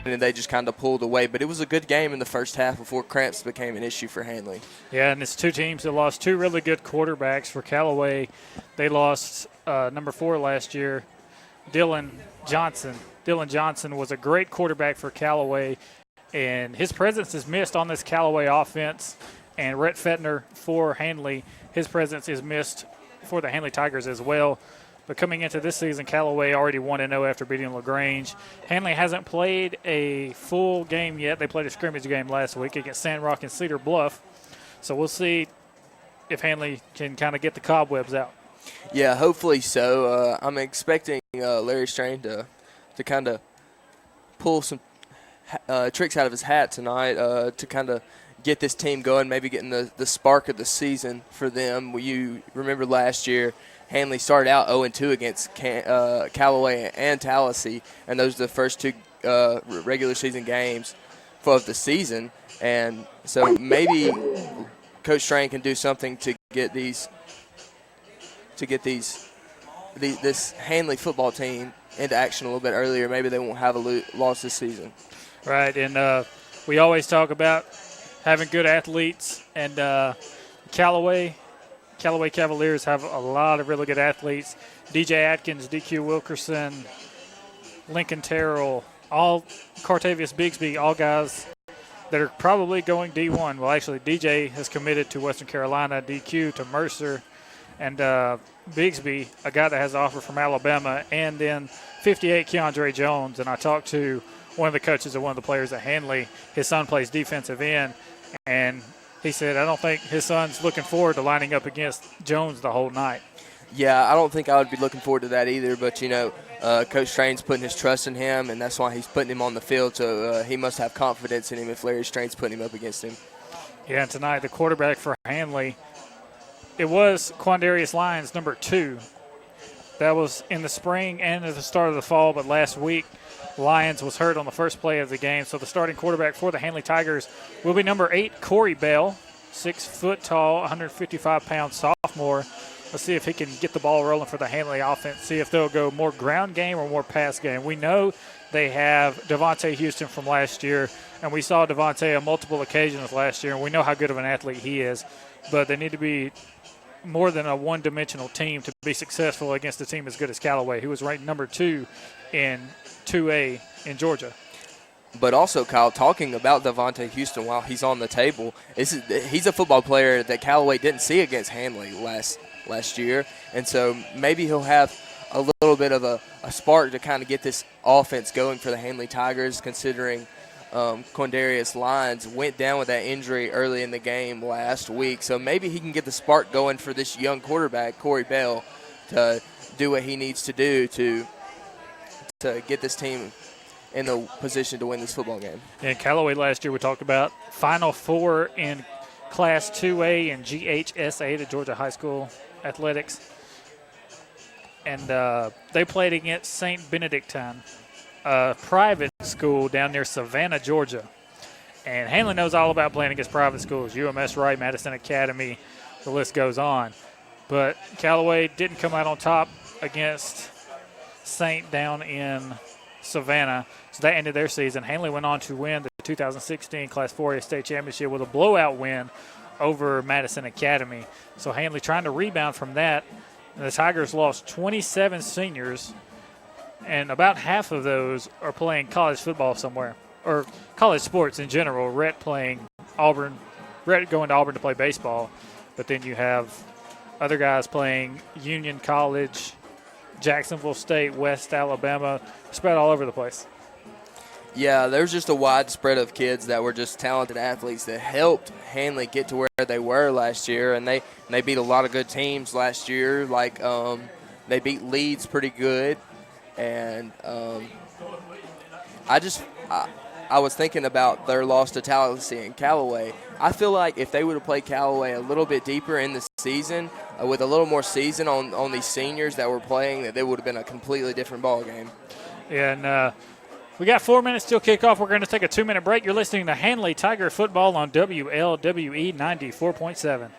and they just kind of pulled away. But it was a good game in the first half before cramps became an issue for Handley. Yeah, and it's two teams that lost two really good quarterbacks. For Callaway, they lost number 4 last year, Dylan Johnson. Dylan Johnson was a great quarterback for Callaway, and his presence is missed on this Callaway offense. And Rhett Fettner for Handley, his presence is missed for the Handley Tigers as well. But coming into this season, Callaway already 1-0 after beating LaGrange. Handley hasn't played a full game yet. They played a scrimmage game last week against Sandrock and Cedar Bluff. So we'll see if Handley can kind of get the cobwebs out. Yeah, hopefully so. I'm expecting Larry Strain to kind of pull some tricks out of his hat tonight to kind of get this team going, maybe getting the spark of the season for them. You remember last year, Handley started out 0-2 against Callaway and Tallahassee, and those are the first two regular season games of the season. And so maybe Coach Strain can do something to get this Handley football team into action a little bit earlier. Maybe they won't have a loss this season. Right, and we always talk about having good athletes, and Callaway Cavaliers have a lot of really good athletes. DJ Atkins, DQ Wilkerson, Lincoln Terrell, all Cartavius Bigsby, all guys that are probably going D1. Well, actually, DJ has committed to Western Carolina, DQ to Mercer, and Bigsby, a guy that has an offer from Alabama, and then 58 Keandre Jones. And I talked to one of the coaches of one of the players at Handley. His son plays defensive end, and he said, I don't think his son's looking forward to lining up against Jones the whole night. Yeah, I don't think I would be looking forward to that either. But, Coach Strain's putting his trust in him, and that's why he's putting him on the field. So he must have confidence in him if Larry Strain's putting him up against him. Yeah, and tonight the quarterback for Handley, it was Quandarius Lyons, number 2. That was in the spring and at the start of the fall, but last week Lyons was hurt on the first play of the game. So the starting quarterback for the Handley Tigers will be number 8, Corey Bell, 6 foot tall, 155-pound sophomore. Let's see if he can get the ball rolling for the Handley offense, see if they'll go more ground game or more pass game. We know they have Devontae Houston from last year, and we saw Devontae on multiple occasions last year, and we know how good of an athlete he is. But they need to be more than a one-dimensional team to be successful against a team as good as Callaway, who was ranked number 2 in 2A in Georgia. But also, Kyle, talking about Devontae Houston while he's on the table, he's a football player that Callaway didn't see against Handley last year. And so maybe he'll have a little bit of a spark to kind of get this offense going for the Handley Tigers, considering Quandarius Lyons went down with that injury early in the game last week. So maybe he can get the spark going for this young quarterback, Corey Bell, to do what he needs to do to get this team in the position to win this football game. In Callaway last year, we talked about Final Four in Class 2A and GHSA, the Georgia High School Athletics. And they played against St. Benedictine, a private school down near Savannah, Georgia. And Handley knows all about playing against private schools, UMS Wright, Madison Academy, the list goes on. But Callaway didn't come out on top against St. down in Savannah. So that ended their season. Handley went on to win the 2016 Class 4A state championship with a blowout win over Madison Academy. So Handley trying to rebound from that. And the Tigers lost 27 seniors, and about half of those are playing college football somewhere, or college sports in general. Rhett playing Auburn, Rhett going to Auburn to play baseball, but then you have other guys playing Union College, Jacksonville State, West Alabama, spread all over the place. Yeah, there's just a wide spread of kids that were just talented athletes that helped Handley get to where they were last year, and they beat a lot of good teams last year. Like they beat Leeds pretty good, and I was thinking about their loss to Tallahassee and Callaway. I feel like if they would have played Callaway a little bit deeper in the season, with a little more season on these seniors that were playing, that it would have been a completely different ball game. Yeah, and we got 4 minutes till kickoff. We're going to take a 2-minute break. You're listening to Handley Tiger Football on WLWE 94.7.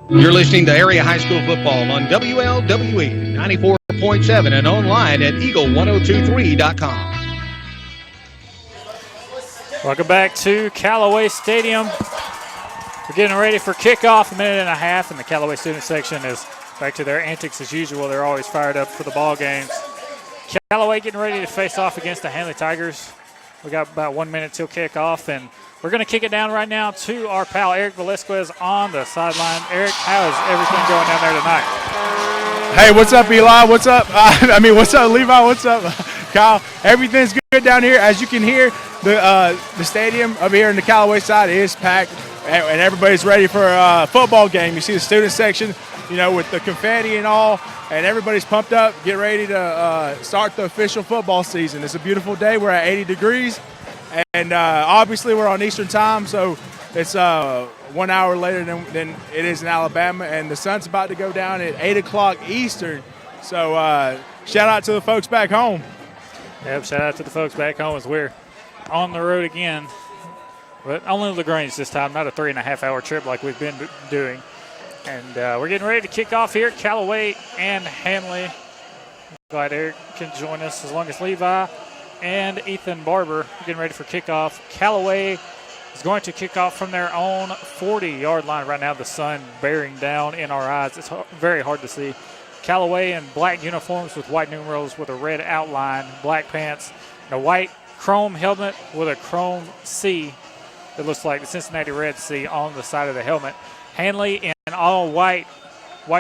You're listening to Area High School Football on WLWE 94.7 and online at eagle1023.com. Welcome back to Callaway Stadium. We're getting ready for kickoff, a minute and a half, and the Callaway student section is back to their antics as usual. They're always fired up for the ball games. Callaway getting ready to face off against the Handley Tigers. We got about 1 minute till kickoff, and we're going to kick it down right now to our pal Eric Velasquez on the sideline. Eric, how is everything going down there tonight? Hey, what's up, Eli? What's up? What's up, Levi? What's up, Kyle? Everything's good down here. As you can hear, the stadium up here in the Callaway side is packed, and everybody's ready for a football game. You see the student section, with the confetti and all, and everybody's pumped up, get ready to start the official football season. It's a beautiful day. We're at 80 degrees, and obviously we're on Eastern time, so it's 1 hour later than it is in Alabama, and the sun's about to go down at 8 o'clock Eastern. So shout out to the folks back home. Yep, shout out to the folks back home as we're on the road again. But only LaGrange this time, not a 3.5-hour trip like we've been doing. And we're getting ready to kick off here at Callaway and Handley. Glad Eric can join us as long as Levi and Ethan Barber are getting ready for kickoff. Callaway is going to kick off from their own 40-yard line. Right now the sun bearing down in our eyes. It's very hard to see. Callaway in black uniforms with white numerals with a red outline, black pants, and a white chrome helmet with a chrome C. It looks like the Cincinnati Red C on the side of the helmet. Handley in all white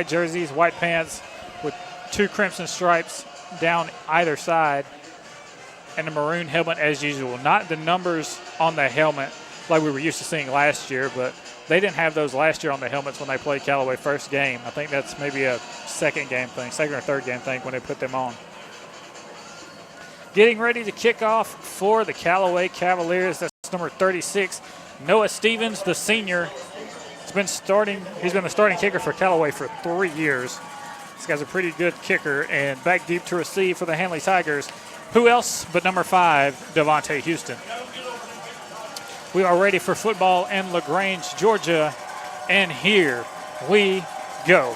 jerseys, white pants with 2 crimson stripes down either side, and a maroon helmet as usual. Not the numbers on the helmet like we were used to seeing last year, but they didn't have those last year on the helmets when they played Callaway first game. I think that's maybe a second or third game thing when they put them on. Getting ready to kick off for the Callaway Cavaliers. That's number 36, Noah Stevens, the senior. He's been the starting kicker for Callaway for 3 years. This guy's a pretty good kicker, and back deep to receive for the Handley Tigers. Who else but number 5, Devontae Houston. We are ready for football in LaGrange, Georgia, and here we go.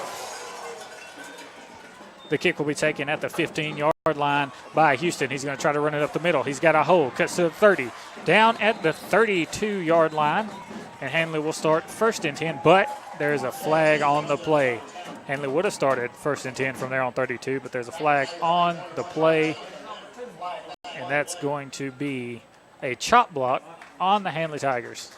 The kick will be taken at the 15-yard line by Houston. He's going to try to run it up the middle. He's got a hole, cuts to the 30, down at the 32-yard line, and Handley will start 1st and 10, but there's a flag on the play. Handley would have started 1st and 10 from there on 32, but there's a flag on the play, and that's going to be a chop block on the Handley Tigers.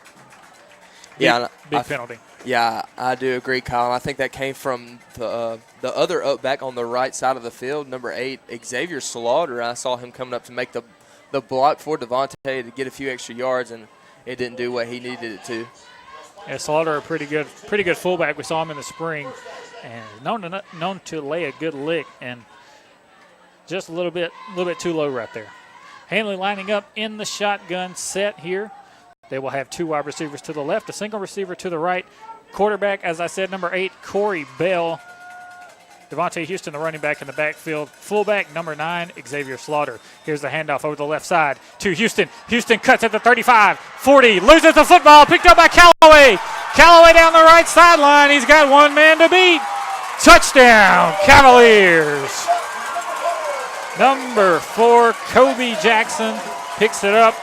Big penalty. Yeah, I do agree, Kyle. I think that came from the other back on the right side of the field, number 8, Xavier Slaughter. I saw him coming up to make the block for Devontae to get a few extra yards, and it didn't do what he needed it to. Yeah, Slaughter, a pretty good fullback. We saw him in the spring, and known to lay a good lick, and just a little bit too low right there. Handley lining up in the shotgun set here. They will have 2 wide receivers to the left, a single receiver to the right, Quarterback, as I said, number 8, Corey Bell. Devontae Houston, the running back in the backfield. Fullback, number 9, Xavier Slaughter. Here's the handoff over the left side to Houston. Houston cuts at the 35, 40, loses the football, picked up by Callaway. Callaway down the right sideline. He's got one man to beat. Touchdown, Cavaliers. Number 4, Kobe Jackson picks it up,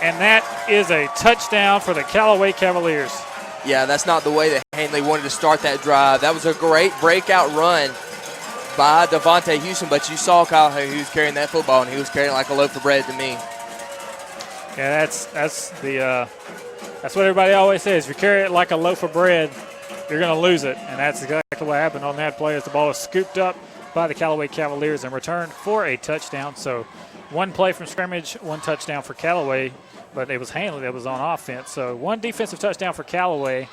and that is a touchdown for the Callaway Cavaliers. Yeah, that's not the way that Handley wanted to start that drive. That was a great breakout run by Devontae Houston, but you saw Kyle how he was carrying that football, and he was carrying it like a loaf of bread to me. Yeah, that's what everybody always says. If you carry it like a loaf of bread, you're going to lose it, and that's exactly what happened on that play as the ball was scooped up by the Callaway Cavaliers and returned for a touchdown. So one play from scrimmage, one touchdown for Callaway, but it was Handley that was on offense. So one defensive touchdown for Callaway.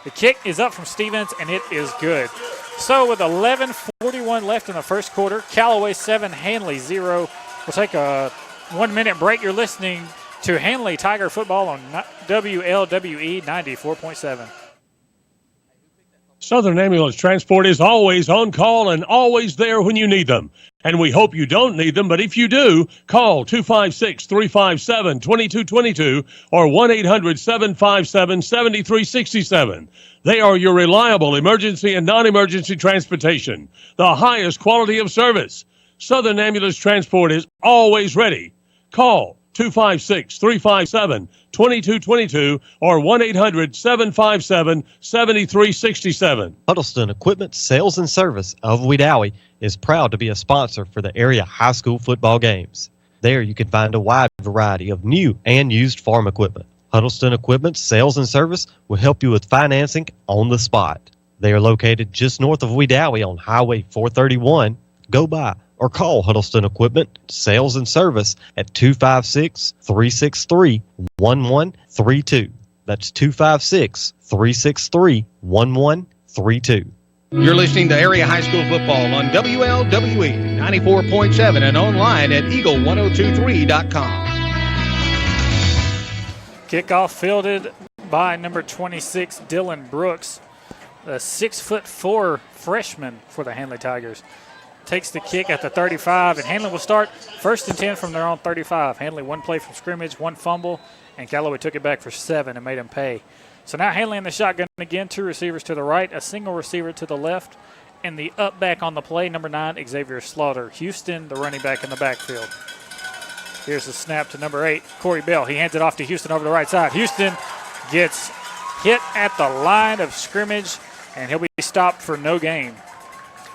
The kick is up from Stevens, and it is good. So with 11:41 left in the first quarter, Callaway 7, Handley 0. We'll take a 1-minute break. You're listening to Handley Tiger Football on WLWE 94.7. Southern Ambulance Transport is always on call and always there when you need them. And we hope you don't need them, but if you do, call 256-357-2222 or 1-800-757-7367. They are your reliable emergency and non-emergency transportation, the highest quality of service. Southern Ambulance Transport is always ready. Call 256-357-2222 or 1-800-757-7367. Huddleston Equipment Sales and Service of Wedowee is proud to be a sponsor for the area high school football games. There you can find a wide variety of new and used farm equipment. Huddleston Equipment Sales and Service will help you with financing on the spot. They are located just north of Wedowee on Highway 431. Go by or call Huddleston Equipment Sales and Service at 256-363-1132. That's 256-363-1132. You're listening to Area High School Football on WLWE 94.7 and online at eagle1023.com. Kickoff fielded by number 26, Dylan Brooks, a 6'4" freshman for the Handley Tigers. Takes the kick at the 35, and Handley will start 1st and 10 from their own 35. Handley one play from scrimmage, one fumble, and Callaway took it back for 7 and made him pay. So now Handley in the shotgun again, 2 receivers to the right, a single receiver to the left, and the up back on the play, number 9, Xavier Slaughter. Houston, the running back in the backfield. Here's the snap to number 8, Corey Bell. He hands it off to Houston over the right side. Houston gets hit at the line of scrimmage, and he'll be stopped for no gain.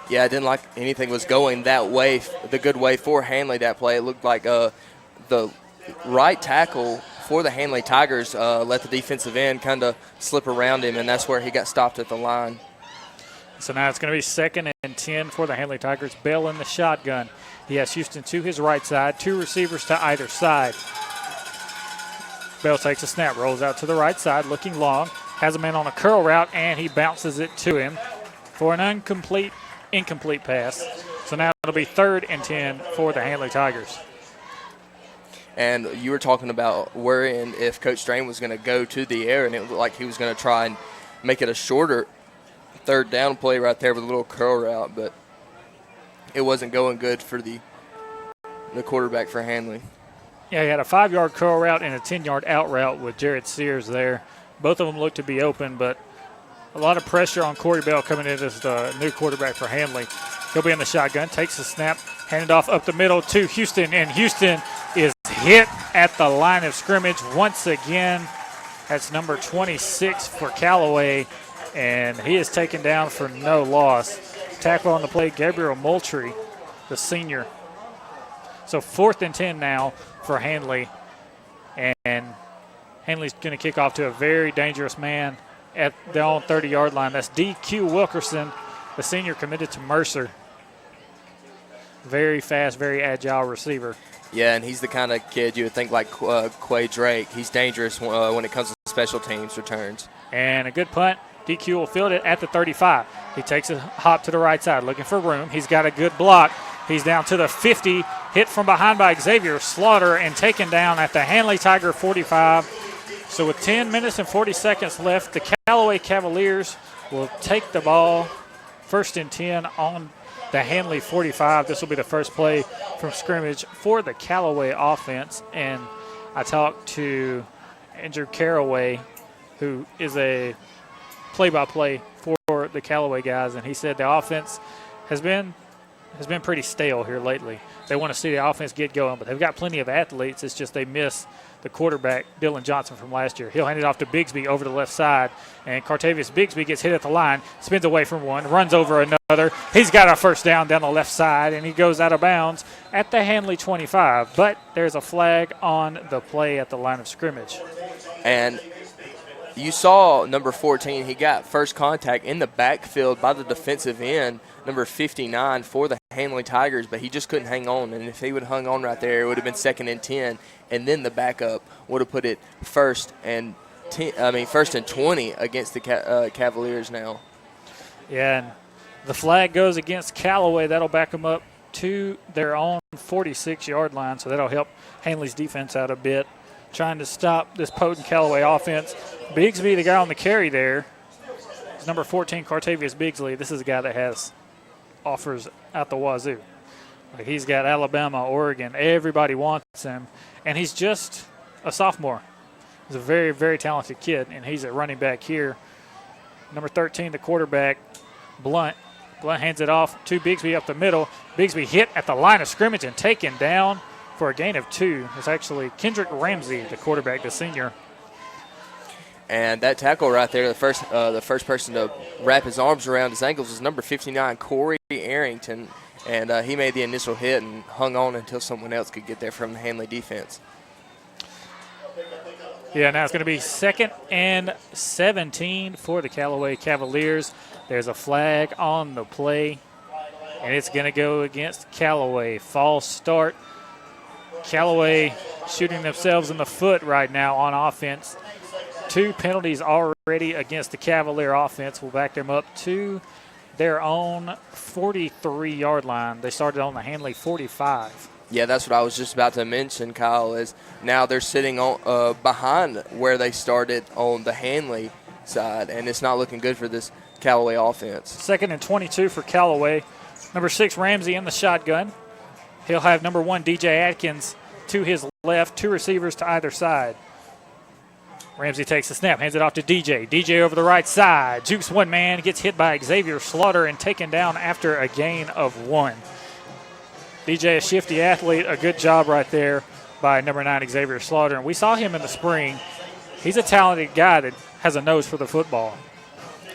Yeah, I didn't like anything was going that way, the good way for Handley that play. It looked like the right tackle for the Handley Tigers let the defensive end kind of slip around him, and that's where he got stopped at the line. So now it's going to be 2nd and 10 for the Handley Tigers. Bell in the shotgun. He has Houston to his right side, 2 receivers to either side. Bell takes a snap, rolls out to the right side, looking long, has a man on a curl route, and he bounces it to him for an incomplete pass. So now it'll be 3rd and 10 for the Handley Tigers. And you were talking about worrying if Coach Strain was going to go to the air, and it looked like he was going to try and make it a shorter 3rd down play right there with a little curl route, but it wasn't going good for the quarterback for Handley. Yeah, he had a 5-yard curl route and a 10-yard out route with Jared Sears there. Both of them looked to be open, but a lot of pressure on Corey Bell coming in as the new quarterback for Handley. He'll be in the shotgun, takes the snap, handed off up the middle to Houston, and Houston is hit at the line of scrimmage once again. That's number 26 for Callaway, and he is taken down for no loss. Tackle on the play, Gabriel Moultrie, the senior. So 4th and 10 now for Handley, and Handley's going to kick off to a very dangerous man at their own 30-yard line. That's D.Q. Wilkerson, the senior committed to Mercer. Very fast, very agile receiver. Yeah, and he's the kind of kid you would think like Quay Drake. He's dangerous when it comes to special teams returns. And a good punt. DQ will field it at the 35. He takes a hop to the right side, looking for room. He's got a good block. He's down to the 50, hit from behind by Xavier Slaughter, and taken down at the Handley Tiger 45. So with 10 minutes and 40 seconds left, the Callaway Cavaliers will take the ball 1st and 10 on the Handley 45. This will be the first play from scrimmage for the Callaway offense. And I talked to Andrew Caraway, who is a play-by-play for the Callaway guys, and he said the offense has been pretty stale here lately. They want to see the offense get going, but they've got plenty of athletes. It's just they miss the quarterback, Dylan Johnson, from last year. He'll hand it off to Bigsby over the left side, and Cartavius Bigsby gets hit at the line, spins away from one, runs over another. He's got a first down the left side, and he goes out of bounds at the Handley 25. But there's a flag on the play at the line of scrimmage. And you saw number 14, he got first contact in the backfield by the defensive end, number 59 for the Handley Tigers, but he just couldn't hang on. And if he would have hung on right there, it would have been 2nd and 10, and then the backup would have put it 1st and 20 against the Cavaliers now. Yeah, and the flag goes against Callaway. That'll back them up to their own 46-yard line, so that'll help Handley's defense out a bit, trying to stop this potent Callaway offense. Bigsby, the guy on the carry there, is number 14, Cartavius Bigsley. This is a guy that has offers out the wazoo. Like, he's got Alabama, Oregon. Everybody wants him, and he's just a sophomore. He's a very, very talented kid, and he's at running back here. Number 13, the quarterback, Blunt. Blunt hands it off to Bigsby up the middle. Bigsby hit at the line of scrimmage and taken down for a gain of 2. It's actually Kendrick Ramsey, the quarterback, the senior. And that tackle right there, the first person to wrap his arms around his ankles was number 59, Corey Arrington. And he made the initial hit and hung on until someone else could get there from the Handley defense. Yeah, now it's going to be 2nd and 17 for the Callaway Cavaliers. There's a flag on the play, and it's going to go against Callaway. False start. Callaway shooting themselves in the foot right now on offense. 2 penalties already against the Cavalier offense will back them up to their own 43-yard line. They started on the Handley 45. Yeah, that's what I was just about to mention, Kyle, is now they're sitting on behind where they started on the Handley side, and it's not looking good for this Callaway offense. 2nd and 22 for Callaway. Number 6, Ramsey in the shotgun. He'll have number 1, DJ Atkins, to his left, 2 receivers to either side. Ramsey takes the snap, hands it off to DJ. DJ over the right side, jukes one man, gets hit by Xavier Slaughter and taken down after a gain of 1. DJ, a shifty athlete, a good job right there by number 9, Xavier Slaughter. And we saw him in the spring. He's a talented guy that has a nose for the football.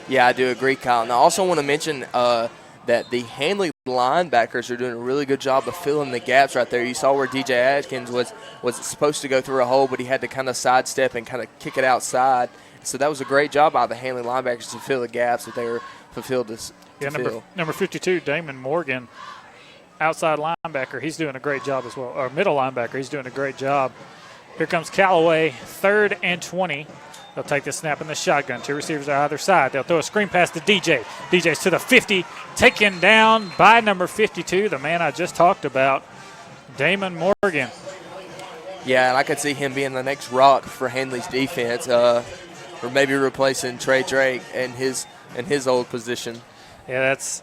Yeah, I do agree, Kyle. And I also want to mention that the Handley linebackers are doing a really good job of filling the gaps right there. You saw where DJ Atkins was supposed to go through a hole, but he had to kind of sidestep and kind of kick it outside. So that was a great job by the Handley linebackers to fill the gaps that they were fulfilled to fill. Number 52, Damon Morgan, outside linebacker. He's doing a great job as well. Or middle linebacker, he's doing a great job. Here comes Callaway, 3rd and 20. They'll take the snap in the shotgun. 2 receivers on either side. They'll throw a screen pass to DJ. DJ's to the 50, taken down by number 52, the man I just talked about, Damon Morgan. Yeah, and I could see him being the next rock for Handley's defense, or maybe replacing Trey Drake in his old position. Yeah, that's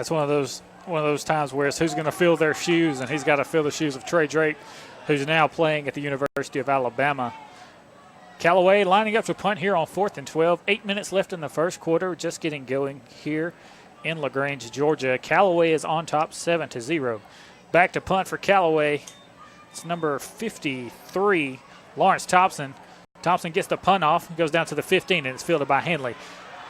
one of those times where it's who's going to fill their shoes, and he's got to fill the shoes of Trey Drake, who's now playing at the University of Alabama. Callaway lining up to punt here on 4th and 12. 8 minutes left in the first quarter, just getting going here in LaGrange, Georgia. Callaway is on top 7-0. Back to punt for Callaway. It's number 53, Lawrence Thompson. Thompson gets the punt off, goes down to the 15, and it's fielded by Handley.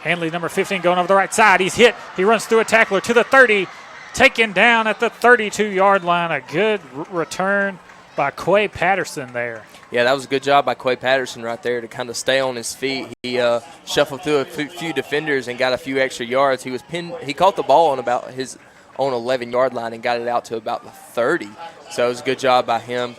Handley, number 15, going over the right side. He's hit. He runs through a tackler to the 30, taken down at the 32-yard line. A good return by Quay Patterson there. Yeah, that was a good job by Quay Patterson right there to kind of stay on his feet. He shuffled through a few defenders and got a few extra yards. He was pinned. He caught the ball on about his own 11-yard line and got it out to about the 30. So it was a good job by him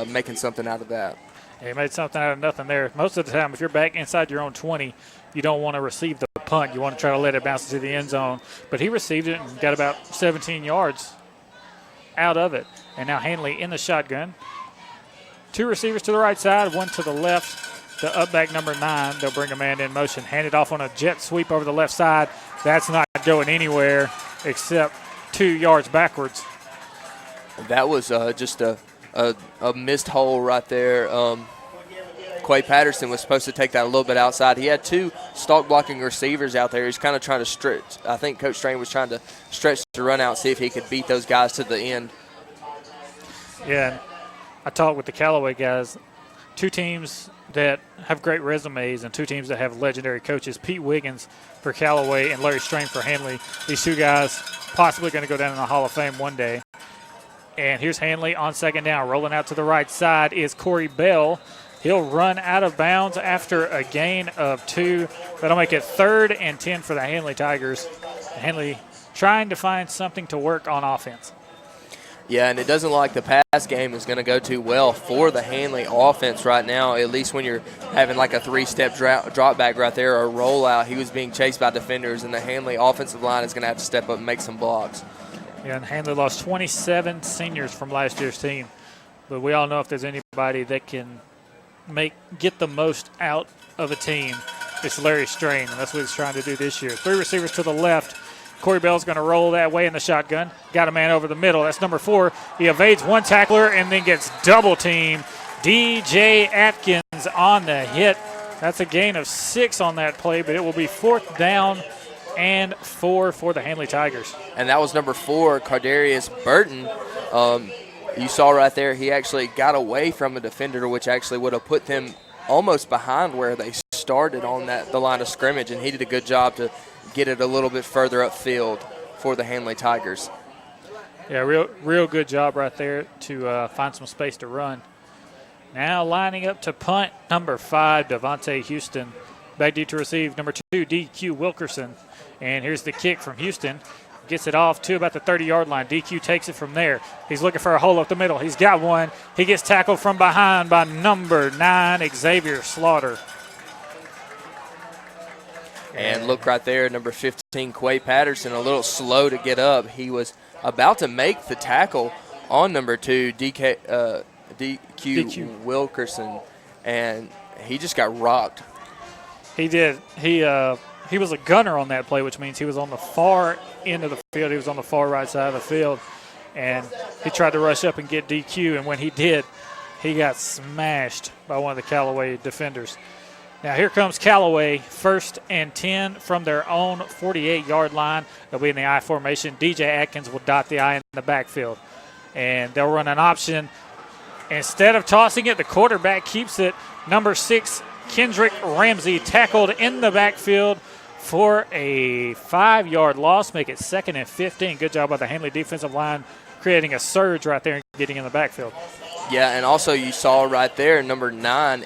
making something out of that. Yeah, he made something out of nothing there. Most of the time, if you're back inside your own 20, you don't want to receive the punt. You want to try to let it bounce into the end zone. But he received it and got about 17 yards out of it. And now Handley in the shotgun. 2 receivers to the right side, 1 to the left. to up back number 9. They'll bring a man in motion. Hand it off on a jet sweep over the left side. That's not going anywhere except 2 yards backwards. That was just a missed hole right there. Quay Patterson was supposed to take that a little bit outside. He had 2 stalk blocking receivers out there. He's kind of trying to stretch. I think Coach Strain was trying to stretch the run out, see if he could beat those guys to the end. Yeah, I talked with the Callaway guys. 2 teams that have great resumes and 2 teams that have legendary coaches. Pete Wiggins for Callaway and Larry Strain for Handley. These 2 guys possibly going to go down in the Hall of Fame one day. And here's Handley on second down. Rolling out to the right side is Corey Bell. He'll run out of bounds after a gain of 2. That'll make it 3rd and 10 for the Handley Tigers. Handley trying to find something to work on offense. Yeah, and it doesn't look like the pass game is going to go too well for the Handley offense right now, at least when you're having like a 3-step drop back right there or a rollout. He was being chased by defenders, and the Handley offensive line is going to have to step up and make some blocks. Yeah, and Handley lost 27 seniors from last year's team. But we all know if there's anybody that can get the most out of a team, it's Larry Strain, and that's what he's trying to do this year. 3 receivers to the left. Corey Bell's going to roll that way in the shotgun. Got a man over the middle. That's number 4. He evades 1 tackler and then gets double teamed. DJ Atkins on the hit. That's a gain of 6 on that play, but it will be 4th down and 4 for the Handley Tigers. And that was number 4, Cardarius Burton. You saw right there he actually got away from a defender, which actually would have put them almost behind where they started on the line of scrimmage, and he did a good job to get it a little bit further upfield for the Handley Tigers. Yeah, real good job right there to find some space to run. Now lining up to punt, number 5, Devontae Houston. Back deep to receive, number 2, DQ Wilkerson. And here's the kick from Houston. Gets it off to about the 30-yard line. DQ takes it from there. He's looking for a hole up the middle. He's got one. He gets tackled from behind by number 9, Xavier Slaughter. And look right there, number 15, Quay Patterson, a little slow to get up. He was about to make the tackle on number 2, DQ Wilkerson, and he just got rocked. He did. He was a gunner on that play, which means he was on the far end of the field. He was on the far right side of the field, and he tried to rush up and get DQ, and when he did, he got smashed by one of the Callaway defenders. Now here comes Callaway, 1st and 10 from their own 48-yard line. They'll be in the I formation. DJ Atkins will dot the I in the backfield, and they'll run an option. Instead of tossing it, the quarterback keeps it. Number 6, Kendrick Ramsey, tackled in the backfield for a 5-yard loss, make it 2nd and 15. Good job by the Handley defensive line creating a surge right there and getting in the backfield. Yeah, and also you saw right there, number 9,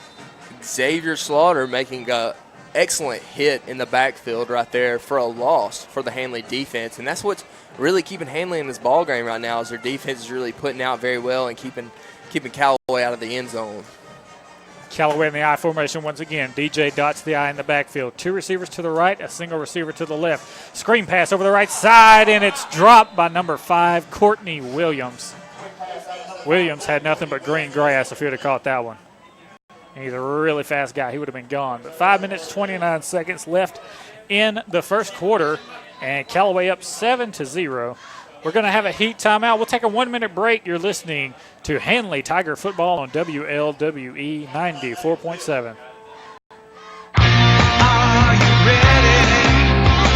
Xavier Slaughter making an excellent hit in the backfield right there for a loss for the Handley defense. And that's what's really keeping Handley in this ball game right now is their defense is really putting out very well and keeping Callaway out of the end zone. Callaway in the I formation once again. DJ dots the I in the backfield. 2 receivers to the right, a single receiver to the left. Screen pass over the right side, and it's dropped by number 5, Courtney Williams. Williams had nothing but green grass if he would have caught that one. And he's a really fast guy. He would have been gone. But 5 minutes, 29 seconds left in the first quarter, and Callaway up 7-0. We're going to have a heat timeout. We'll take a 1-minute break. You're listening to Handley Tiger Football on WLWE 94.7. Are you ready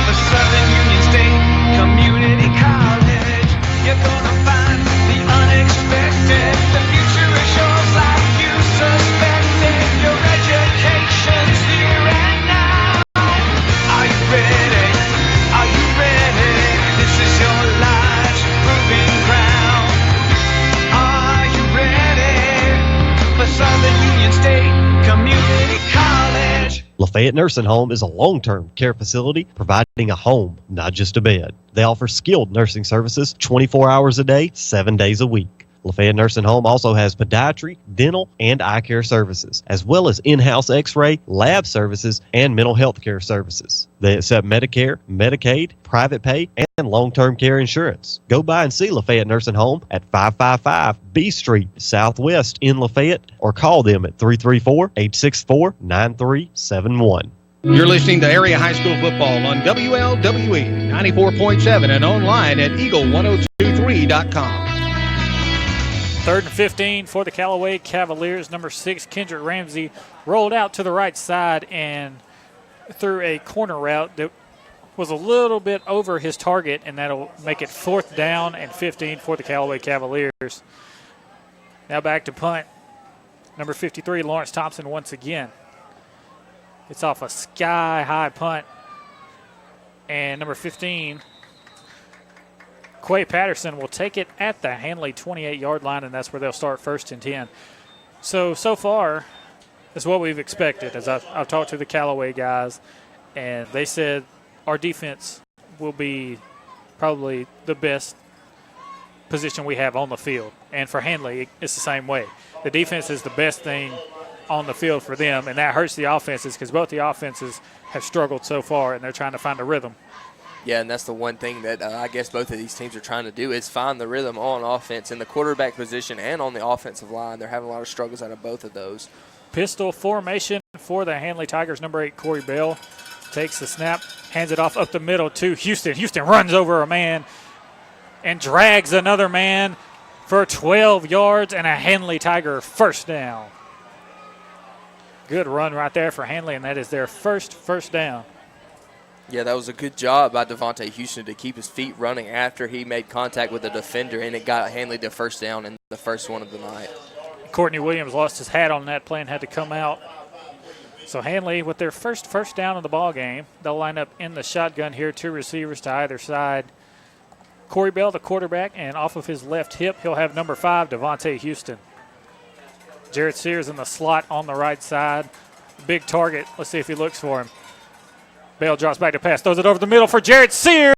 for Southern Union State Community College? You're going to find the unexpected. The future is yours like you suspected. Your education's here and now. Are you ready? Are you ready? This is your life's proving ground. Are you ready for Southern Union State Community College? Lafayette Nursing Home is a long-term care facility providing a home, not just a bed. They offer skilled nursing services 24 hours a day, 7 days a week. Lafayette Nursing Home also has podiatry, dental, and eye care services, as well as in-house x-ray, lab services, and mental health care services. They accept Medicare, Medicaid, private pay, and long-term care insurance. Go by and see Lafayette Nursing Home at 555 B Street Southwest in Lafayette, or call them at 334-864-9371. You're listening to Area High School Football on WLWE 94.7 and online at eagle1023.com. 3rd and 15 for the Callaway Cavaliers. Number 6, Kendrick Ramsey, rolled out to the right side and threw a corner route that was a little bit over his target, and that'll make it 4th down and 15 for the Callaway Cavaliers. Now back to punt. Number 53, Lawrence Thompson once again. It's off a sky-high punt. And number 15, Quay Patterson will take it at the Handley 28-yard line, and that's where they'll start 1st and 10. So far, that's what we've expected. As I've talked to the Callaway guys, and they said our defense will be probably the best position we have on the field. And for Handley, it's the same way. The defense is the best thing on the field for them, and that hurts the offenses because both the offenses have struggled so far, and they're trying to find a rhythm. Yeah, and that's the one thing that I guess both of these teams are trying to do is find the rhythm on offense in the quarterback position and on the offensive line. They're having a lot of struggles out of both of those. Pistol formation for the Handley Tigers. Number 8, Corey Bell, takes the snap, hands it off up the middle to Houston. Houston runs over a man and drags another man for 12 yards and a Handley Tiger 1st down. Good run right there for Handley, and that is their first down. Yeah, that was a good job by Devontae Houston to keep his feet running after he made contact with the defender, and it got Handley to 1st down in the first one of the night. Courtney Williams lost his hat on that play and had to come out. So Handley with their first down of the ball game. They'll line up in the shotgun here, 2 receivers to either side. Corey Bell, the quarterback, and off of his left hip, he'll have number 5, Devontae Houston. Jared Sears in the slot on the right side. Big target. Let's see if he looks for him. Bell drops back to pass, throws it over the middle for Jared Sears,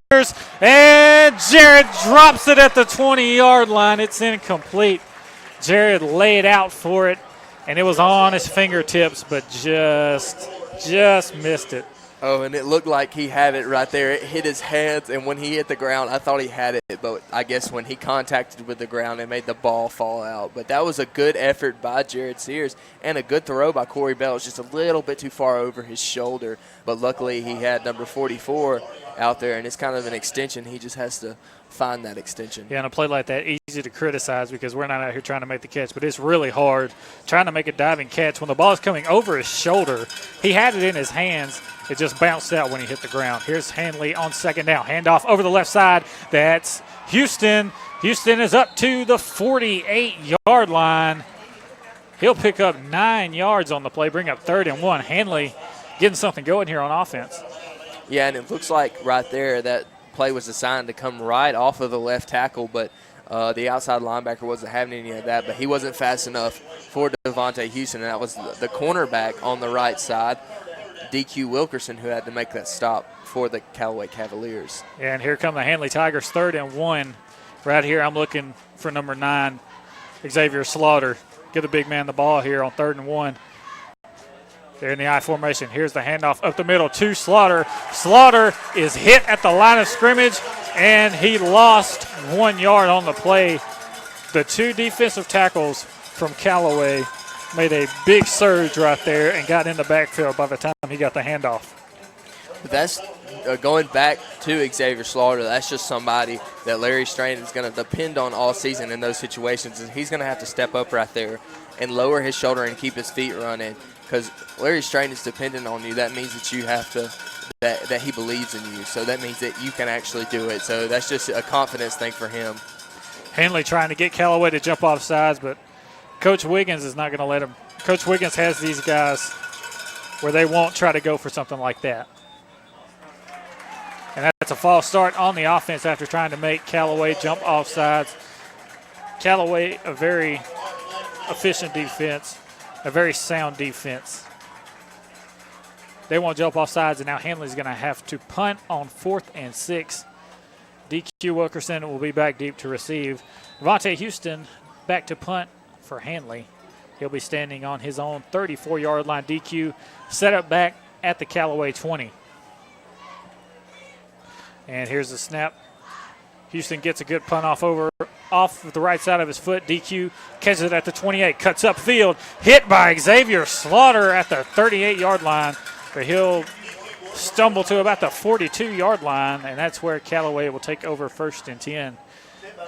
and Jared drops it at the 20-yard line. It's incomplete. Jared laid out for it, and it was on his fingertips, but just missed it. Oh, and it looked like he had it right there. It hit his hands, and when he hit the ground, I thought he had it, but I guess when he contacted with the ground, it made the ball fall out. But that was a good effort by Jared Sears and a good throw by Corey Bell. It's just a little bit too far over his shoulder, but luckily he had number 44 out there, and it's kind of an extension. He just has to find that extension. Yeah, and a play like that, easy to criticize because we're not out here trying to make the catch, but it's really hard trying to make a diving catch when the ball is coming over his shoulder. He had it in his hands. It just bounced out when he hit the ground. Here's Handley on 2nd down. Handoff over the left side. That's Houston. Houston is up to the 48-yard line. He'll pick up 9 yards on the play, bring up 3rd and 1. Handley getting something going here on offense. Yeah, and it looks like right there that play was designed to come right off of the left tackle, but the outside linebacker wasn't having any of that, but he wasn't fast enough for Devontae Houston, and that was the cornerback on the right side, DQ Wilkerson, who had to make that stop for the Callaway Cavaliers. And here come the Handley Tigers, 3rd and 1. Right here I'm looking for number 9, Xavier Slaughter. Give the big man the ball here on 3rd and 1. They're in the I formation. Here's the handoff up the middle to Slaughter. Slaughter is hit at the line of scrimmage, and he lost 1 yard on the play. The 2 defensive tackles from Callaway made a big surge right there and got in the backfield by the time he got the handoff. That's going back to Xavier Slaughter. That's just somebody that Larry Strain is going to depend on all season in those situations, and he's going to have to step up right there and lower his shoulder and keep his feet running. Because Larry Strain is dependent on you. That means that you have to, that he believes in you. So that means that you can actually do it. So that's just a confidence thing for him. Handley trying to get Callaway to jump off sides, but Coach Wiggins is not going to let him. Coach Wiggins has these guys where they won't try to go for something like that. And that's a false start on the offense after trying to make Callaway jump off sides. Callaway, a very efficient defense. A very sound defense. They won't jump off sides, and now Handley's going to have to punt on 4th and 6. DQ Wilkerson will be back deep to receive. Devontae Houston back to punt for Handley. He'll be standing on his own 34-yard line. DQ set up back at the Callaway 20. And here's the snap. Houston gets a good punt off the right side of his foot. DQ catches it at the 28, cuts upfield, hit by Xavier Slaughter at the 38-yard line, but he'll stumble to about the 42-yard line, and that's where Callaway will take over 1st and 10.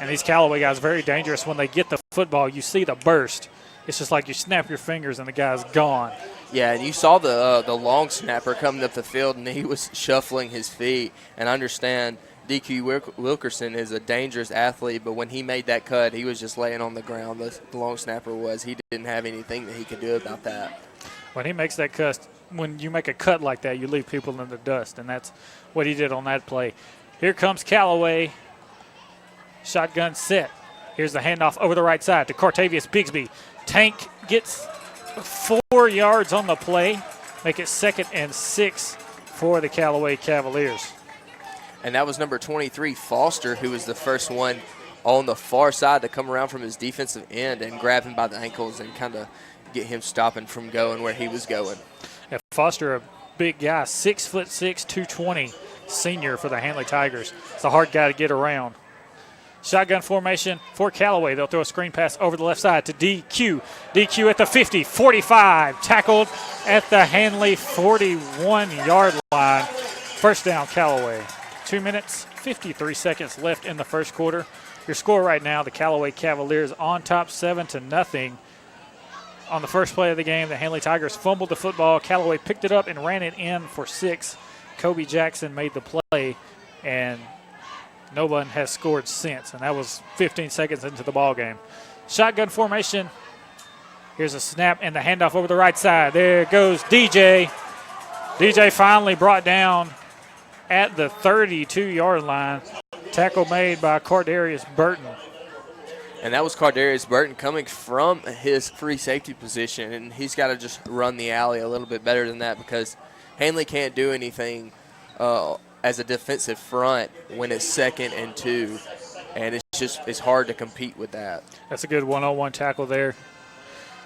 And these Callaway guys are very dangerous. When they get the football, you see the burst. It's just like you snap your fingers and the guy's gone. Yeah, and you saw the long snapper coming up the field, and he was shuffling his feet. And I understand DQ Wilkerson is a dangerous athlete, but when he made that cut, he was just laying on the ground. The long snapper was. He didn't have anything that he could do about that. When he makes that cut, when you make a cut like that, you leave people in the dust, and that's what he did on that play. Here comes Callaway. Shotgun set. Here's the handoff over the right side to Cartavius Bigsby. Tank gets 4 yards on the play. Make it 2nd and 6 for the Callaway Cavaliers. And that was number 23, Foster, who was the first one on the far side to come around from his defensive end and grab him by the ankles and kind of get him stopping from going where he was going. Yeah, Foster, a big guy, 6'6", 220, senior for the Handley Tigers. It's a hard guy to get around. Shotgun formation for Callaway. They'll throw a screen pass over the left side to DQ. DQ at the 50, 45, tackled at the Handley 41-yard line. First down, Callaway. 2 minutes, 53 seconds left in the first quarter. Your score right now, the Callaway Cavaliers on top 7-0. On the first play of the game, the Handley Tigers fumbled the football. Callaway picked it up and ran it in for 6. Kobe Jackson made the play, and no one has scored since, and that was 15 seconds into the ball game. Shotgun formation. Here's a snap and the handoff over the right side. There goes DJ. DJ finally brought down at the 32-yard line. Tackle made by Cardarius Burton. And that was Cardarius Burton coming from his free safety position, and he's got to just run the alley a little bit better than that because Handley can't do anything as a defensive front when it's 2nd and 2, and it's hard to compete with that. That's a good one-on-one tackle there.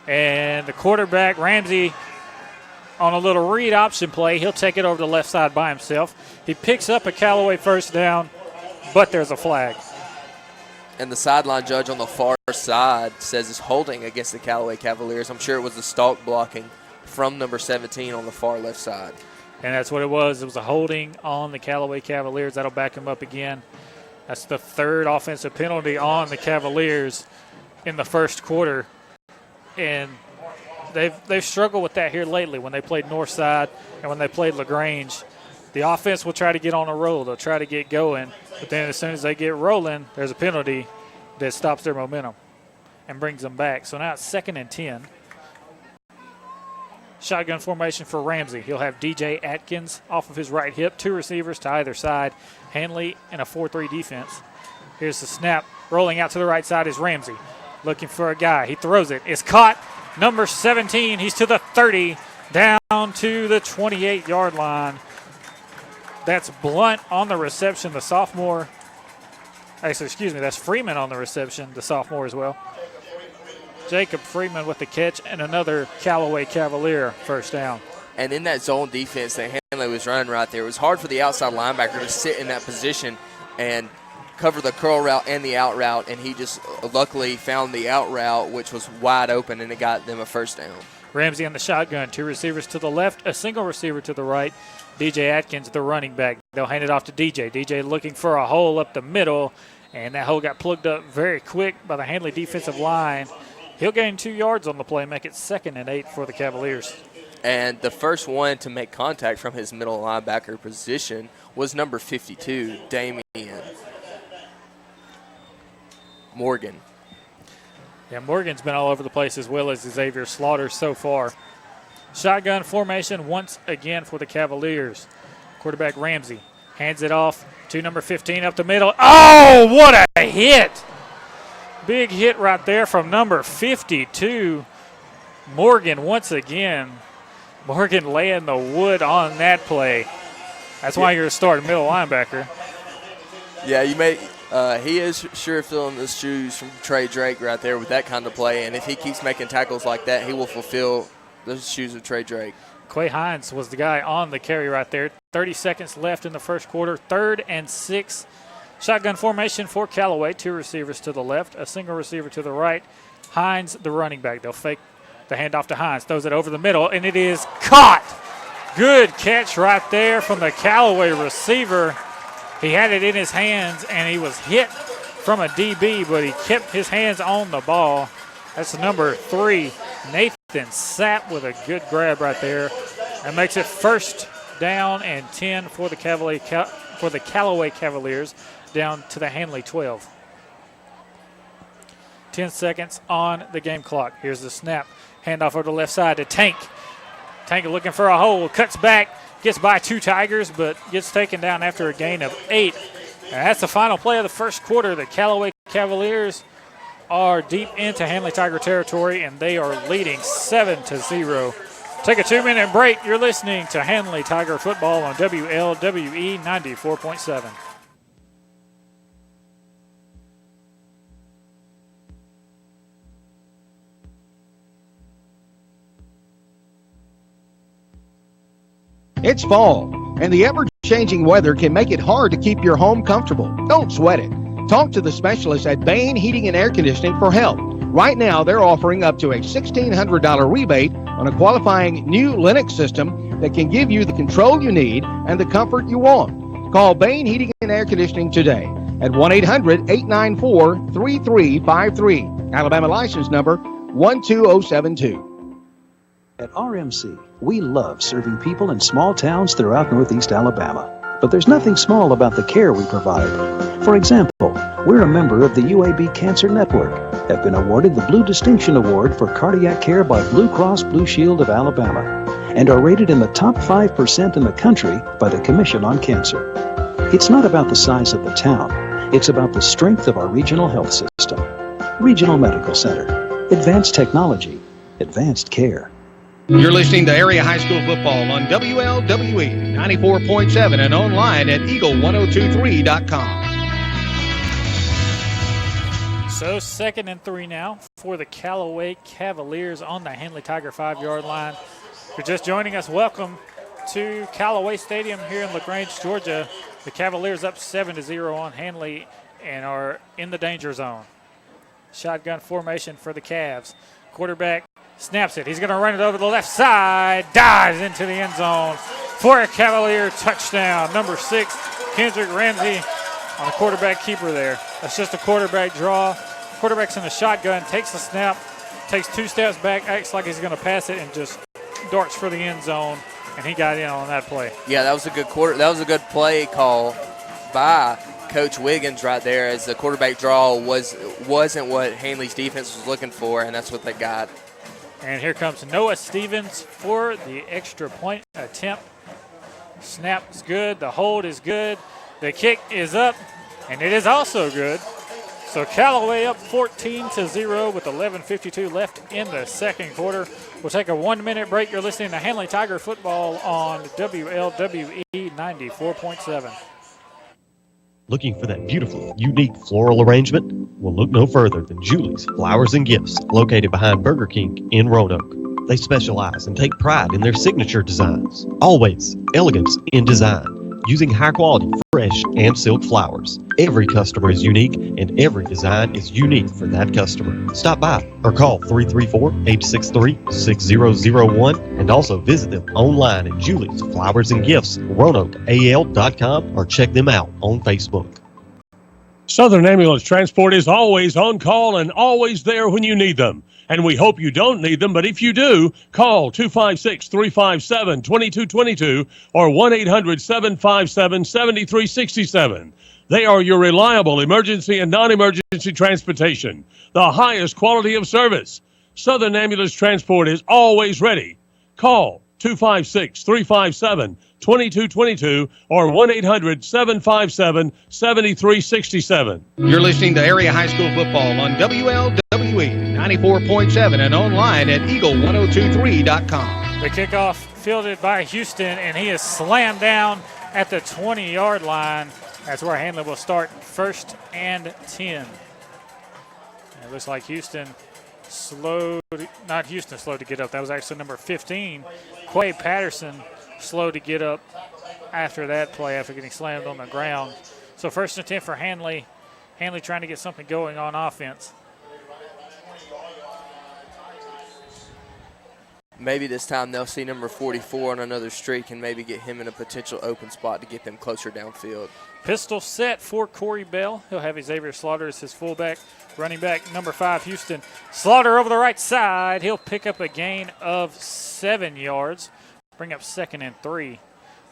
And the quarterback, Ramsey, on a little read option play, he'll take it over the left side by himself. He picks up a Callaway first down, but there's a flag. And the sideline judge on the far side says it's holding against the Callaway Cavaliers. I'm sure it was the stalk blocking from number 17 on the far left side. And that's what it was. It was a holding on the Callaway Cavaliers. That'll back him up again. That's the 3rd offensive penalty on the Cavaliers in the first quarter. And they've struggled with that here lately when they played Northside and when they played LaGrange. The offense will try to get on a roll. They'll try to get going. But then as soon as they get rolling, there's a penalty that stops their momentum and brings them back. So now it's 2nd and 10. Shotgun formation for Ramsey. He'll have DJ Atkins off of his right hip, 2 receivers to either side. Handley in a 4-3 defense. Here's the snap. Rolling out to the right side is Ramsey. Looking for a guy. He throws it. It's caught. Number 17. He's to the 30. Down to the 28-yard line. That's Blunt on the reception, the sophomore. Actually, excuse me, that's Freeman on the reception, the sophomore as well. Jacob Freeman with the catch and another Callaway Cavalier first down. And in that zone defense that Handley was running right there, it was hard for the outside linebacker to sit in that position and cover the curl route and the out route, and he just luckily found the out route, which was wide open, and it got them a first down. Ramsey on the shotgun, 2 receivers to the left, a single receiver to the right. DJ Atkins, the running back. They'll hand it off to DJ. DJ looking for a hole up the middle, and that hole got plugged up very quick by the Handley defensive line. He'll gain 2 yards on the play, make it 2nd and 8 for the Cavaliers. And the first one to make contact from his middle linebacker position was number 52, Damian Morgan. Yeah, Morgan's been all over the place as well as Xavier Slaughter so far. Shotgun formation once again for the Cavaliers. Quarterback Ramsey hands it off to number 15 up the middle. Oh, what a hit! Big hit right there from number 52. Morgan once again. Morgan laying the wood on that play. That's why you're a starting middle linebacker. Yeah, He is sure filling the shoes from Trey Drake right there with that kind of play, and if he keeps making tackles like that, he will fulfill the shoes of Trey Drake. Quay Hines was the guy on the carry right there. 30 seconds left in the first quarter. 3rd and 6. Shotgun formation for Callaway. 2 receivers to the left, a single receiver to the right. Hines, the running back. They'll fake the handoff to Hines. Throws it over the middle, and it is caught. Good catch right there from the Callaway receiver. He had it in his hands, and he was hit from a DB, but he kept his hands on the ball. That's number 3, Nathan Sapp, with a good grab right there. That makes it 1st down and 10 for the Callaway Cavaliers, down to the Handley 12. 10 seconds on the game clock. Here's the snap. Handoff over the left side to Tank. Tank looking for a hole, cuts back, gets by 2 Tigers, but gets taken down after a gain of 8. And that's the final play of the first quarter. The Callaway Cavaliers are deep into Handley Tiger territory, and they are leading 7-0. Take a 2-minute break. You're listening to Handley Tiger football on WLWE 94.7. It's fall, and the ever-changing weather can make it hard to keep your home comfortable. Don't sweat it. Talk to the specialists at Bain Heating and Air Conditioning for help. Right now, they're offering up to a $1,600 rebate on a qualifying new Lennox system that can give you the control you need and the comfort you want. Call Bain Heating and Air Conditioning today at 1-800-894-3353. Alabama license number 12072. At RMC, we love serving people in small towns throughout Northeast Alabama. But there's nothing small about the care we provide. For example, we're a member of the UAB Cancer Network, have been awarded the Blue Distinction Award for Cardiac Care by Blue Cross Blue Shield of Alabama, and are rated in the top 5% in the country by the Commission on Cancer. It's not about the size of the town. It's about the strength of our regional health system. Regional Medical Center. Advanced technology. Advanced care. You're listening to Area High School Football on WLWE 94.7 and online at eagle1023.com. So 2nd and 3 now for the Callaway Cavaliers on the Handley Tiger 5-yard line. If you're just joining us, welcome to Callaway Stadium here in LaGrange, Georgia. The Cavaliers up 7-0 on Handley and are in the danger zone. Shotgun formation for the Cavs. Quarterback snaps it. He's going to run it over the left side. Dives into the end zone for a Cavalier touchdown. Number 6, Kendrick Ramsey on a quarterback keeper there. That's just a quarterback draw. Quarterback's in the shotgun, takes the snap, takes 2 steps back, acts like he's going to pass it, and just darts for the end zone. And he got in on that play. Yeah, that was a good good play call by Coach Wiggins right there, as the quarterback draw wasn't what Handley's defense was looking for, and that's what they got. And here comes Noah Stevens for the extra point attempt. Snap is good. The hold is good. The kick is up, and it is also good. So Callaway up 14-0 with 11:52 left in the second quarter. We'll take a 1-minute break. You're listening to Handley Tiger football on WLWE 94.7. Looking for that beautiful, unique floral arrangement? Well, look no further than Julie's Flowers and Gifts, located behind Burger King in Roanoke. They specialize and take pride in their signature designs. Always elegance in design, using high-quality, fresh, and silk flowers. Every customer is unique, and every design is unique for that customer. Stop by or call 334-863-6001, and also visit them online at Julie's Flowers and Gifts, RoanokeAL.com, or check them out on Facebook. Southern Ambulance Transport is always on call and always there when you need them. And we hope you don't need them, but if you do, call 256-357-2222 or 1-800-757-7367. They are your reliable emergency and non-emergency transportation, the highest quality of service. Southern Ambulance Transport is always ready. Call 256-357-2222 or 1-800-757-7367. You're listening to Area High School Football on WLWE 94.7 and online at eagle1023.com. The kickoff fielded by Houston, and he is slammed down at the 20-yard line. That's where Handley will start, 1st and 10. It looks like Houston slowed, not Houston slowed to get up. That was actually number 15. Quay Patterson slowed to get up after that play, after getting slammed on the ground. So 1st and 10 for Handley. Handley trying to get something going on offense. Maybe this time they'll see number 44 on another streak and maybe get him in a potential open spot to get them closer downfield. Pistol set for Corey Bell. He'll have Xavier Slaughter as his fullback. Running back, number 5, Houston. Slaughter over the right side. He'll pick up a gain of 7 yards. Bring up 2nd and 3.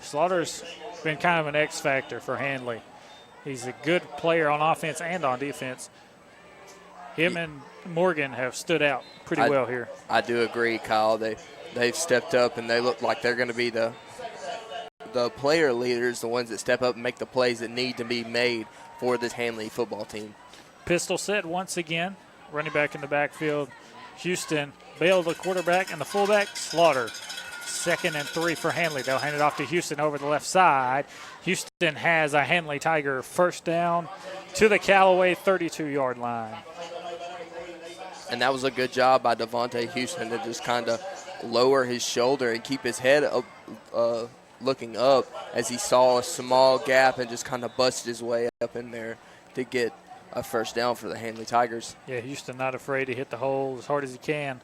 Slaughter's been kind of an X factor for Handley. He's a good player on offense and on defense. Him and Morgan have stood out pretty well here. I do agree, Kyle. They've stepped up, and they look like they're going to be the player leaders, the ones that step up and make the plays that need to be made for this Handley football team. Pistol set once again. Running back in the backfield. Houston, Bale the quarterback, and the fullback, Slaughter. 2nd and 3 for Handley. They'll hand it off to Houston over the left side. Houston has a Handley Tiger 1st down to the Callaway 32-yard line. And that was a good job by Devontae Houston to just kind of lower his shoulder and keep his head up, looking up as he saw a small gap and just kind of busted his way up in there to get a 1st down for the Handley Tigers. Yeah, Houston not afraid to hit the hole as hard as he can.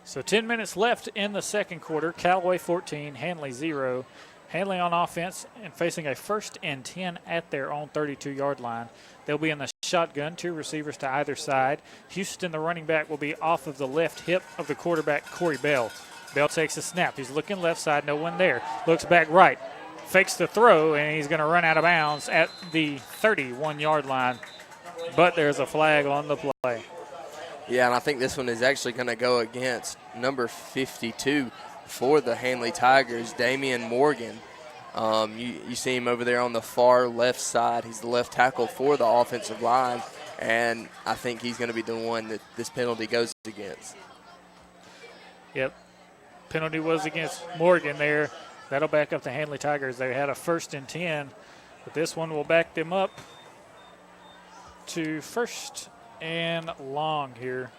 So 10 minutes left in the 2nd quarter. Callaway 14, Handley 0. Handley on offense and facing a 1st and 10 at their own 32-yard line. They'll be in the shotgun, 2 receivers to either side. Houston, the running back, will be off of the left hip of the quarterback, Corey Bell. Bell takes a snap. He's looking left side, no one there. Looks back right, fakes the throw, and he's going to run out of bounds at the 31-yard line. But there's a flag on the play. Yeah, and I think this one is actually going to go against number 52 for the Handley Tigers, Damian Morgan. You see him over there on the far left side. He's the left tackle for the offensive line, and I think he's going to be the one that this penalty goes against. Yep. Penalty was against Morgan there. That'll back up the Handley Tigers. They had a 1st and 10, but this one will back them up to 1st and long here.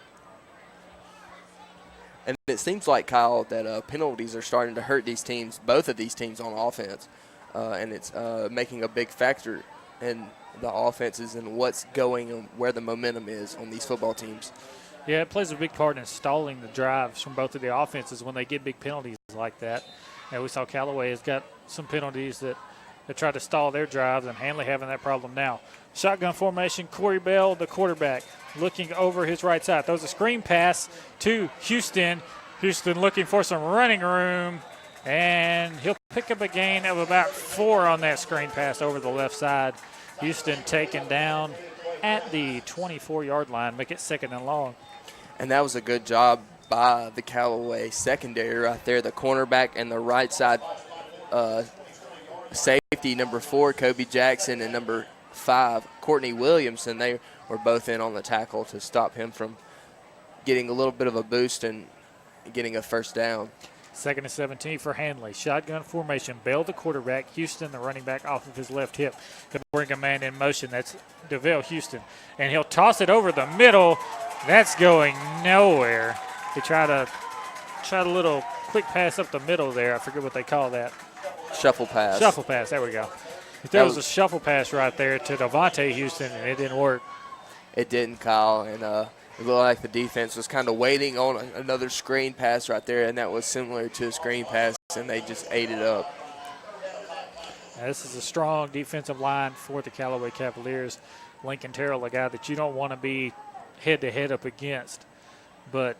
And it seems like, Kyle, that penalties are starting to hurt these teams, both of these teams on offense, and it's making a big factor in the offenses and what's going and where the momentum is on these football teams. Yeah, it plays a big part in stalling the drives from both of the offenses when they get big penalties like that. And we saw Callaway has got some penalties that try to stall their drives, and Handley having that problem now. Shotgun formation, Corey Bell, the quarterback, looking over his right side. Throws a screen pass to Houston. Houston looking for some running room, and he'll pick up a gain of about 4 on that screen pass over the left side. Houston taken down at the 24-yard line, make it 2nd and long. And that was a good job by the Callaway secondary right there, the cornerback and the right side safety, number 4, Kobe Jackson, and number 5, Courtney Williamson. They were both in on the tackle to stop him from getting a little bit of a boost and getting a 1st down. 2nd and 17 for Handley. Shotgun formation. Bell, the quarterback. Houston, the running back, off of his left hip to bring a man in motion. That's DeVille Houston. And he'll toss it over the middle. That's going nowhere. They tried a little quick pass up the middle there. I forget what they call that. Shuffle pass. Shuffle pass. There we go. There was a shuffle pass right there to Devontae Houston, and it didn't work. It didn't, Kyle, and it looked like the defense was kind of waiting on another screen pass right there, and that was similar to a screen pass, and they just ate it up. Now, this is a strong defensive line for the Callaway Cavaliers. Lincoln Terrell, a guy that you don't want to be head-to-head up against, but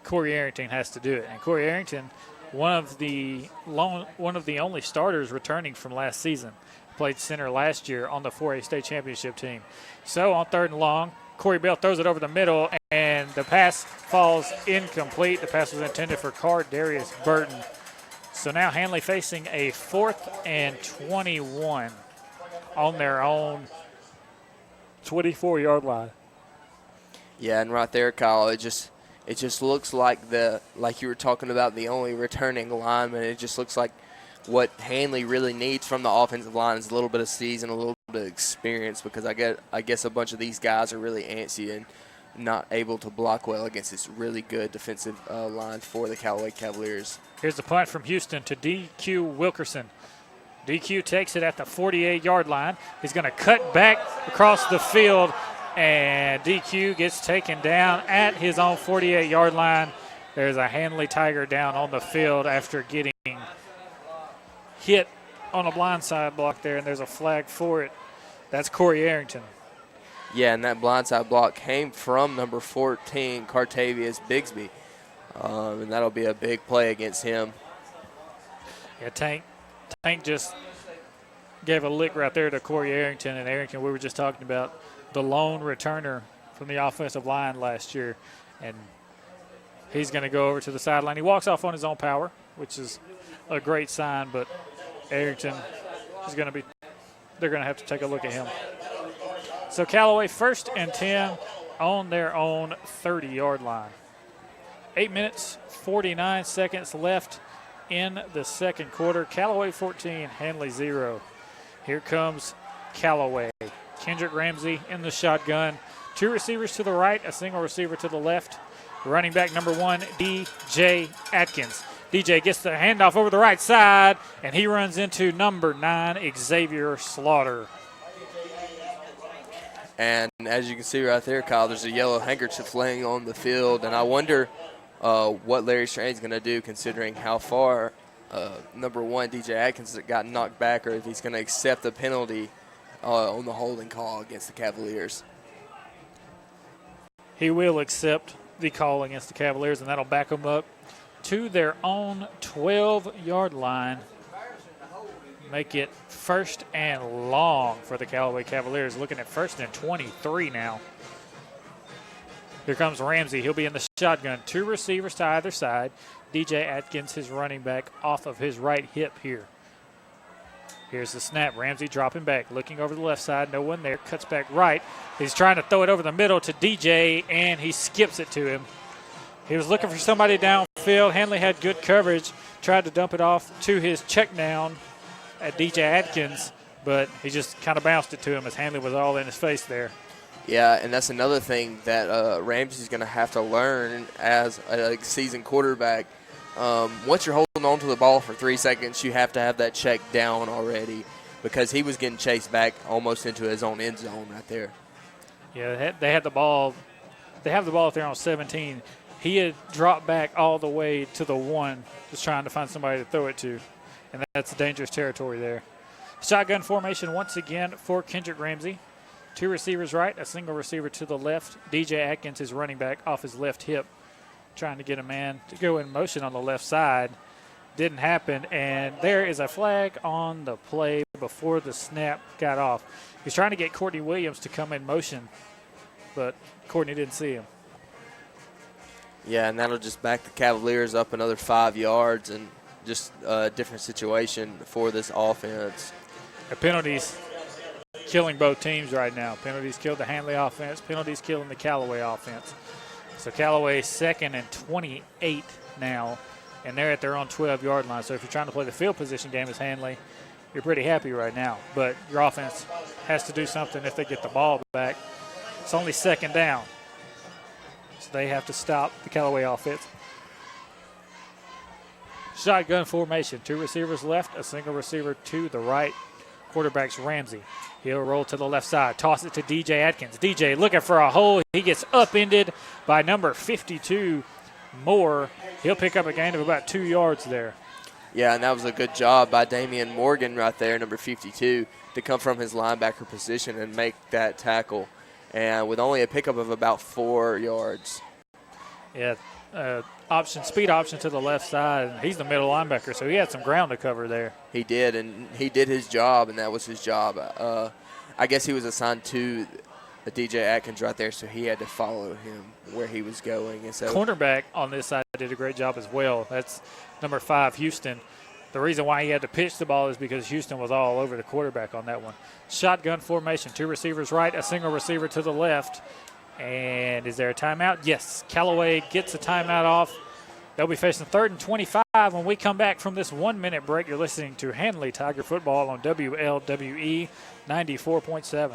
Corey Arrington has to do it. And Corey Arrington, one of the only starters returning from last season, played center last year on the 4A state championship team. So on 3rd and long, Corey Bell throws it over the middle, and the pass falls incomplete. The pass was intended for Darius Burton. So now Handley facing a 4th and 21 on their own 24-yard line. Yeah, and right there, Kyle, it just looks like like you were talking about, the only returning lineman. It just looks like what Handley really needs from the offensive line is a little bit of season, a little bit of experience, because I guess a bunch of these guys are really antsy and not able to block well against this really good defensive line for the Callaway Cavaliers. Here's the punt from Houston to DQ Wilkerson. DQ takes it at the 48-yard line. He's going to cut back across the field, and DQ gets taken down at his own 48-yard line. There's a Handley Tiger down on the field after getting hit on a blindside block there, and there's a flag for it. That's Corey Arrington. Yeah, and that blindside block came from number 14, Cartavius Bigsby, and that'll be a big play against him. Yeah, Tank just gave a lick right there to Corey Arrington, and Arrington, we were just talking about the lone returner from the offensive line last year, and he's going to go over to the sideline. He walks off on his own power, which is a great sign, but Arrington is going to be – they're going to have to take a look at him. So Callaway 1st and 10 on their own 30-yard line. 8 minutes, 49 seconds left in the second quarter. Callaway 14, Handley 0. Here comes Callaway. Kendrick Ramsey in the shotgun. 2 receivers to the right, a single receiver to the left. Running back number 1, DJ Atkins. DJ gets the handoff over the right side, and he runs into number 9, Xavier Slaughter. And as you can see right there, Kyle, there's a yellow handkerchief laying on the field, and I wonder what Larry Strain's going to do considering how far number 1, DJ Atkins, got knocked back, or if he's going to accept the penalty on the holding call against the Cavaliers. He will accept the call against the Cavaliers, and that'll back them up to their own 12-yard line. Make it 1st and long for the Callaway Cavaliers, looking at 1st and 23 now. Here comes Ramsey. He'll be in the shotgun. 2 receivers to either side. DJ Atkins, his running back, off of his right hip here. Here's the snap. Ramsey dropping back, looking over the left side. No one there. Cuts back right. He's trying to throw it over the middle to DJ, and he skips it to him. He was looking for somebody downfield. Handley had good coverage. Tried to dump it off to his check down at DJ Atkins, but he just kind of bounced it to him as Handley was all in his face there. Yeah, and that's another thing that Ramsey's going to have to learn as a seasoned quarterback. Once you're holding on to the ball for 3 seconds, you have to have that check down already, because he was getting chased back almost into his own end zone right there. Yeah, they had the ball. They have the ball there on 17. He had dropped back all the way to the 1, just trying to find somebody to throw it to, and that's dangerous territory there. Shotgun formation once again for Kendrick Ramsey. 2 receivers right, a single receiver to the left. DJ Atkins is running back off his left hip, trying to get a man to go in motion on the left side. Didn't happen, and there is a flag on the play before the snap got off. He's trying to get Courtney Williams to come in motion, but Courtney didn't see him. Yeah, and that'll just back the Cavaliers up another 5 yards, and just a different situation for this offense. The penalties killing both teams right now. Penalties killed the Handley offense. Penalties killing the Callaway offense. So Callaway 2nd and 28 now, and they're at their own 12-yard line. So if you're trying to play the field position game as Handley, you're pretty happy right now. But your offense has to do something if they get the ball back. It's only 2nd down. So they have to stop the Callaway offense. Shotgun formation. 2 receivers left, a single receiver to the right. Quarterback's Ramsey. He'll roll to the left side. Toss it to DJ Atkins. DJ looking for a hole. He gets upended by number 52, Moore. He'll pick up a gain of about 2 yards there. Yeah, and that was a good job by Damian Morgan right there, number 52, to come from his linebacker position and make that tackle. And with only a pickup of about 4 yards. Yeah, speed option to the left side. And he's the middle linebacker, so he had some ground to cover there. He did, and he did his job, and that was his job. I guess he was assigned to DJ Atkins right there, so he had to follow him where he was going. And so cornerback on this side did a great job as well. That's number 5, Houston. The reason why he had to pitch the ball is because Houston was all over the quarterback on that one. Shotgun formation, 2 receivers right, a single receiver to the left. And is there a timeout? Yes. Callaway gets a timeout off. They'll be facing 3rd and 25 When we come back from this 1-minute break, you're listening to Handley Tiger Football on WLWE 94.7.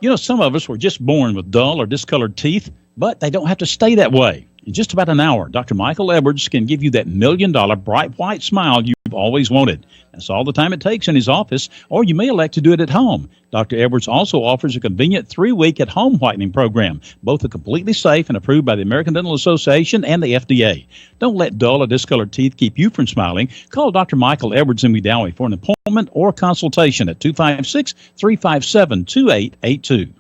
You know, some of us were just born with dull or discolored teeth, but they don't have to stay that way. In just about an hour, Dr. Michael Edwards can give you that $1 million bright white smile you've always wanted. That's all the time it takes in his office, or you may elect to do it at home. Dr. Edwards also offers a convenient 3-week at-home whitening program. Both are completely safe and approved by the American Dental Association and the FDA. Don't let dull or discolored teeth keep you from smiling. Call Dr. Michael Edwards in Wedowee for an appointment or consultation at 256-357-2882.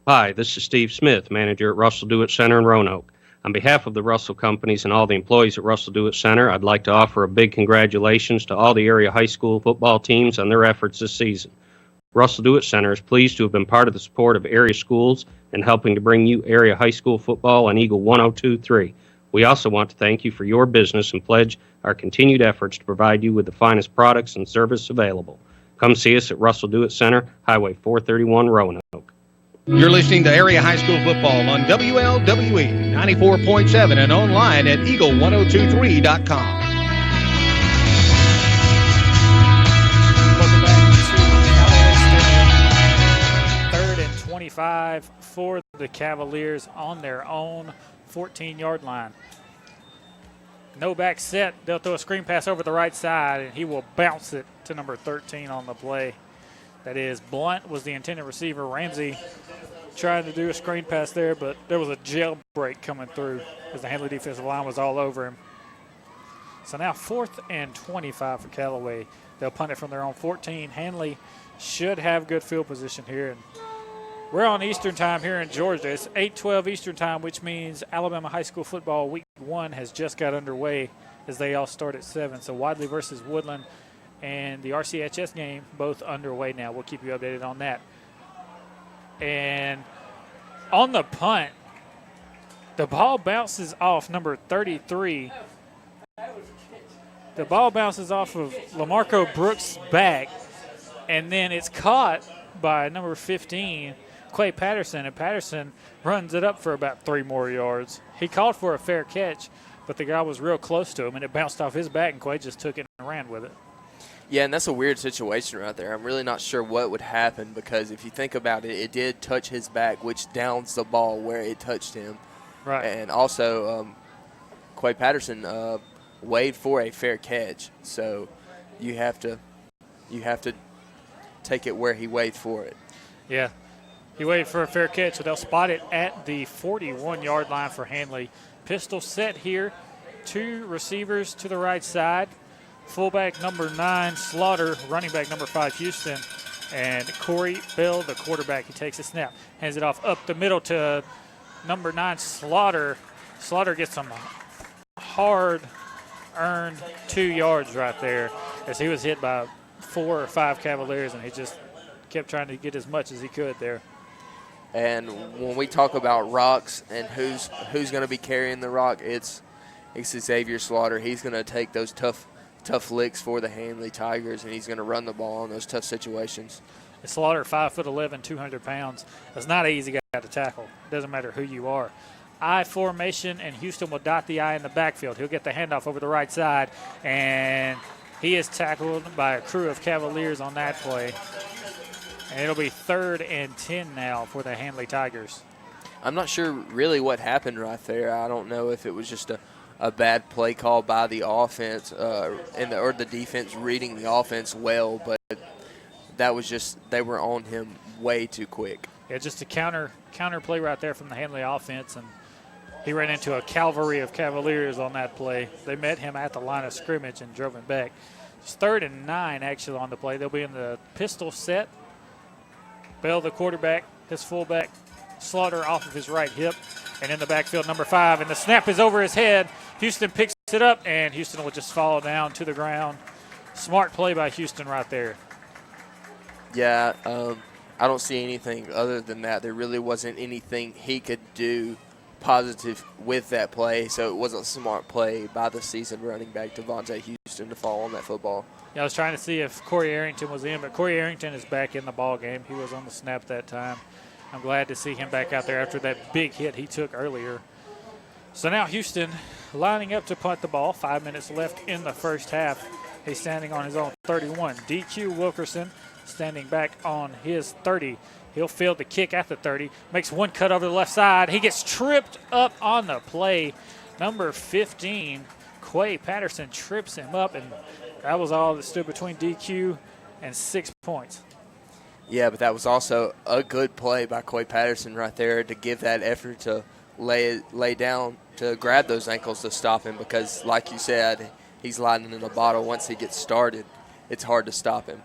Hi, this is Steve Smith, manager at Russell Dewitt Center in Roanoke. On behalf of the Russell Companies and all the employees at Russell Dewitt Center, I'd like to offer a big congratulations to all the area high school football teams on their efforts this season. Russell Dewitt Center is pleased to have been part of the support of area schools and helping to bring you area high school football on Eagle 102.3. We also want to thank you for your business and pledge our continued efforts to provide you with the finest products and service available. Come see us at Russell Dewitt Center, Highway 431, Roanoke. You're listening to Area High School Football on WLWE 94.7 and online at eagle1023.com. Welcome back to Callaway Stadium. 3rd and 25 for the Cavaliers on their own 14-yard line. No back set. They'll throw a screen pass over the right side, and he will bounce it to number 13 on the play. That is, Blunt was the intended receiver. Ramsey trying to do a screen pass there, but there was a jailbreak coming through as the Handley defensive line was all over him. So now 4th and 25 for Callaway. They'll punt it from their own 14. Handley should have good field position here. And we're on Eastern time here in Georgia. It's 8:12 Eastern time, which means Alabama High School Football Week 1 has just got underway as they all start at 7. So Wadley versus Woodland and the RCHS game both underway now. We'll keep you updated on that. And on the punt, the ball bounces off number 33. The ball bounces off of LaMarco Brooks' back, and then it's caught by number 15, Quay Patterson, and Patterson runs it up for about 3 more yards. He called for a fair catch, but the guy was real close to him, and it bounced off his back, and Quay just took it and ran with it. Yeah, and that's a weird situation right there. I'm really not sure what would happen because if you think about it, it did touch his back, which downs the ball where it touched him. Right. And also, Quay Patterson waved for a fair catch, so you have to take it where he waved for it. Yeah, he waved for a fair catch, so they'll spot it at the 41-yard line for Handley. Pistol set here, 2 receivers to the right side. Fullback number 9, Slaughter, running back number 5, Houston, and Corey Bell, the quarterback. He takes a snap, hands it off up the middle to number 9, Slaughter. Slaughter gets some hard-earned 2 yards right there as he was hit by 4 or 5 Cavaliers, and he just kept trying to get as much as he could there. And when we talk about rocks and who's going to be carrying the rock, it's Xavier Slaughter. He's going to take those tough licks for the Handley Tigers, and he's going to run the ball in those tough situations. Slaughter, 5'11", 200 pounds. That's not an easy guy to tackle. Doesn't matter who you are. I formation, and Houston will dot the I in the backfield. He'll get the handoff over the right side, and he is tackled by a crew of Cavaliers on that play. And it'll be 3rd and 10 now for the Handley Tigers. I'm not sure really what happened right there. I don't know if it was just a bad play call by the offense or the defense reading the offense well, but that was just they were on him way too quick. Yeah, just a counter play right there from the Handley offense, and he ran into a cavalry of Cavaliers on that play. They met him at the line of scrimmage and drove him back. It's 3rd and 9 actually on the play. They'll be in the pistol set. Bell, the quarterback, his fullback, Slaughter off of his right hip, and in the backfield, number 5, and the snap is over his head. Houston picks it up, and Houston will just fall down to the ground. Smart play by Houston right there. Yeah, I don't see anything other than that. There really wasn't anything he could do positive with that play, so it was a smart play by the seasoned running back Devontae Houston to fall on that football. Yeah, I was trying to see if Corey Arrington was in, but Corey Arrington is back in the ball game. He was on the snap that time. I'm glad to see him back out there after that big hit he took earlier. So now Houston lining up to punt the ball. 5 minutes left in the first half. He's standing on his own 31. DQ Wilkerson standing back on his 30. He'll field the kick at the 30. Makes one cut over the left side. He gets tripped up on the play. Number 15, Quay Patterson, trips him up, and that was all that stood between DQ and 6 points. Yeah, but that was also a good play by Quay Patterson right there to give that effort to lay down to grab those ankles to stop him because, like you said, he's lightning in a bottle. Once he gets started, it's hard to stop him.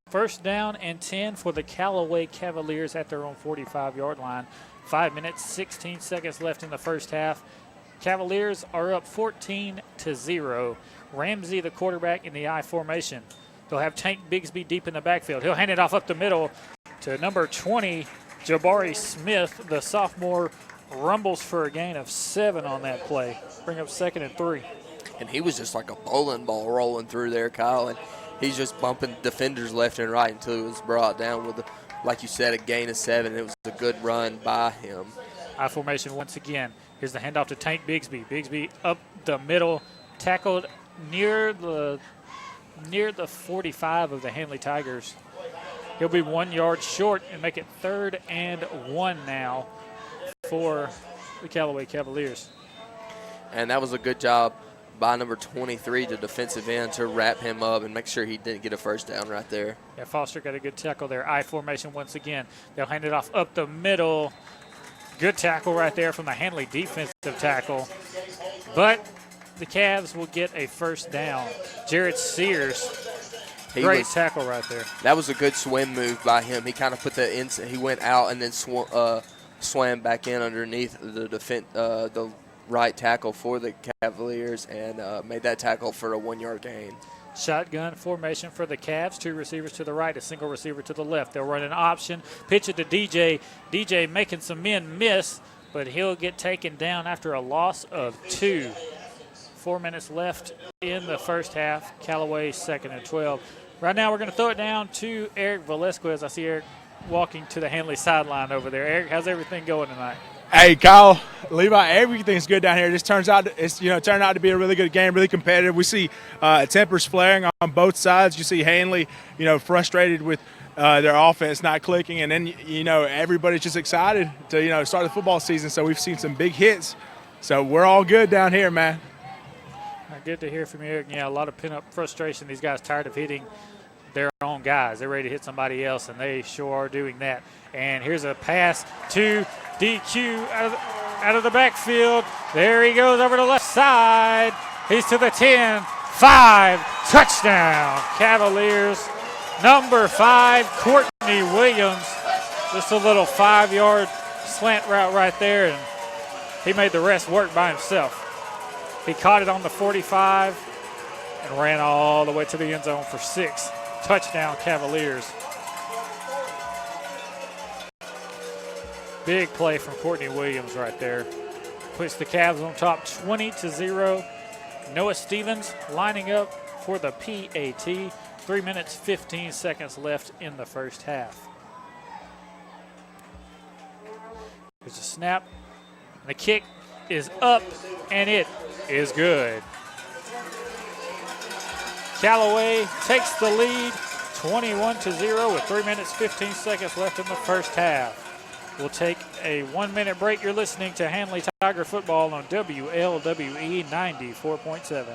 First down and 10 for the Callaway Cavaliers at their own 45-yard line. 5 minutes, 16 seconds left in the first half. Cavaliers are up 14-0. Ramsey, the quarterback, in the I formation. They'll have Tank Bigsby deep in the backfield. He'll hand it off up the middle to number 20, Jabari Smith. The sophomore rumbles for a gain of 7 on that play. Bring up 2nd and 3. And he was just like a bowling ball rolling through there, Kyle. And he's just bumping defenders left and right until it was brought down with, like you said, a gain of 7. It was a good run by him. I formation once again. Here's the handoff to Tank Bigsby. Bigsby up the middle, tackled near the 45 of the Handley Tigers. He'll be 1 yard short and make it 3rd and 1 now for the Callaway Cavaliers. And that was a good job by number 23, the defensive end, to wrap him up and make sure he didn't get a first down right there. Yeah, Foster got a good tackle there. I formation once again. They'll hand it off up the middle. Good tackle right there from the Handley defensive tackle. But the Cavs will get a first down. Jared Sears, great tackle right there. That was a good swim move by him. He kind of put the inside. He went out and then swam back in underneath the right tackle for the Cavaliers and made that tackle for a 1 yard gain. Shotgun formation for the Cavs. 2 receivers to the right, a single receiver to the left. They'll run an option. Pitch it to DJ. DJ making some men miss, but he'll get taken down after a loss of 2. 4 minutes left in the first half. Callaway 2nd and 12. Right now we're going to throw it down to Eric Velasquez. I see Eric walking to the Handley sideline over there. Eric, how's everything going tonight? Hey, Kyle, Levi, everything's good down here. This turned out to be a really good game, really competitive. We see tempers flaring on both sides. You see Handley, frustrated with their offense not clicking, and then everybody's just excited to start the football season. So we've seen some big hits. So we're all good down here, man. Good to hear from you, Eric. Yeah, a lot of pent-up frustration. These guys tired of hitting their own guys. They're ready to hit somebody else, and they sure are doing that. And here's a pass to DQ out of the backfield. There he goes over the left side. He's to the 10, 5, touchdown. Cavaliers, number 5, Courtney Williams. Just a little 5-yard slant route right there, and he made the rest work by himself. He caught it on the 45 and ran all the way to the end zone for 6. Touchdown, Cavaliers. Big play from Courtney Williams right there. Puts the Cavs on top 20-0. Noah Stevens lining up for the PAT. 3 minutes, 15 seconds left in the first half. There's a snap. And the kick is up, and it is good. Callaway takes the lead 21-0 with 3 minutes, 15 seconds left in the first half. We'll take a 1-minute break. You're listening to Handley Tiger Football on WLWE 94.7.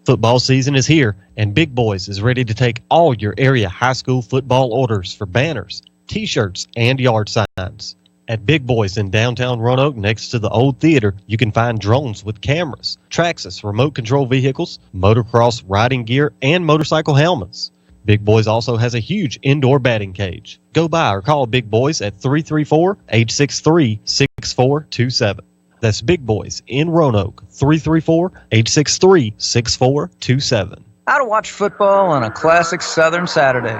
Football season is here, and Big Boys is ready to take all your area high school football orders for banners, T-shirts, and yard signs. At Big Boys in downtown Roanoke next to the old theater, you can find drones with cameras, Traxxas remote control vehicles, motocross riding gear, and motorcycle helmets. Big Boys also has a huge indoor batting cage. Go by or call Big Boys at 334-863-6427. That's Big Boys in Roanoke, 334-863-6427. How to watch football on a classic Southern Saturday.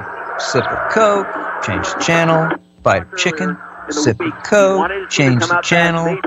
sip of Coke, change the channel, bite of chicken, sip of Coke, change the channel,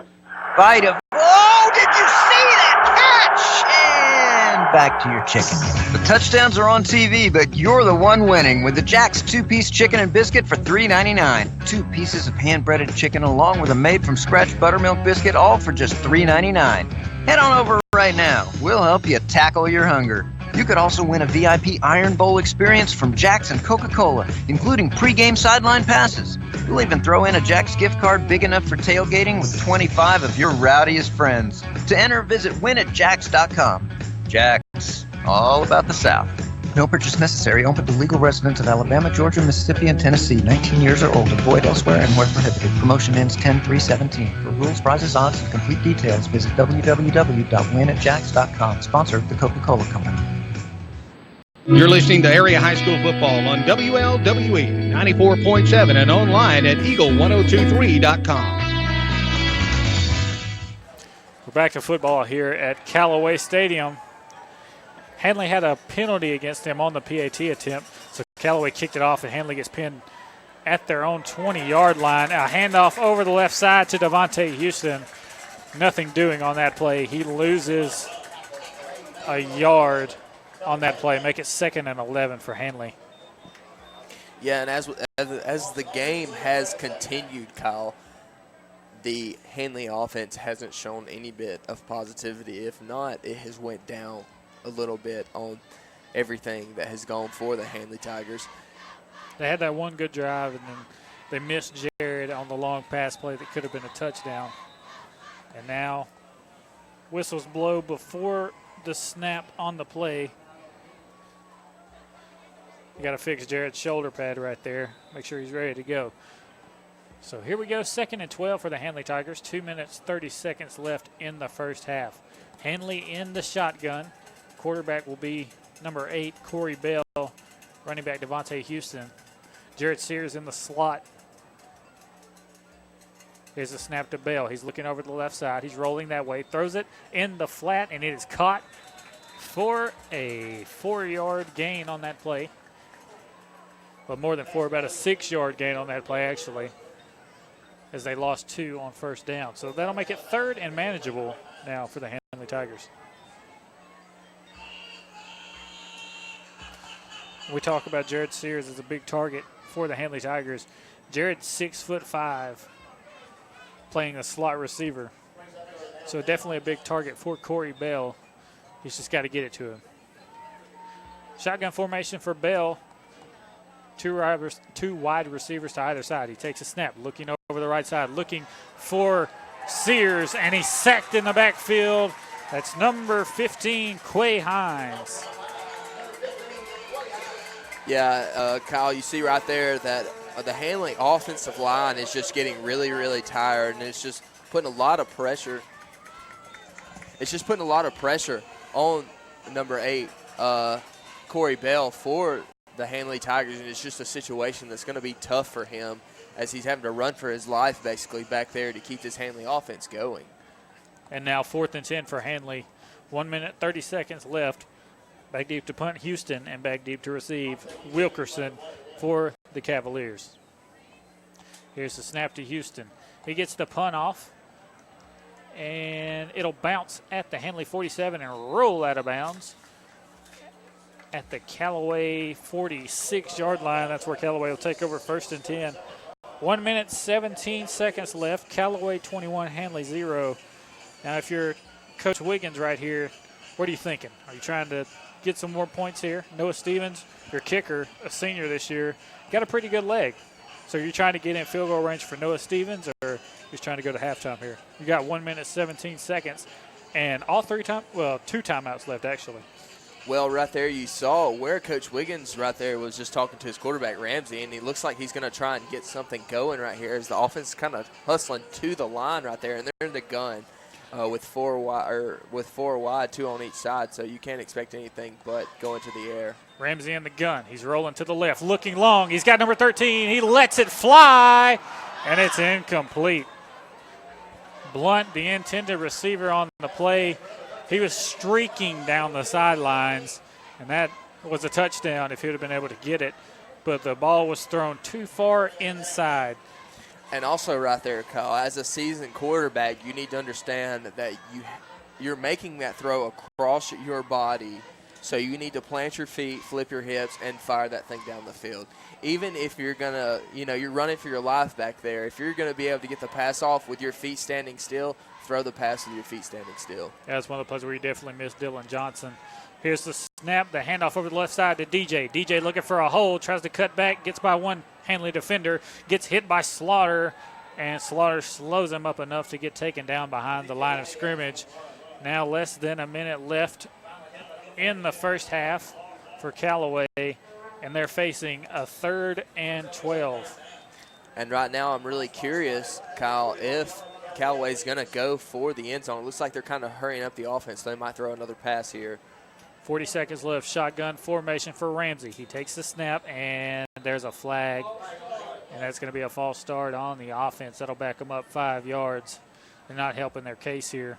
bite of... Oh, did you see that catch? And back to your chicken. The touchdowns are on TV, but you're the one winning with the Jack's 2-piece chicken and biscuit for $3.99. 2 pieces of hand-breaded chicken along with a made-from-scratch buttermilk biscuit, all for just $3.99. Head on over right now. We'll help you tackle your hunger. You could also win a VIP Iron Bowl experience from Jack's and Coca-Cola, including pregame sideline passes. We'll even throw in a Jack's gift card big enough for tailgating with 25 of your rowdiest friends. To enter, visit winatjacks.com. Jack's, all about the South. No purchase necessary. Open to legal residents of Alabama, Georgia, Mississippi, and Tennessee. 19 years or older. Void elsewhere and where prohibited. Promotion ends 10/3/17. For rules, prizes, odds, and complete details, visit www.winatjacks.com. Sponsor of the Coca-Cola Company. You're listening to Area High School Football on WLWE 94.7 and online at eagle1023.com. We're back to football here at Callaway Stadium. Handley had a penalty against them on the PAT attempt, so Callaway kicked it off, and Handley gets pinned at their own 20-yard line. A handoff over the left side to Devontae Houston. Nothing doing on that play. He loses a yard on that play. Make it 2nd and 11 for Handley. Yeah, and as the game has continued, Kyle, the Handley offense hasn't shown any bit of positivity. If not, it has went down a little bit on everything that has gone for the Handley Tigers. They had that one good drive, and then they missed Jared on the long pass play that could have been a touchdown. And now whistles blow before the snap on the play. You got to fix Jared's shoulder pad right there. Make sure he's ready to go. So here we go, 2nd and 12 for the Handley Tigers. 2 minutes, 30 seconds left in the first half. Handley in the shotgun. Quarterback will be number 8, Corey Bell. Running back, Devontae Houston. Jared Sears in the slot. Here's a snap to Bell. He's looking over to the left side. He's rolling that way. Throws it in the flat, and it is caught for a 4-yard gain on that play. But more than 4, about a 6-yard gain on that play, actually, as they lost 2 on first down. So that'll make it 3rd and manageable now for the Handley Tigers. We talk about Jared Sears as a big target for the Handley Tigers. Jared's 6'5", playing a slot receiver. So definitely a big target for Corey Bell. He's just got to get it to him. Shotgun formation for Bell. 2 wide receivers to either side. He takes a snap, looking over the right side, looking for Sears, and he's sacked in the backfield. That's number 15, Quay Hines. Yeah, Kyle, you see right there that the Handley offensive line is just getting really, really tired, and it's just putting a lot of pressure. It's just putting a lot of pressure on number 8, Corey Bell, for the Handley Tigers, and it's just a situation that's going to be tough for him as he's having to run for his life basically back there to keep this Handley offense going. And now 4th and 10 for Handley. 1 minute, 30 seconds left. Back deep to punt Houston, and back deep to receive Wilkerson for the Cavaliers. Here's the snap to Houston. He gets the punt off, and it'll bounce at the Handley 47 and roll out of bounds at the Callaway 46-yard line. That's where Callaway will take over 1st and 10. 1 minute, 17 seconds left. Callaway 21, Handley 0. Now, if you're Coach Wiggins right here, what are you thinking? Are you trying to get some more points here? Noah Stevens, your kicker, a senior this year, got a pretty good leg. So you're trying to get in field goal range for Noah Stevens, or you're trying to go to halftime here? You got 1 minute, 17 seconds, and two timeouts left, actually. Well, right there you saw where Coach Wiggins right there was just talking to his quarterback, Ramsey, and he looks like he's going to try and get something going right here as the offense is kind of hustling to the line right there, and they're in the gun with four wide, 2 on each side, so you can't expect anything but going to the air. Ramsey in the gun. He's rolling to the left, looking long. He's got number 13. He lets it fly, and it's incomplete. Blunt, the intended receiver on the play, he was streaking down the sidelines, and that was a touchdown if he would have been able to get it. but the ball was thrown too far inside. And also right there, Kyle, as a seasoned quarterback, you need to understand that you're making that throw across your body, so you need to plant your feet, flip your hips, and fire that thing down the field. Even if you're going to, you're running for your life back there, if you're going to be able to get the pass off with your feet standing still, throw the pass with your feet standing still. That's one of the plays where you definitely missed Dylan Johnson. Here's the snap, the handoff over the left side to DJ. DJ looking for a hole, tries to cut back, gets by one Handley defender, gets hit by Slaughter, and Slaughter slows him up enough to get taken down behind the line of scrimmage. Now less than a minute left in the first half for Callaway, and they're facing a 3rd and 12. And right now I'm really curious, Kyle, if Callaway's going to go for the end zone. It looks like they're kind of hurrying up the offense. So they might throw another pass here. 40 seconds left. Shotgun formation for Ramsey. He takes the snap, and there's a flag. And that's going to be a false start on the offense. That'll back them up 5 yards. They're not helping their case here.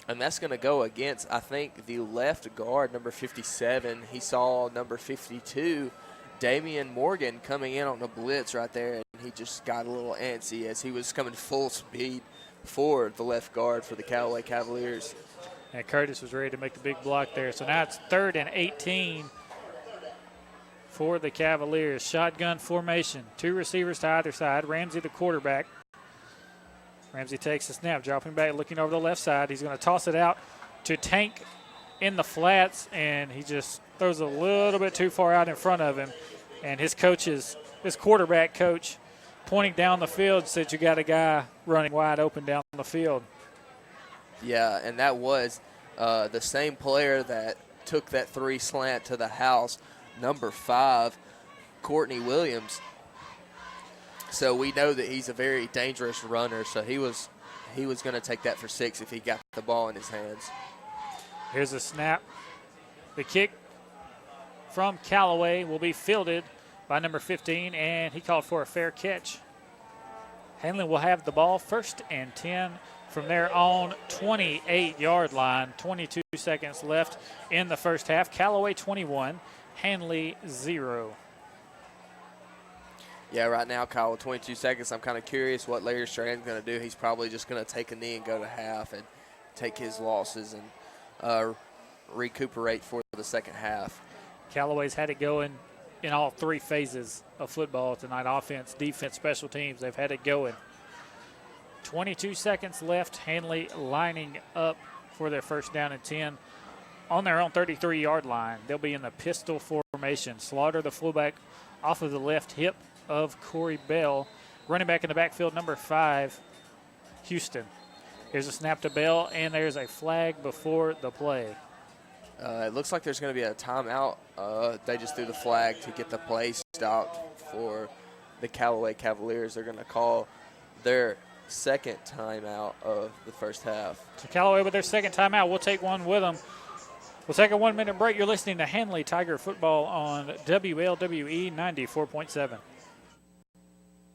And that's going to go against, I think, the left guard, number 57. He saw number 52, Damian Morgan, coming in on the blitz right there. And he just got a little antsy as he was coming full speed for the left guard for the Callaway Cavaliers. And Curtis was ready to make the big block there. So now it's 3rd and 18 for the Cavaliers. Shotgun formation. 2 receivers to either side. Ramsey, the quarterback. Ramsey takes the snap, dropping back, looking over the left side. He's going to toss it out to Tank in the flats, and he just throws a little bit too far out in front of him. And his quarterback coach, pointing down the field, said you got a guy running wide open down the field. Yeah, and that was the same player that took that 3 slant to the house, number 5, Courtney Williams. So we know that he's a very dangerous runner, so he was going to take that for 6 if he got the ball in his hands. Here's a snap. The kick from Callaway will be fielded by number 15, and he called for a fair catch. Handley will have the ball 1st and 10 from their own 28-yard line. 22 seconds left in the first half. Callaway 21, Handley 0. Yeah, right now, Kyle, with 22 seconds, I'm kind of curious what Larry Strand's going to do. He's probably just going to take a knee and go to half and take his losses and recuperate for the second half. Callaway's had it going in all 3 phases of football tonight: offense, defense, special teams. They've had it going. 22 seconds left. Handley lining up for their 1st down and 10 on their own 33-yard line. They'll be in the pistol formation. Slaughter, the fullback, off of the left hip of Corey Bell. Running back in the backfield, number 5, Houston. Here's a snap to Bell, and there's a flag before the play. It looks like there's going to be a timeout. They just threw the flag to get the play stopped for the Callaway Cavaliers. They're going to call their 2nd timeout of the first half. So Callaway with their 2nd timeout. We'll take one with them. We'll take a 1-minute break. You're listening to Handley Tiger Football on WLWE 94.7.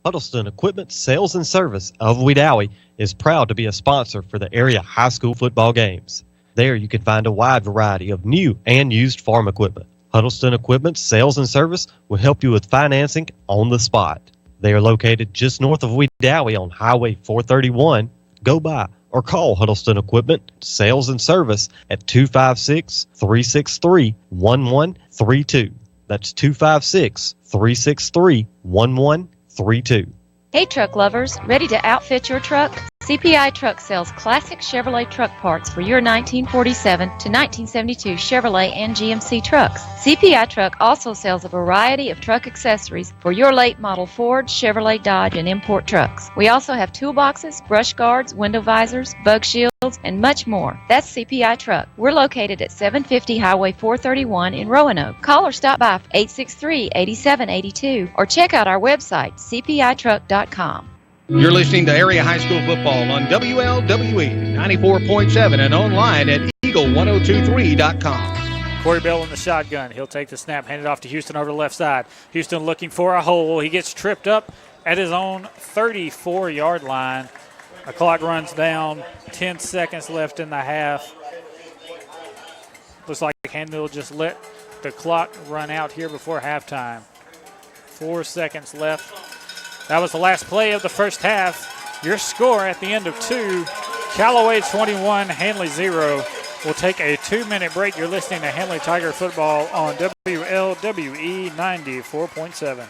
Huddleston Equipment Sales and Service of Wedowee is proud to be a sponsor for the area high school football games. There you can find a wide variety of new and used farm equipment. Huddleston Equipment Sales and Service will help you with financing on the spot. They are located just north of Wedowee on Highway 431. Go by or call Huddleston Equipment Sales and Service at 256-363-1132. That's 256-363-1132. Hey truck lovers, ready to outfit your truck? CPI Truck sells classic Chevrolet truck parts for your 1947 to 1972 Chevrolet and GMC trucks. CPI Truck also sells a variety of truck accessories for your late model Ford, Chevrolet, Dodge, and import trucks. We also have toolboxes, brush guards, window visors, bug shields, and much more. That's CPI Truck. We're located at 750 Highway 431 in Roanoke. Call or stop by 863-8782 or check out our website, cpitruck.com. You're listening to Area High School Football on WLWE 94.7 and online at eagle1023.com. Corey Bell in the shotgun. He'll take the snap, hand it off to Houston over the left side. Houston looking for a hole. He gets tripped up at his own 34-yard line. The clock runs down. 10 seconds left in the half. Looks like Handley will just let the clock run out here before halftime. 4 seconds left. That was the last play of the first half. Your score at the end of 2, Callaway 21, Handley 0. We'll take a 2-minute break. You're listening to Handley Tiger Football on WLWE 94.7.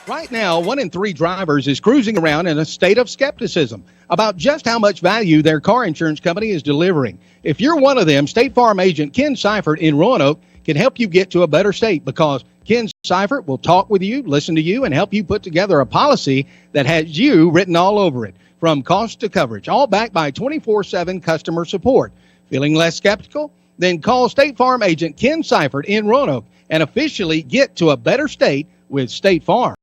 Right now, 1 in 3 drivers is cruising around in a state of skepticism about just how much value their car insurance company is delivering. If you're one of them, State Farm agent Ken Seifert in Roanoke can help you get to a better state, because Ken Seifert will talk with you, listen to you, and help you put together a policy that has you written all over it, from cost to coverage, all backed by 24/7 customer support. Feeling less skeptical? Then call State Farm agent Ken Seifert in Roanoke and officially get to a better state with State Farm.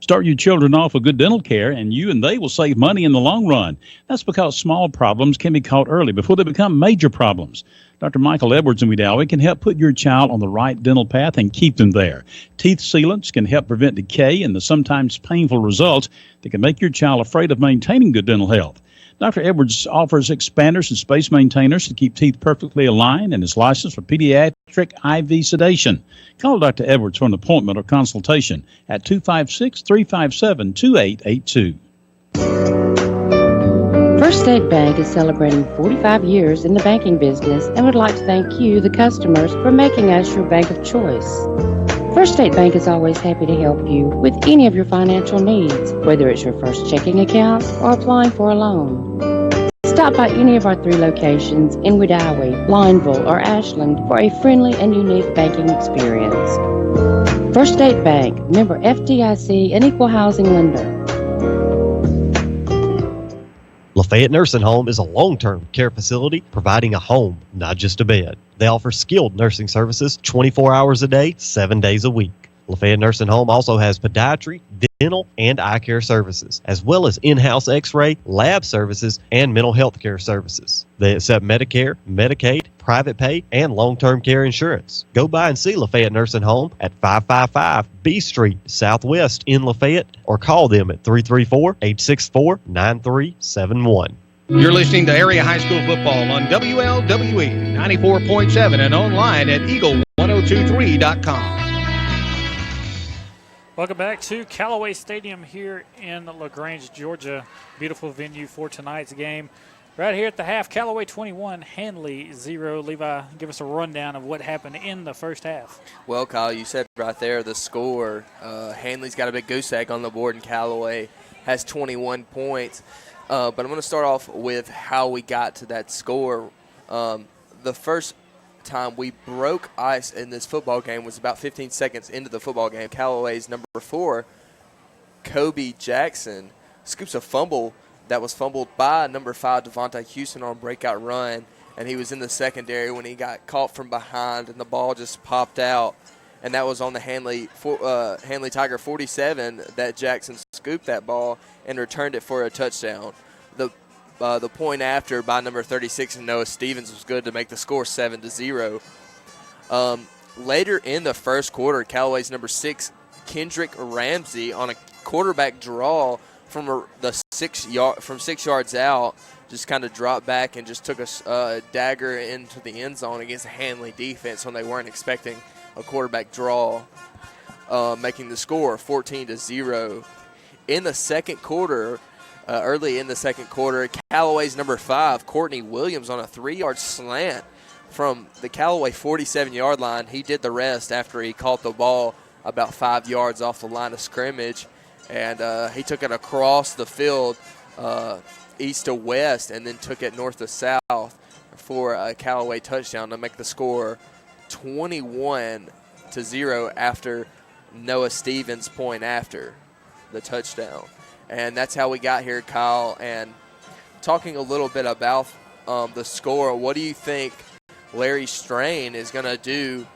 Start your children off with good dental care, and you and they will save money in the long run. That's because small problems can be caught early before they become major problems. Dr. Michael Edwards in Wedowee can help put your child on the right dental path and keep them there. Teeth sealants can help prevent decay and the sometimes painful results that can make your child afraid of maintaining good dental health. Dr. Edwards offers expanders and space maintainers to keep teeth perfectly aligned and is licensed for pediatric IV sedation. Call Dr. Edwards for an appointment or consultation at 256-357-2882. First State Bank is celebrating 45 years in the banking business and would like to thank you, the customers, for making us your bank of choice. First State Bank is always happy to help you with any of your financial needs, whether it's your first checking account or applying for a loan. Stop by any of our 3 locations in Wedowee, Lineville, or Ashland for a friendly and unique banking experience. First State Bank, member FDIC, and equal housing lender. Lafayette Nursing Home is a long-term care facility providing a home, not just a bed. They offer skilled nursing services 24 hours a day, 7 days a week. Lafayette Nursing Home also has podiatry, dental, and eye care services, as well as in-house x-ray, lab services, and mental health care services. They accept Medicare, Medicaid, private pay, and long-term care insurance. Go by and see Lafayette Nursing Home at 555 B Street Southwest in Lafayette, or call them at 334-864-9371. You're listening to Area High School Football on WLWE 94.7 and online at eagle1023.com. Welcome back to Callaway Stadium here in LaGrange, Georgia. Beautiful venue for tonight's game. Right here at the half, Callaway 21, Handley 0. Levi, give us a rundown of what happened in the first half. Well, Kyle, you said right there the score. Handley's got a big goose egg on the board, and Callaway has 21 points. But I'm going to start off with how we got to that score. The first time we broke ice in this football game was about 15 seconds into the football game. Callaway's number 4, Kobe Jackson, scoops a fumble that was fumbled by number 5, Devontae Houston, on a breakout run, and he was in the secondary when he got caught from behind, and the ball just popped out, and that was on the Handley Tiger 47 that Jackson scooped that ball and returned it for a touchdown. The point after by number 36, Noah Stevens, was good to make the score 7-0. Later in the first quarter, Callaway's number 6, Kendrick Ramsey, on a quarterback draw from 6 yards out, just kind of dropped back and just took a dagger into the end zone against the Handley defense when they weren't expecting a quarterback draw, making the score 14-0. In the second quarter, early in the second quarter, Callaway's number 5, Courtney Williams, on a 3-yard slant from the Callaway 47-yard line. He did the rest after he caught the ball about 5 yards off the line of scrimmage, and he took it across the field east to west and then took it north to south for a Callaway touchdown to make the score 21-0 after Noah Stevens' point after the touchdown. And that's how we got here, Kyle. And talking a little bit about the score, what do you think Larry Strain is going to do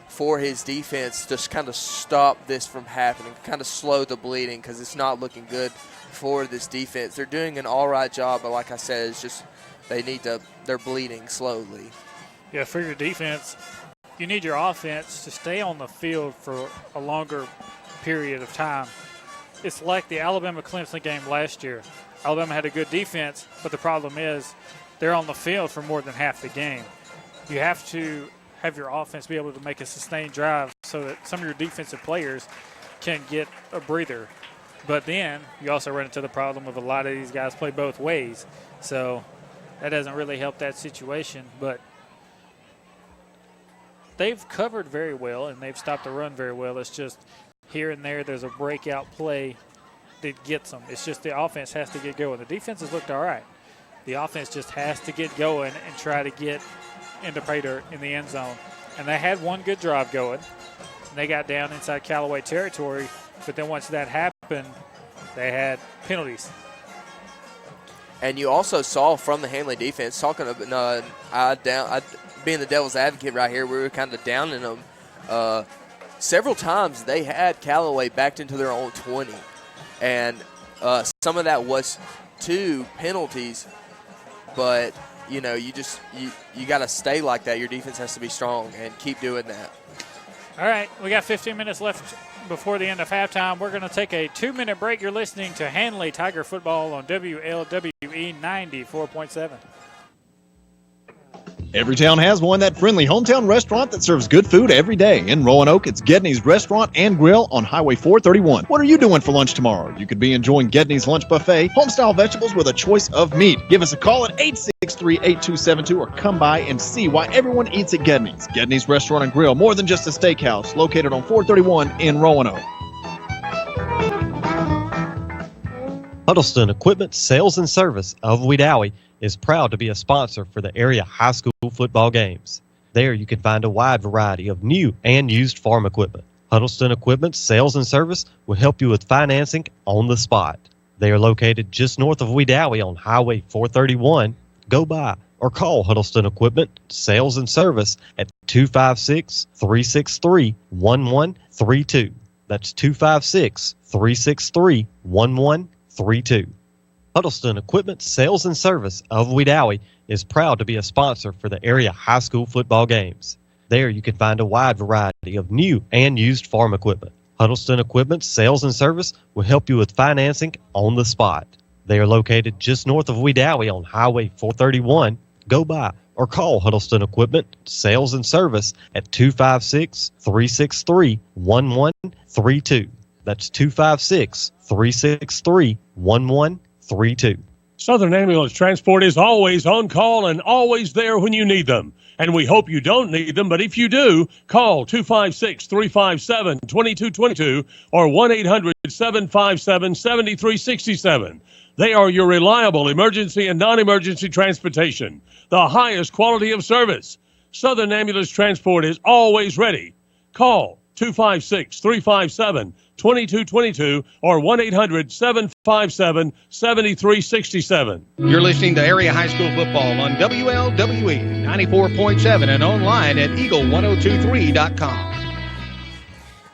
for his defense to kind of stop this from happening, kind of slow the bleeding, because it's not looking good for this defense? They're doing an all right job, but like I said, it's just they're bleeding slowly. Yeah, for your defense, you need your offense to stay on the field for a longer period of time. It's like the Alabama-Clemson game last year. Alabama had a good defense, but the problem is they're on the field for more than half the game. You have to have your offense be able to make a sustained drive so that some of your defensive players can get a breather. But then you also run into the problem of a lot of these guys play both ways. So that doesn't really help that situation. But they've covered very well, and they've stopped the run very well. It's just here and there's a breakout play that gets them. It's just the offense has to get going. The defense has looked all right. The offense just has to get going and try to get into pay dirt in the end zone. And they had one good drive going. They got down inside Callaway territory, but then once that happened, they had penalties. And you also saw from the Handley defense, talking about being the devil's advocate right here, we were kind of downing them. Several times they had Callaway backed into their own 20. And some of that was 2 penalties, but you got to stay like that. Your defense has to be strong and keep doing that. All right, we got 15 minutes left before the end of halftime. We're going to take a 2-minute break. You're listening to Handley Tiger Football on WLWE 94.7. Every town has one, that friendly hometown restaurant that serves good food every day. In Roanoke, it's Gedney's Restaurant and Grill on Highway 431. What are you doing for lunch tomorrow? You could be enjoying Gedney's Lunch Buffet, home-style vegetables with a choice of meat. Give us a call at 863-8272 or come by and see why everyone eats at Gedney's. Gedney's Restaurant and Grill, more than just a steakhouse, located on 431 in Roanoke. Huddleston Equipment Sales and Service of Wedowee is proud to be a sponsor for the area high school football games. There you can find a wide variety of new and used farm equipment. Huddleston Equipment Sales and Service will help you with financing on the spot. They are located just north of Wedowee on Highway 431. Go by or call Huddleston Equipment Sales and Service at 256-363-1132. That's 256-363-1132. Huddleston Equipment Sales and Service of Wedowee is proud to be a sponsor for the area high school football games. There you can find a wide variety of new and used farm equipment. Huddleston Equipment Sales and Service will help you with financing on the spot. They are located just north of Wedowee on Highway 431. Go by or call Huddleston Equipment Sales and Service at 256-363-1132. That's 256-363-1132. Southern Ambulance Transport is always on call and always there when you need them. And we hope you don't need them, but if you do, call 256-357-2222 or 1-800-757-7367. They are your reliable emergency and non-emergency transportation, the highest quality of service. Southern Ambulance Transport is always ready. Call 256-357-2222 or 1-800-757-7367. You're listening to Area High School Football on WLWE 94.7 and online at eagle1023.com.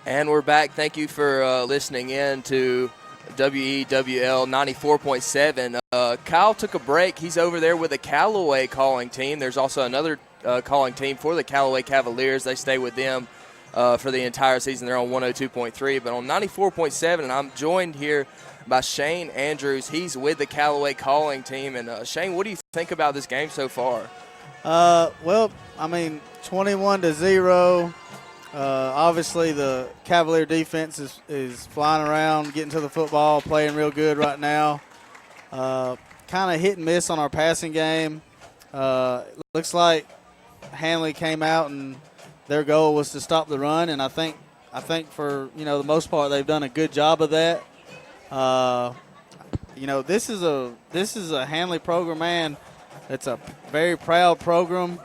And we're back. Thank you for listening in to WEWL 94.7. Kyle took a break. He's over there with the Callaway calling team. There's also another calling team for the Callaway Cavaliers. They stay with them for the entire season. They're on 102.3, but on 94.7, and I'm joined here by Shane Andrews. He's with the Callaway calling team. And Shane, what do you think about this game so far? Well, I mean, 21-0. Obviously, the Cavalier defense is flying around, getting to the football, playing real good right now. Kind of hit and miss on our passing game. Looks like Handley came out and their goal was to stop the run, and I think for the most part they've done a good job of that. This is a Handley program, man. It's a very proud program.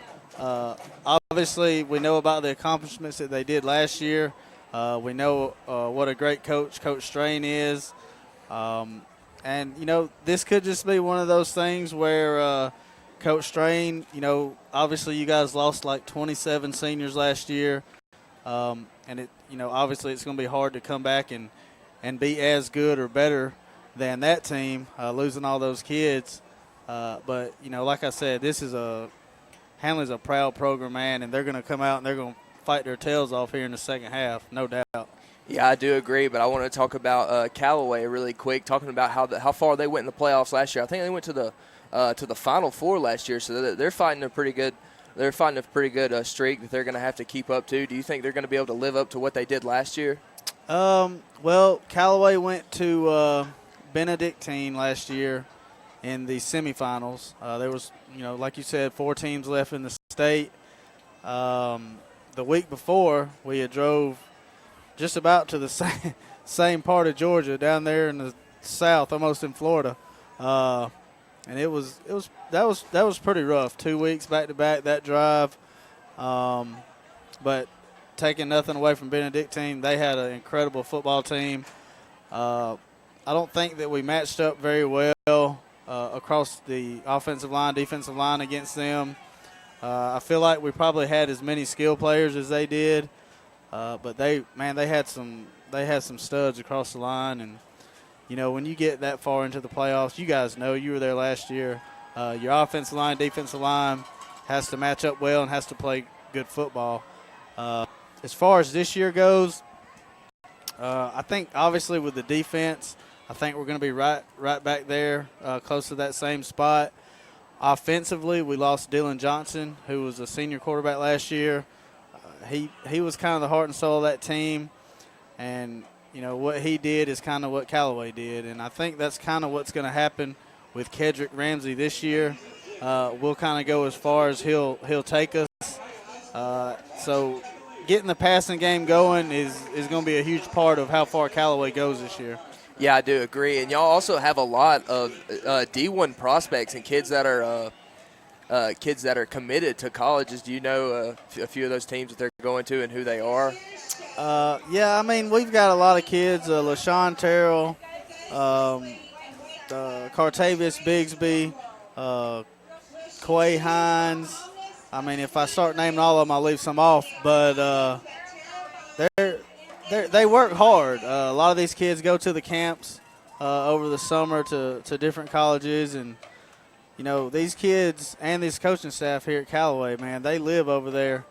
Obviously, we know about the accomplishments that they did last year. We know what a great coach Coach Strain is. And this could just be one of those things where Coach Strain, obviously you guys lost like 27 seniors last year. And obviously it's going to be hard to come back and be as good or better than that team, losing all those kids. But like I said, Handley's a proud program, man, and they're going to come out and they're going to fight their tails off here in the second half, no doubt. Yeah, I do agree, but I want to talk about Callaway really quick, talking about how far they went in the playoffs last year. I think they went to the Final Four last year, so they're fighting a pretty good streak that they're going to have to keep up to. Do you think they're going to be able to live up to what they did last year? Well, Callaway went to Benedictine last year in the semifinals. There was, like you said, 4 teams left in the state. The week before, we had drove just about to the same part of Georgia, down there in the south, almost in Florida, and that was pretty rough. 2 weeks back to back, that drive, but taking nothing away from Benedictine, they had an incredible football team. I don't think that we matched up very well across the offensive line, defensive line against them. I feel like we probably had as many skill players as they did, but they had some studs across the line. And when you get that far into the playoffs, you guys know, you were there last year. Your offensive line, defensive line has to match up well and has to play good football. As far as this year goes, I think obviously with the defense, I think we're going to be right back there, close to that same spot. Offensively, we lost Dylan Johnson, who was a senior quarterback last year. He was kind of the heart and soul of that team, and what he did is kind of what Callaway did, and I think that's kind of what's going to happen with Kedrick Ramsey this year. We'll kind of go as far as he'll take us. So getting the passing game going is going to be a huge part of how far Callaway goes this year. Yeah, I do agree. And y'all also have a lot of D1 prospects and kids that are committed to colleges. Do you know a few of those teams that they're going to and who they are? Yeah, I mean, we've got a lot of kids. LaShawn Terrell, Cartavius Bigsby, Quay Hines. I mean, if I start naming all of them, I'll leave some off. But they work hard. A lot of these kids go to the camps over the summer to different colleges. And, these kids and these coaching staff here at Callaway, man, they live over there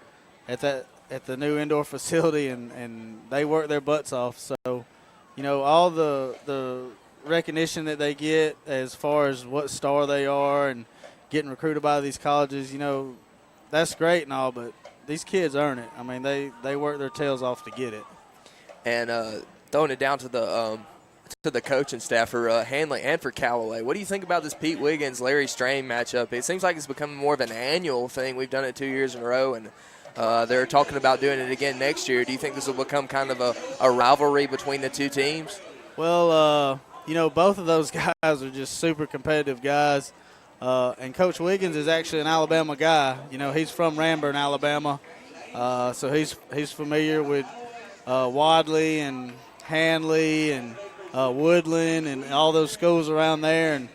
at the new indoor facility, and they work their butts off. So, all the recognition that they get as far as what star they are and getting recruited by these colleges, that's great and all, but these kids earn it. I mean, they work their tails off to get it. And throwing it down to the coaching staff for Handley and for Callaway, what do you think about this Pete Wiggins, Larry Strain matchup? It seems like it's becoming more of an annual thing. We've done it 2 years in a row, and they're talking about doing it again next year. Do you think this will become kind of a rivalry between the two teams? Well, both of those guys are just super competitive guys. And Coach Wiggins is actually an Alabama guy. He's from Ranburne, Alabama. So he's familiar with Wadley and Handley and Woodland and all those schools around there. And,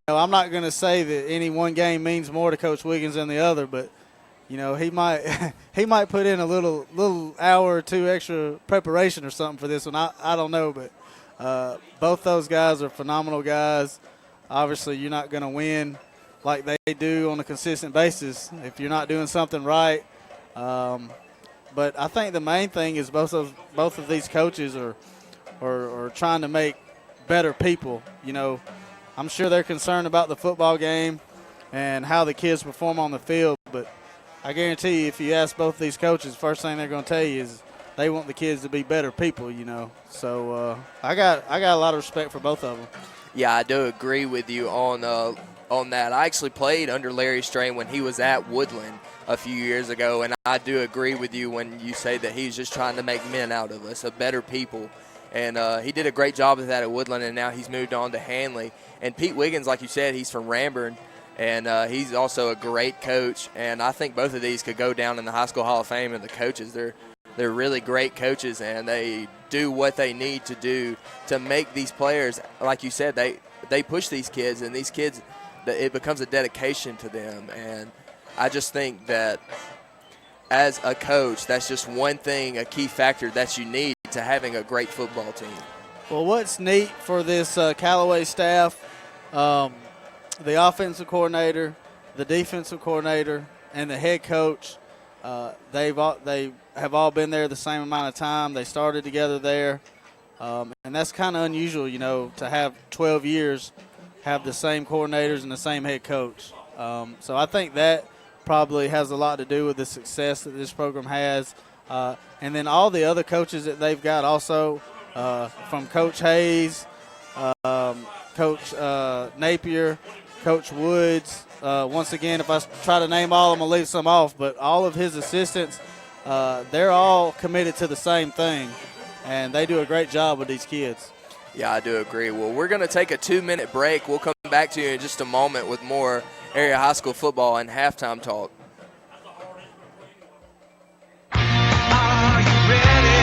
I'm not going to say that any one game means more to Coach Wiggins than the other, but, he might put in a little hour or two extra preparation or something for this one. I don't know, but both those guys are phenomenal guys. Obviously, you're not going to win like they do on a consistent basis if you're not doing something right. But I think the main thing is both of these coaches are trying to make better people. I'm sure they're concerned about the football game and how the kids perform on the field, but I guarantee you if you ask both these coaches, first thing they're going to tell you is they want the kids to be better people, So I got a lot of respect for both of them. Yeah, I do agree with you on that. I actually played under Larry Strain when he was at Woodland a few years ago, and I do agree with you when you say that he's just trying to make men out of us, better people. And he did a great job of that at Woodland, and now he's moved on to Handley. And Pete Wiggins, like you said, he's from Ranburne, and he's also a great coach. And I think both of these could go down in the High School Hall of Fame. And the coaches, they're really great coaches, and they do what they need to do to make these players, like you said, they push these kids, and these kids, it becomes a dedication to them. And I just think that as a coach, that's just one thing, a key factor that you need to having a great football team. Well, what's neat for this Callaway staff, the offensive coordinator, the defensive coordinator, and the head coach, they have all been there the same amount of time. They started together there, and that's kind of unusual, to have 12 years, have the same coordinators and the same head coach. So I think that probably has a lot to do with the success that this program has. And then all the other coaches that they've got also, from Coach Hayes, Coach Napier, Coach Woods. Once again, if I try to name all of them, I'll leave some off. But all of his assistants, they're all committed to the same thing, and they do a great job with these kids. Yeah, I do agree. Well, we're going to take a 2-minute break. We'll come back to you in just a moment with more area high school football and halftime talk. Are you ready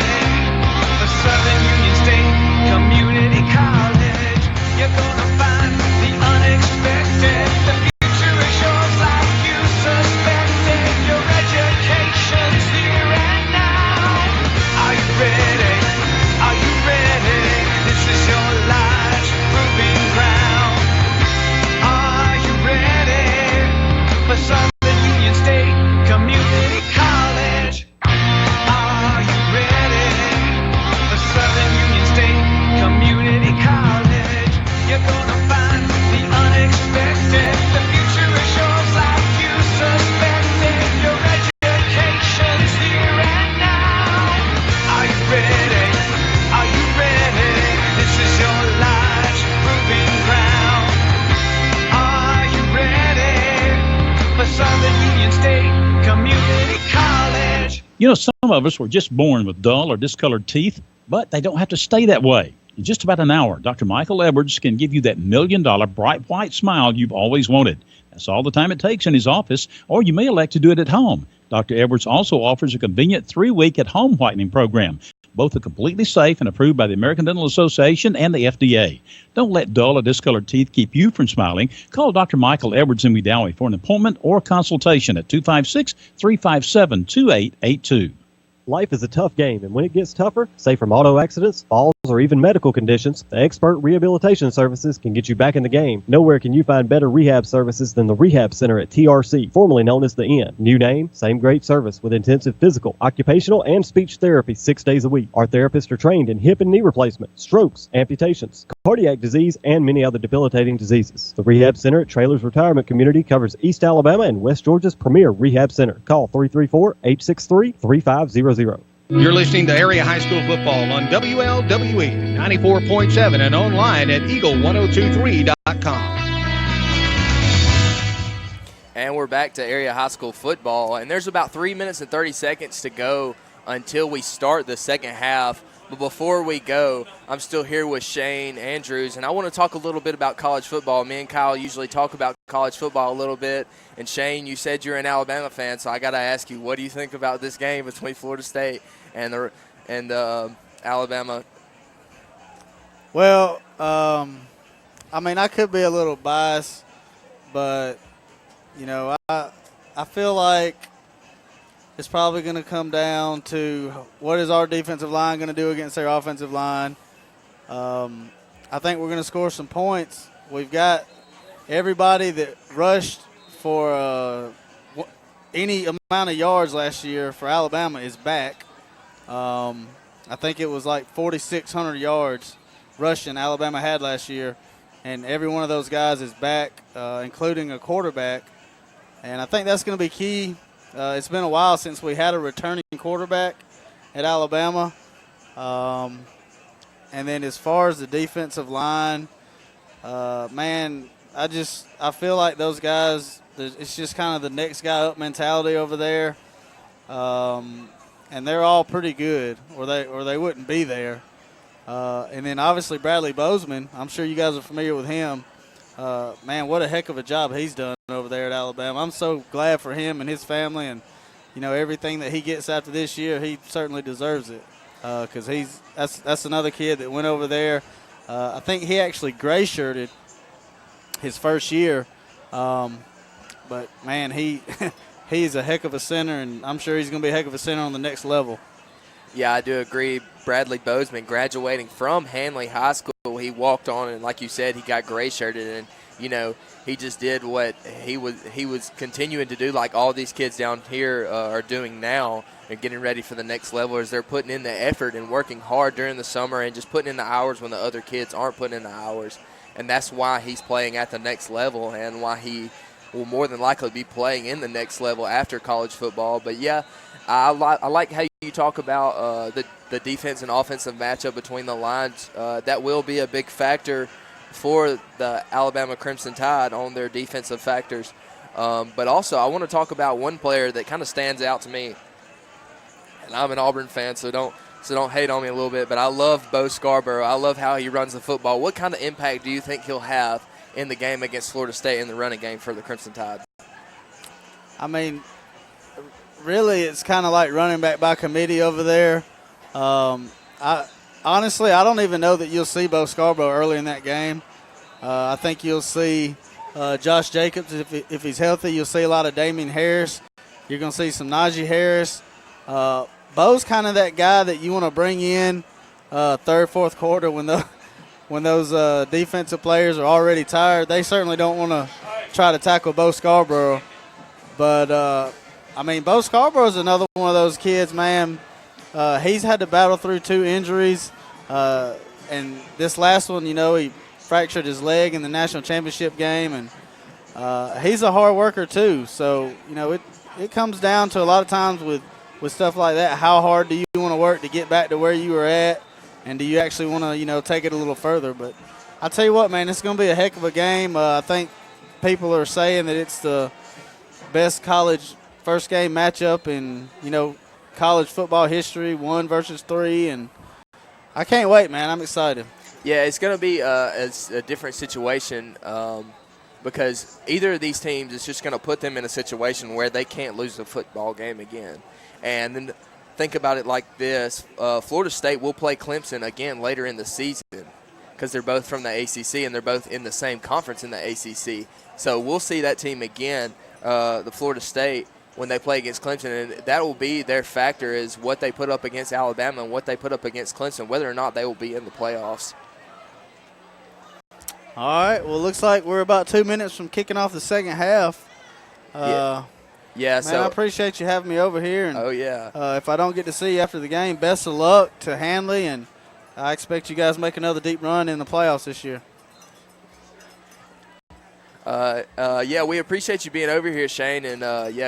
for Southern Union State Community College? You're gonna find the unexpected. The future is yours like you suspected. Your education's here and now. Are you ready? Are you ready? This is your life's proving ground. Are you ready for Southern Union State Community College? Are you ready for Southern Union State Community College? You're gonna find the unexpected. The future is yours like you suspected. Your education's here and now. Are you ready? Are you ready? This is your life's proving ground. Are you ready for Southern Union State Community College? You know, some of us were just born with dull or discolored teeth, but they don't have to stay that way. In just about an hour, Dr. Michael Edwards can give you that $1 million bright white smile you've always wanted. That's all the time it takes in his office, or you may elect to do it at home. Dr. Edwards also offers a convenient 3-week at-home whitening program. Both are completely safe and approved by the American Dental Association and the FDA. Don't let dull or discolored teeth keep you from smiling. Call Dr. Michael Edwards in Wedowee for an appointment or consultation at 256-357-2882. Life is a tough game, and when it gets tougher, say from auto accidents, falls, or even medical conditions, the Expert Rehabilitation Services can get you back in the game. Nowhere can you find better rehab services than the Rehab Center at TRC, formerly known as the Inn. New name, same great service with intensive physical, occupational, and speech therapy 6 days a week. Our therapists are trained in hip and knee replacement, strokes, amputations, cardiac disease, and many other debilitating diseases. The Rehab Center at Trailers Retirement Community covers East Alabama and West Georgia's premier rehab center. Call 334-863-3500. You're listening to Area High School Football on WLWE 94.7 and online at eagle1023.com. And we're back to area high school football, and there's about 3 minutes and 30 seconds to go until we start the second half. But before we go, I'm still here with Shane Andrews, and I want to talk a little bit about college football. Me and Kyle usually talk about college football a little bit. And Shane, you said you're an Alabama fan, so I got to ask you, what do you think about this game between Florida State and Alabama? Well, I mean, I could be a little biased, but you know, I feel like it's probably going to come down to what is our defensive line going to do against their offensive line. I think we're going to score some points. We've got everybody that rushed for any amount of yards last year for Alabama is back. I think it was like 4,600 yards rushing Alabama had last year, and every one of those guys is back, including a quarterback. And I think that's going to be key. It's been a while since we had a returning quarterback at Alabama. And then as far as the defensive line, man, I feel like those guys, it's just kind of the next guy up mentality over there. And they're all pretty good, or they wouldn't be there. And then obviously Bradley Bozeman, I'm sure you guys are familiar with him. Man, what a heck of a job he's done over there at Alabama. I'm so glad for him and his family, and you know, everything that he gets after this year, he certainly deserves it, because that's another kid that went over there. I think he actually gray shirted his first year, but man, he's a heck of a center, and I'm sure he's going to be a heck of a center on the next level. Yeah, I do agree. Bradley Bozeman, graduating from Handley High School, he walked on, and like you said, he got gray shirted, and you know, he just did what he was continuing to do, like all these kids down here are doing now, and getting ready for the next level, as they're putting in the effort and working hard during the summer and just putting in the hours when the other kids aren't putting in the hours. And that's why he's playing at the next level, and why he will more than likely be playing in the next level after college football. But, yeah, I like how you talk about the defense and offensive matchup between the lines. That will be a big factor for the Alabama Crimson Tide on their defensive factors. But also I want to talk about one player that kind of stands out to me. And I'm an Auburn fan, so don't hate on me a little bit, but I love Bo Scarborough. I love how he runs the football. What kind of impact do you think he'll have in the game against Florida State in the running game for the Crimson Tide? I mean, really, it's kind of like running back by committee over there. Honestly, I don't even know that you'll see Bo Scarborough early in that game. I think you'll see Josh Jacobs if he's healthy. You'll see a lot of Damian Harris. You're going to see some Najee Harris. Bo's kind of that guy that you want to bring in third, fourth quarter when those defensive players are already tired. They certainly don't want to try to tackle Bo Scarborough. But, I mean, Bo Scarborough is another one of those kids, man. He's had to battle through 2 injuries. And this last one, he fractured his leg in the national championship game. And he's a hard worker, too. So, it comes down to a lot of times with stuff like that, how hard do you want to work to get back to where you were at, and do you actually want to, take it a little further? But I tell you what, man, it's going to be a heck of a game. I think people are saying that it's the best college first game matchup in, college football history, 1 versus 3, and I can't wait, man. I'm excited. Yeah, it's going to be a different situation because either of these teams is just going to put them in a situation where they can't lose the football game again. And then think about it like this. Florida State will play Clemson again later in the season because they're both from the ACC and they're both in the same conference in the ACC. So we'll see that team again, the Florida State, when they play against Clemson. And that will be their factor is what they put up against Alabama and what they put up against Clemson, whether or not they will be in the playoffs. All right. Well, looks like we're about 2 minutes from kicking off the second half. Yeah, man, so I appreciate you having me over here. And, oh, yeah. If I don't get to see you after the game, best of luck to Handley, and I expect you guys to make another deep run in the playoffs this year. Yeah, we appreciate you being over here, Shane, and,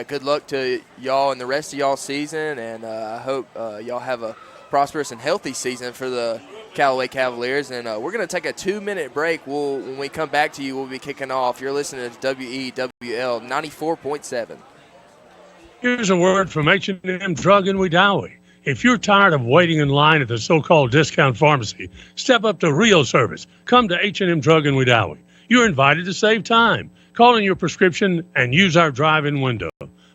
good luck to y'all and the rest of y'all season, and I hope y'all have a prosperous and healthy season for the Callaway Cavaliers, and we're going to take a 2-minute break. When we come back to you, we'll be kicking off. You're listening to WEWL 94.7. Here's a word from H&M Drug in Wedowee. If you're tired of waiting in line at the so-called discount pharmacy, step up to real service. Come to H&M Drug in Wedowee. You're invited to save time. Call in your prescription and use our drive-in window.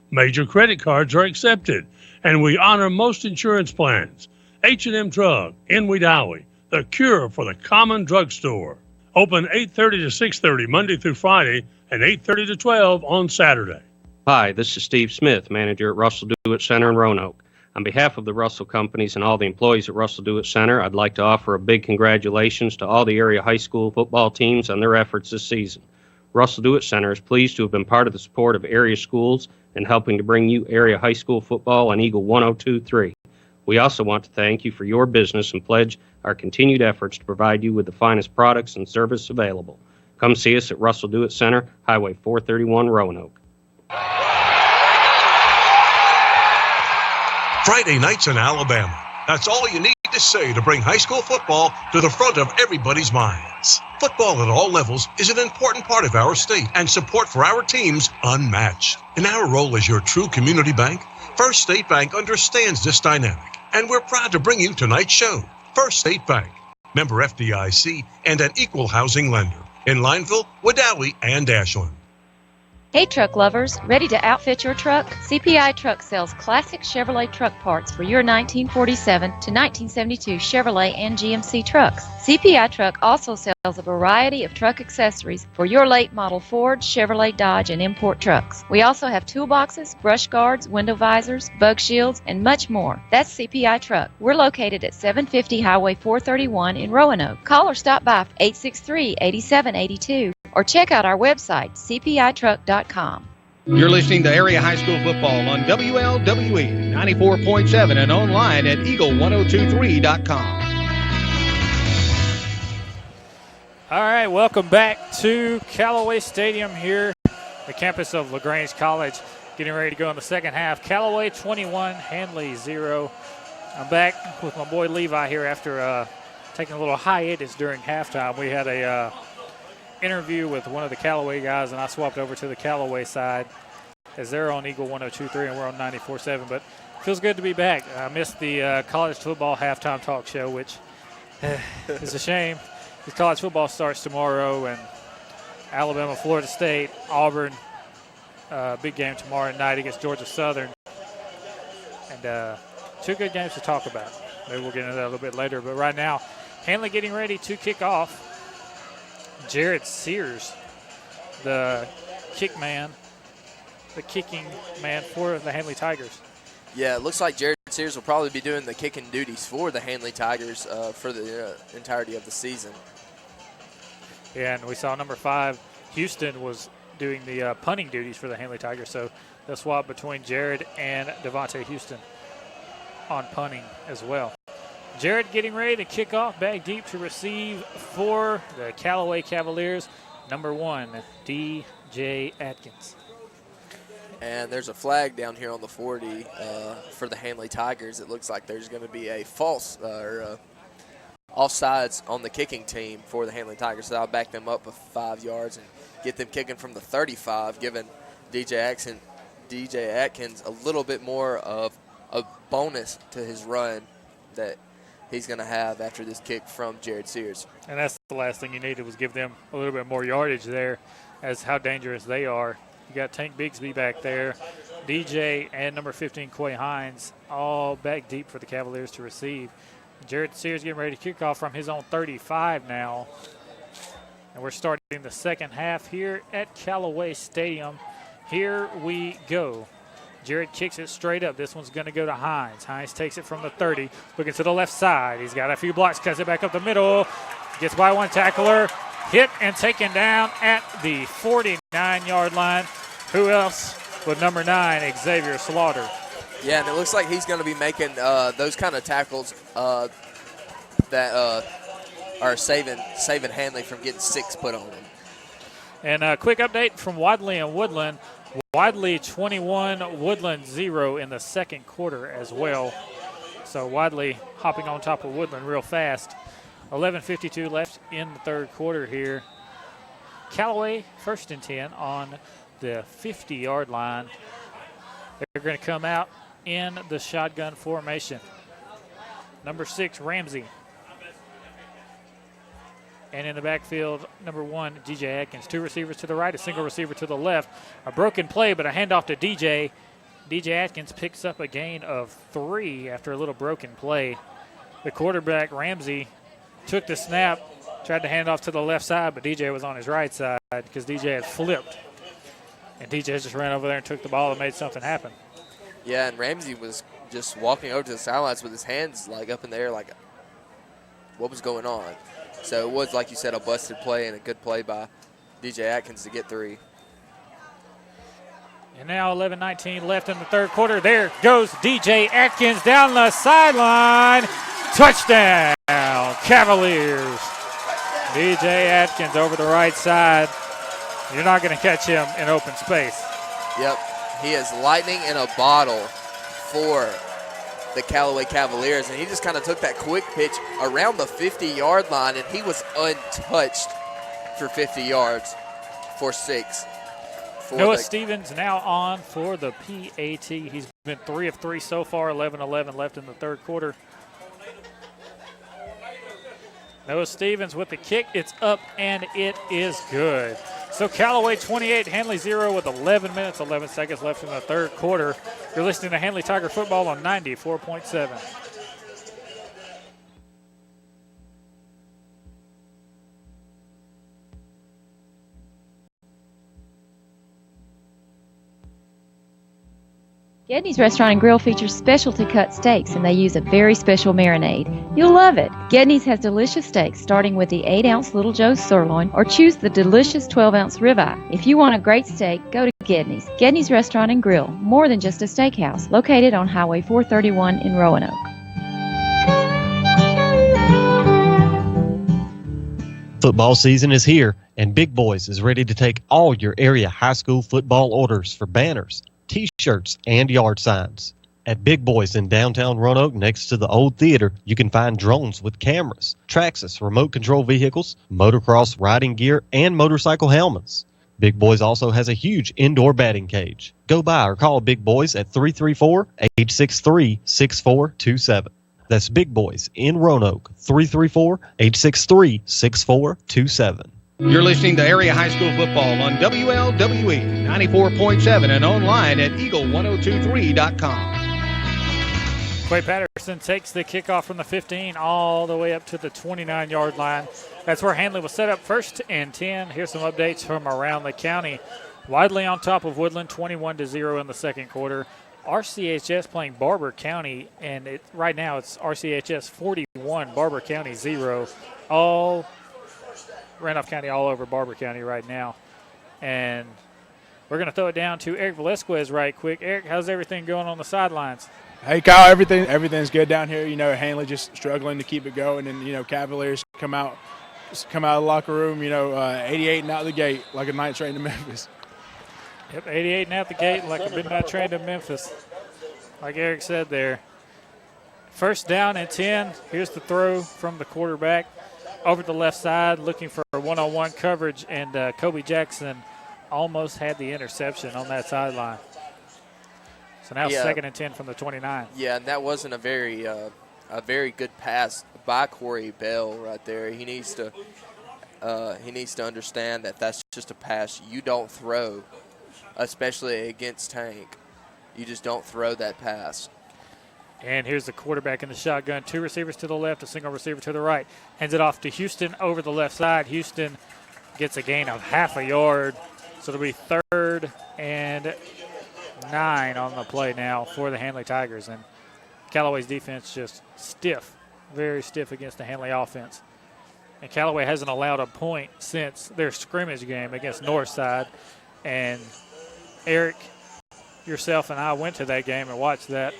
Major credit cards are accepted, and we honor most insurance plans. H&M Drug in Wedowee, the cure for the common drugstore. Open 8:30 to 6:30 Monday through Friday and 8:30 to 12 on Saturday. Hi, this is Steve Smith, manager at Russell Dewitt Center in Roanoke. On behalf of the Russell Companies and all the employees at Russell Dewitt Center, I'd like to offer a big congratulations to all the area high school football teams on their efforts this season. Russell Dewitt Center is pleased to have been part of the support of area schools and helping to bring you area high school football on Eagle 102.3. We also want to thank you for your business and pledge our continued efforts to provide you with the finest products and service available. Come see us at Russell Dewitt Center, Highway 431, Roanoke. Friday nights in Alabama. That's all you need to say to bring high school football to the front of everybody's minds. Football at all levels is an important part of our state, and support for our teams unmatched. In our role as your true community bank, First State Bank understands this dynamic, and we're proud to bring you tonight's show. First State Bank, member FDIC, and an equal housing lender in Lineville, Wedowee, and Ashland. Hey truck lovers, ready to outfit your truck? CPI Truck sells classic Chevrolet truck parts for your 1947 to 1972 Chevrolet and GMC trucks. CPI Truck also sells a variety of truck accessories for your late model Ford, Chevrolet, Dodge, and import trucks. We also have toolboxes, brush guards, window visors, bug shields, and much more. That's CPI Truck. We're located at 750 Highway 431 in Roanoke. Call or stop by 863-8782 or check out our website, cpitruck.com. You're listening to Area High School Football on WLWE 94.7 and online at eagle1023.com. All right, welcome back to Callaway Stadium here the campus of LaGrange College, getting ready to go in the second half. Callaway 21, Handley 0. I'm back with my boy Levi here after taking a little hiatus during halftime. We had a interview with one of the Callaway guys, and I swapped over to the Callaway side as they're on Eagle 102.3 and we're on 94.7. But feels good to be back. I missed the college football halftime talk show, which is a shame. The college football starts tomorrow, and Alabama, Florida State, Auburn, big game tomorrow night against Georgia Southern. And two good games to talk about. Maybe we'll get into that a little bit later. But right now, Handley getting ready to kick off. Jared Sears, the kicking man for the Handley Tigers. Yeah, it looks like Jared Sears will probably be doing the kicking duties for the Handley Tigers for the entirety of the season. Yeah, and we saw number 5, Houston, was doing the punting duties for the Handley Tigers. So they'll swap between Jared and Devontae Houston on punting as well. Jared getting ready to kick off, back deep to receive for the Callaway Cavaliers. Number 1, DJ Atkins. And there's a flag down here on the 40 for the Handley Tigers. It looks like there's going to be a false or offsides on the kicking team for the Handley Tigers. So I'll back them up with 5 yards and get them kicking from the 35, giving DJ Atkins a little bit more of a bonus to his run that he's going to have after this kick from Jared Sears. And that's the last thing you needed, was give them a little bit more yardage there, as how dangerous they are. You got Tank Bigsby back there, DJ and number 15, Coy Hines, all back deep for the Cavaliers to receive. Jared Sears getting ready to kick off from his own 35 now. And we're starting the second half here at Callaway Stadium. Here we go. Jared kicks it straight up. This one's going to go to Hines. Hines takes it from the 30, looking to the left side. He's got a few blocks, cuts it back up the middle, gets by one tackler, hit and taken down at the 49-yard line. Who else but number 9, Xavier Slaughter? Yeah, and it looks like he's going to be making those kind of tackles that are saving Handley from getting 6 put on him. And a quick update from Wadley and Woodland. Wadley 21, Woodland 0 in the second quarter as well. So Wadley hopping on top of Woodland real fast. 11:52 left in the third quarter here. Callaway 1st and 10 on the 50-yard line. They're going to come out in the shotgun formation. Number 6, Ramsey. And in the backfield, number 1, DJ Atkins. 2 receivers to the right, a single receiver to the left. A broken play, but a handoff to DJ. DJ Atkins picks up a gain of 3 after a little broken play. The quarterback, Ramsey, took the snap, tried to hand off to the left side, but DJ was on his right side because DJ had flipped. And DJ just ran over there and took the ball and made something happen. Yeah, and Ramsey was just walking over to the sidelines with his hands like up in the air, like what was going on. So it was, like you said, a busted play and a good play by DJ Atkins to get 3. And now 11:19 left in the third quarter. There goes DJ Atkins down the sideline. Touchdown, Cavaliers. DJ Atkins over the right side. You're not going to catch him in open space. Yep, he is lightning in a bottle for the Callaway Cavaliers, and he just kind of took that quick pitch around the 50-yard line, and he was untouched for 50 yards for 6. Noah Stevens now on for the PAT. He's been 3 of 3 so far, 11-11 left in the third quarter. Noah Stevens with the kick. It's up, and it is good. So Callaway 28, Handley 0 with 11 minutes, 11 seconds left in the third quarter. You're listening to Handley Tiger Football on 94.7. Gedney's Restaurant and Grill features specialty cut steaks, and they use a very special marinade. You'll love it. Gedney's has delicious steaks, starting with the 8-ounce Little Joe's sirloin, or choose the delicious 12-ounce ribeye. If you want a great steak, go to Gedney's. Gedney's Restaurant and Grill, more than just a steakhouse, located on Highway 431 in Roanoke. Football season is here, and Big Boys is ready to take all your area high school football orders for banners, T-shirts, and yard signs. At Big Boys in downtown Roanoke next to the old theater, you can find drones with cameras, Traxxas remote control vehicles, motocross riding gear, and motorcycle helmets. Big Boys also has a huge indoor batting cage. Go by or call Big Boys at 334-863-6427. That's Big Boys in Roanoke, 334-863-6427. You're listening to Area High School Football on WLWE 94.7 and online at eagle1023.com. Quay Patterson takes the kickoff from the 15 all the way up to the 29-yard line. That's where Handley will set up first and 10. Here's some updates from around the county. Widely on top of Woodland, 21-0 in the second quarter. RCHS playing Barber County, and right now it's RCHS 41, Barber County 0. All Randolph County all over Barber County right now. And we're going to throw it down to Eric Velasquez right quick. Eric, how's everything going on the sidelines? Hey, Kyle, everything's good down here. Handley just struggling to keep it going, and, Cavaliers come out of the locker room, 88 and out the gate like a night train to Memphis. Yep, 88 and out the gate like a midnight train to Memphis. Like Eric said there. First down and 10. Here's the throw from the quarterback over the left side looking for one-on-one coverage, and Kobe Jackson almost had the interception on that sideline. So now second and 10 from the 29. Yeah, and that wasn't a very good pass by Corey Bell right there. He needs to understand that that's just a pass you don't throw, especially against Tank. You just don't throw that pass. And here's the quarterback in the shotgun. Two receivers to the left, a single receiver to the right. Hands it off to Houston over the left side. Houston gets a gain of half a yard. So it'll be 3rd and 9 on the play now for the Handley Tigers. And Callaway's defense just stiff, very stiff against the Handley offense. And Callaway hasn't allowed a point since their scrimmage game against Northside. And Eric, yourself, and I went to that game and watched them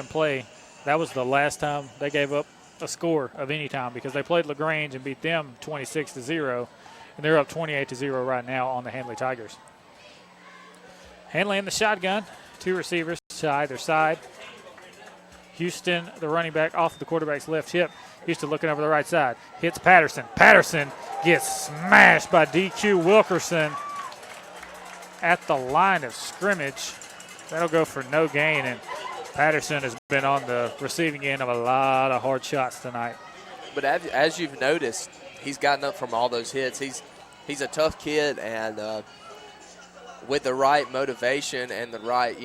play. That was the last time they gave up a score of any time, because they played LaGrange and beat them 26-0, and they're up 28-0 right now on the Handley Tigers. Handley in the shotgun, two receivers to either side. Houston, the running back, off the quarterback's left hip. Houston looking over the right side. Hits Patterson. Patterson gets smashed by DQ Wilkerson at the line of scrimmage. That'll go for no gain, and Patterson has been on the receiving end of a lot of hard shots tonight. But as you've noticed, he's gotten up from all those hits. He's a tough kid, and with the right motivation and the right,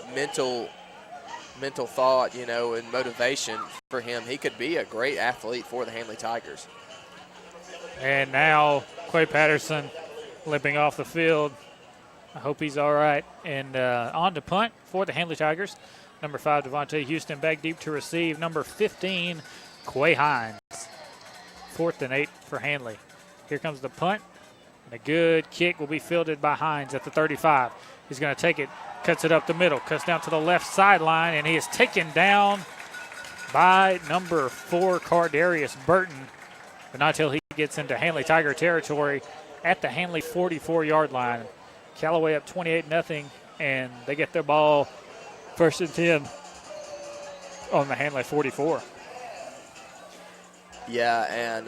mental thought, and motivation for him, he could be a great athlete for the Handley Tigers. And now Quay Patterson limping off the field. I hope he's all right. And on to punt for the Handley Tigers. Number 5, Devontae Houston, back deep to receive. Number 15, Quay Hines. 4th and 8 for Handley. Here comes the punt. And a good kick will be fielded by Hines at the 35. He's going to take it, cuts it up the middle, cuts down to the left sideline, and he is taken down by number 4, Cardarius Burton. But not until he gets into Handley Tiger territory at the Handley 44-yard line. Callaway up 28-0, and they get their ball 1st and 10 on the Handley 44. Yeah, and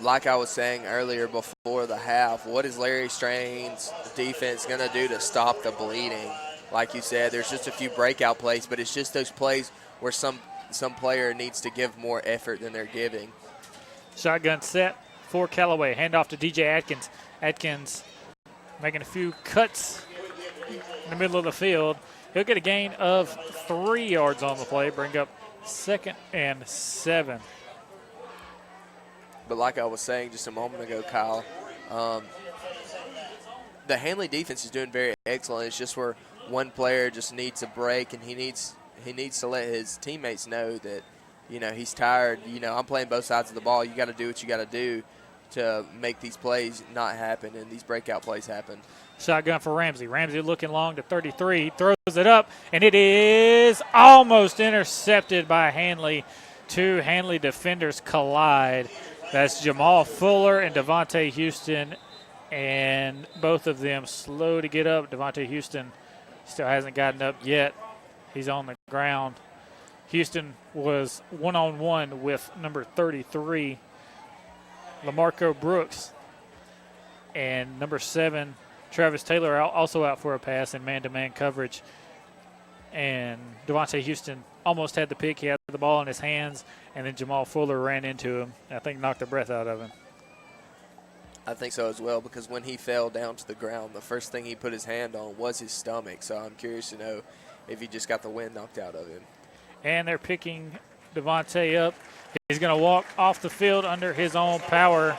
like I was saying earlier before the half, what is Larry Strain's defense going to do to stop the bleeding? Like you said, there's just a few breakout plays, but it's just those plays where some player needs to give more effort than they're giving. Shotgun set for Callaway. Handoff to DJ Atkins. Atkins making a few cuts in the middle of the field. He'll get a gain of 3 yards on the play, bring up 2nd and 7. But like I was saying just a moment ago, Kyle, the Handley defense is doing very excellent. It's just where one player just needs a break, and he needs to let his teammates know that, he's tired. I'm playing both sides of the ball. You got to do what you got to do to make these plays not happen and these breakout plays happen. Shotgun for Ramsey. Ramsey looking long to 33. He throws it up, and it is almost intercepted by Handley. Two Handley defenders collide, That's Jamal Fuller and Devontae Houston, and both of them slow to get up. Devontae Houston still hasn't gotten up yet. He's on the ground. Houston was one-on-one with number 33, LaMarco Brooks, and number 7, Travis Taylor, also out for a pass in man-to-man coverage. And Devontae Houston almost had the pick. He had the ball in his hands, and then Jamal Fuller ran into him. I think knocked the breath out of him. I think so as well, because when he fell down to the ground, the first thing he put his hand on was his stomach. So I'm curious to know if he just got the wind knocked out of him. And they're picking Devontae up. He's going to walk off the field under his own power.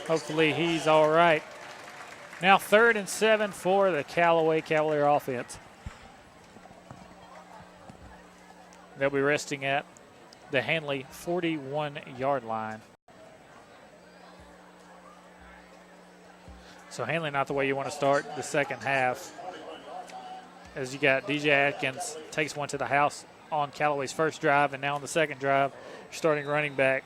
Hopefully he's all right. Now 3rd and 7 for the Callaway Cavalier offense. They'll be resting at the Handley 41-yard line. So Handley not the way you want to start the second half. As you got DJ Atkins takes one to the house on Callaway's first drive, and now on the second drive, starting running back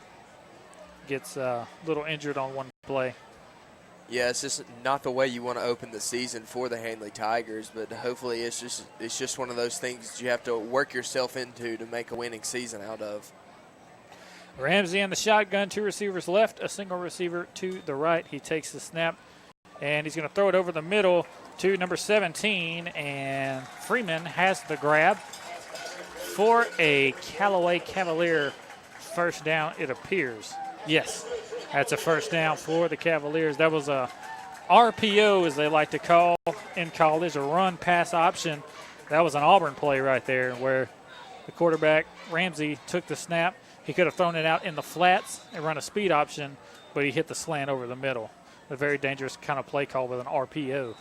gets a little injured on one play. Yeah, it's just not the way you want to open the season for the Handley Tigers, but hopefully it's just one of those things that you have to work yourself into to make a winning season out of. Ramsey in the shotgun, 2 receivers left, a single receiver to the right. He takes the snap, and he's going to throw it over the middle to number 17, and Freeman has the grab for a Callaway Cavalier first down, it appears. Yes, that's a first down for the Cavaliers. That was a RPO, as they like to call in college, a run-pass option. That was an Auburn play right there where the quarterback, Ramsey, took the snap. He could have thrown it out in the flats and run a speed option, but he hit the slant over the middle. A very dangerous kind of play call with an RPO,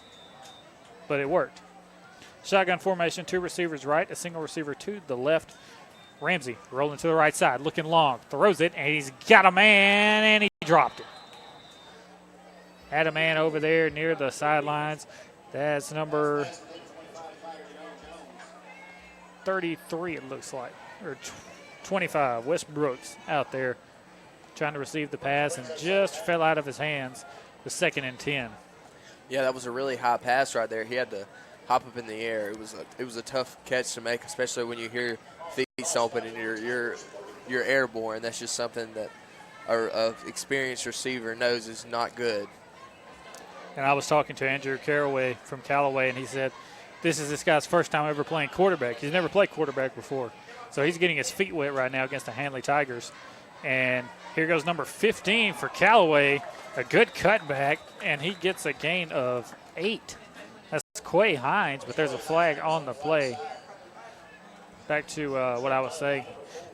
but it worked. Shotgun formation, 2 receivers right, a single receiver to the left. Ramsey rolling to the right side, looking long, throws it, and he's got a man, and he dropped it. Had a man over there near the sidelines. That's number 33, it looks like, or 25, Wes Brooks out there trying to receive the pass and just fell out of his hands. The 2nd and 10. Yeah, that was a really high pass right there. He had to hop up in the air. It was a tough catch to make, especially when you hear feet stomping and you're airborne. That's just something that an experienced receiver knows is not good. And I was talking to Andrew Caraway from Callaway, and he said this guy's first time ever playing quarterback. He's never played quarterback before. So he's getting his feet wet right now against the Handley Tigers. And here goes number 15 for Callaway, a good cutback, and he gets a gain of 8. That's Quay Hines, but there's a flag on the play. Back to what I was saying.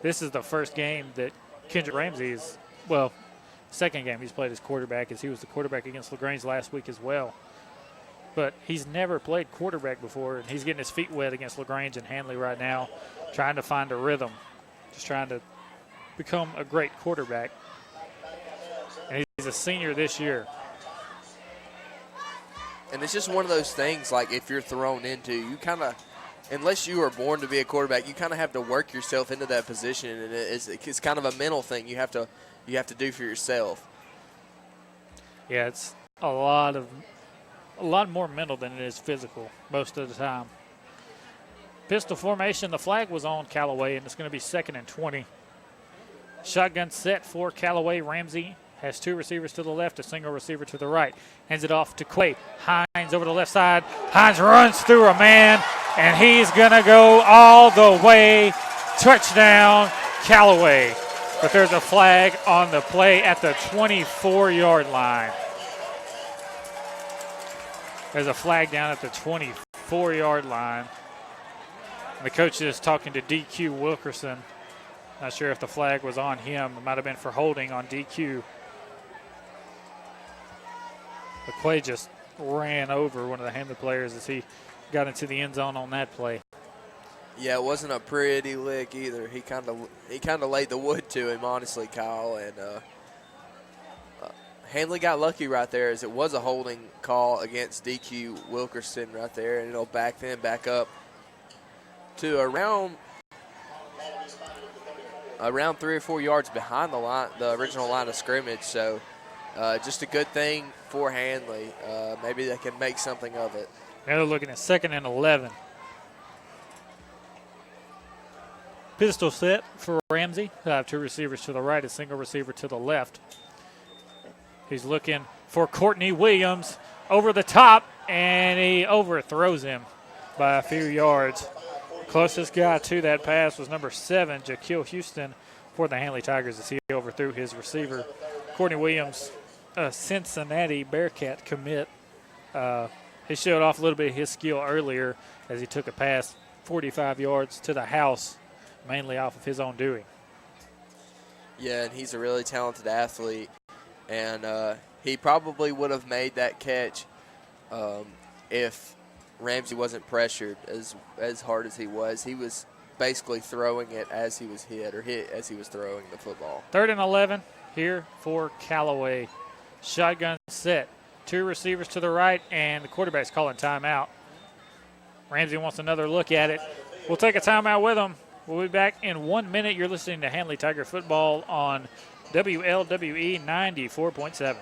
This is the first game that Kendrick Ramsey is, well, second game he's played as quarterback, as he was the quarterback against LaGrange last week as well. But he's never played quarterback before, and he's getting his feet wet against LaGrange and Handley right now, trying to find a rhythm, just trying to become a great quarterback. And he's a senior this year. And it's just one of those things, like if you're thrown into, you kind of, unless you were born to be a quarterback, you kind of have to work yourself into that position, and it's kind of a mental thing you have to do for yourself. Yeah, it's a lot more mental than it is physical most of the time. Pistol formation, the flag was on Callaway, and it's going to be 2nd and 20. Shotgun set for Callaway. Ramsey has 2 receivers to the left, a single receiver to the right. Hands it off to Quay. Hines over the left side. Hines runs through a man, and he's going to go all the way. Touchdown, Callaway. But there's a flag on the play at the 24-yard line. There's a flag down at the 24-yard line. And the coach is talking to DQ Wilkerson. Not sure if the flag was on him. It might have been for holding on DQ. McQuay just ran over one of the Handley players as he got into the end zone on that play. Yeah, it wasn't a pretty lick either. He kind of laid the wood to him, honestly, Kyle. And Handley got lucky right there, as it was a holding call against DQ Wilkerson right there, and it'll back up to around around 3 or 4 yards behind the original line of scrimmage. So just a good thing for Handley. Maybe they can make something of it. Now they're looking at 2nd and 11. Pistol set for Ramsey. He'll have 2 receivers to the right, a single receiver to the left. He's looking for Courtney Williams over the top, and he overthrows him by a few yards. Closest guy to that pass was number 7, Jaquil Houston, for the Handley Tigers, as he overthrew his receiver. Courtney Williams, a Cincinnati Bearcat commit. He showed off a little bit of his skill earlier as he took a pass 45 yards to the house, mainly off of his own doing. Yeah, and he's a really talented athlete, and he probably would have made that catch if Ramsey wasn't pressured as hard as he was. He was basically throwing it as he was hit, or hit as he was throwing the football. 3rd and 11 here for Callaway. Shotgun set. 2 receivers to the right, and the quarterback's calling timeout. Ramsey wants another look at it. We'll take a timeout with him. We'll be back in 1 minute. You're listening to Handley Tiger Football on WLWE 94.7.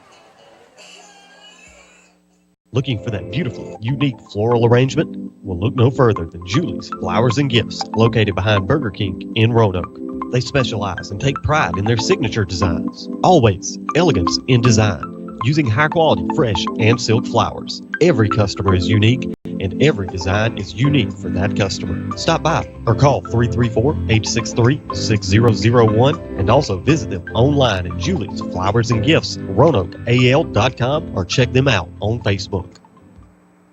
Looking for that beautiful, unique floral arrangement? Well, look no further than Julie's Flowers and Gifts, located behind Burger King in Roanoke. They specialize and take pride in their signature designs. Always elegance in design, using high-quality, fresh, and silk flowers. Every customer is unique, and every design is unique for that customer. Stop by or call 334-863-6001, and also visit them online at Julie's Flowers and Gifts, RoanokeAL.com, or check them out on Facebook.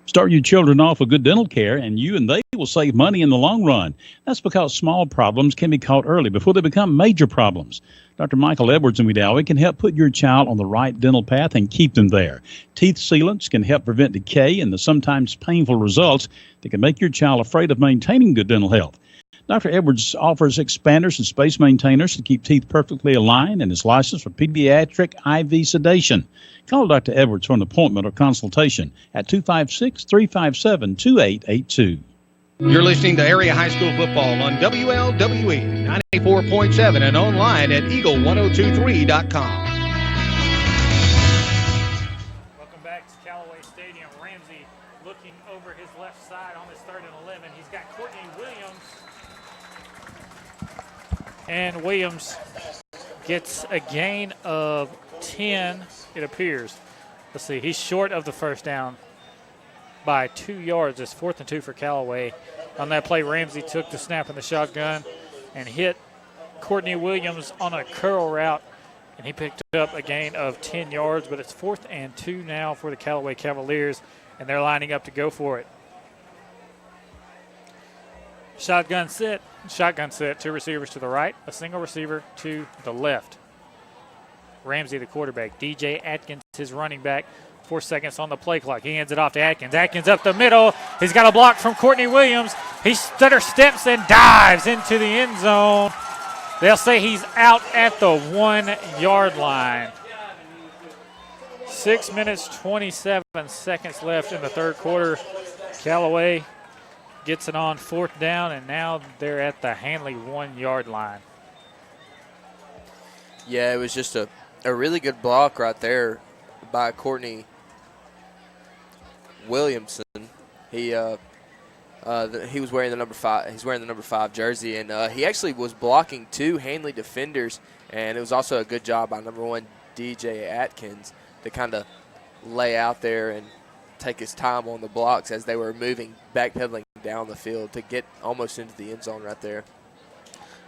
Start your children off with good dental care, and you and they will save money in the long run. That's because small problems can be caught early before they become major problems. Dr. Michael Edwards in Wedowee can help put your child on the right dental path and keep them there. Teeth sealants can help prevent decay and the sometimes painful results that can make your child afraid of maintaining good dental health. Dr. Edwards offers expanders and space maintainers to keep teeth perfectly aligned and is licensed for pediatric IV sedation. Call Dr. Edwards for an appointment or consultation at 256-357-2882. You're listening to Area High School Football on WLWE 94.7 and online at eagle1023.com. Welcome back to Callaway Stadium. Ramsey looking over his left side on his 3rd and 11. He's got Courtney Williams. And Williams gets a gain of 10, it appears. Let's see, he's short of the first down by 2 yards. It's 4th and 2 for Callaway. On that play, Ramsey took the snap in the shotgun and hit Courtney Williams on a curl route, and he picked up a gain of 10 yards, but it's 4th and 2 now for the Callaway Cavaliers, and they're lining up to go for it. Shotgun set, 2 receivers to the right, a single receiver to the left. Ramsey, the quarterback. DJ Atkins, his running back. 4 seconds on the play clock. He hands it off to Atkins. Atkins up the middle. He's got a block from Courtney Williams. He stutter steps and dives into the end zone. They'll say he's out at the 1 yard line. 6 minutes, 27 seconds left in the third quarter. Callaway gets it on 4th down, and now they're at the Handley 1 yard line. Yeah, it was just a really good block right there by Courtney Williamson. He was wearing the number 5. He's wearing the number 5 jersey, and he actually was blocking 2 Handley defenders, and it was also a good job by number 1 DJ Atkins to kind of lay out there and take his time on the blocks as they were moving, backpedaling down the field to get almost into the end zone right there.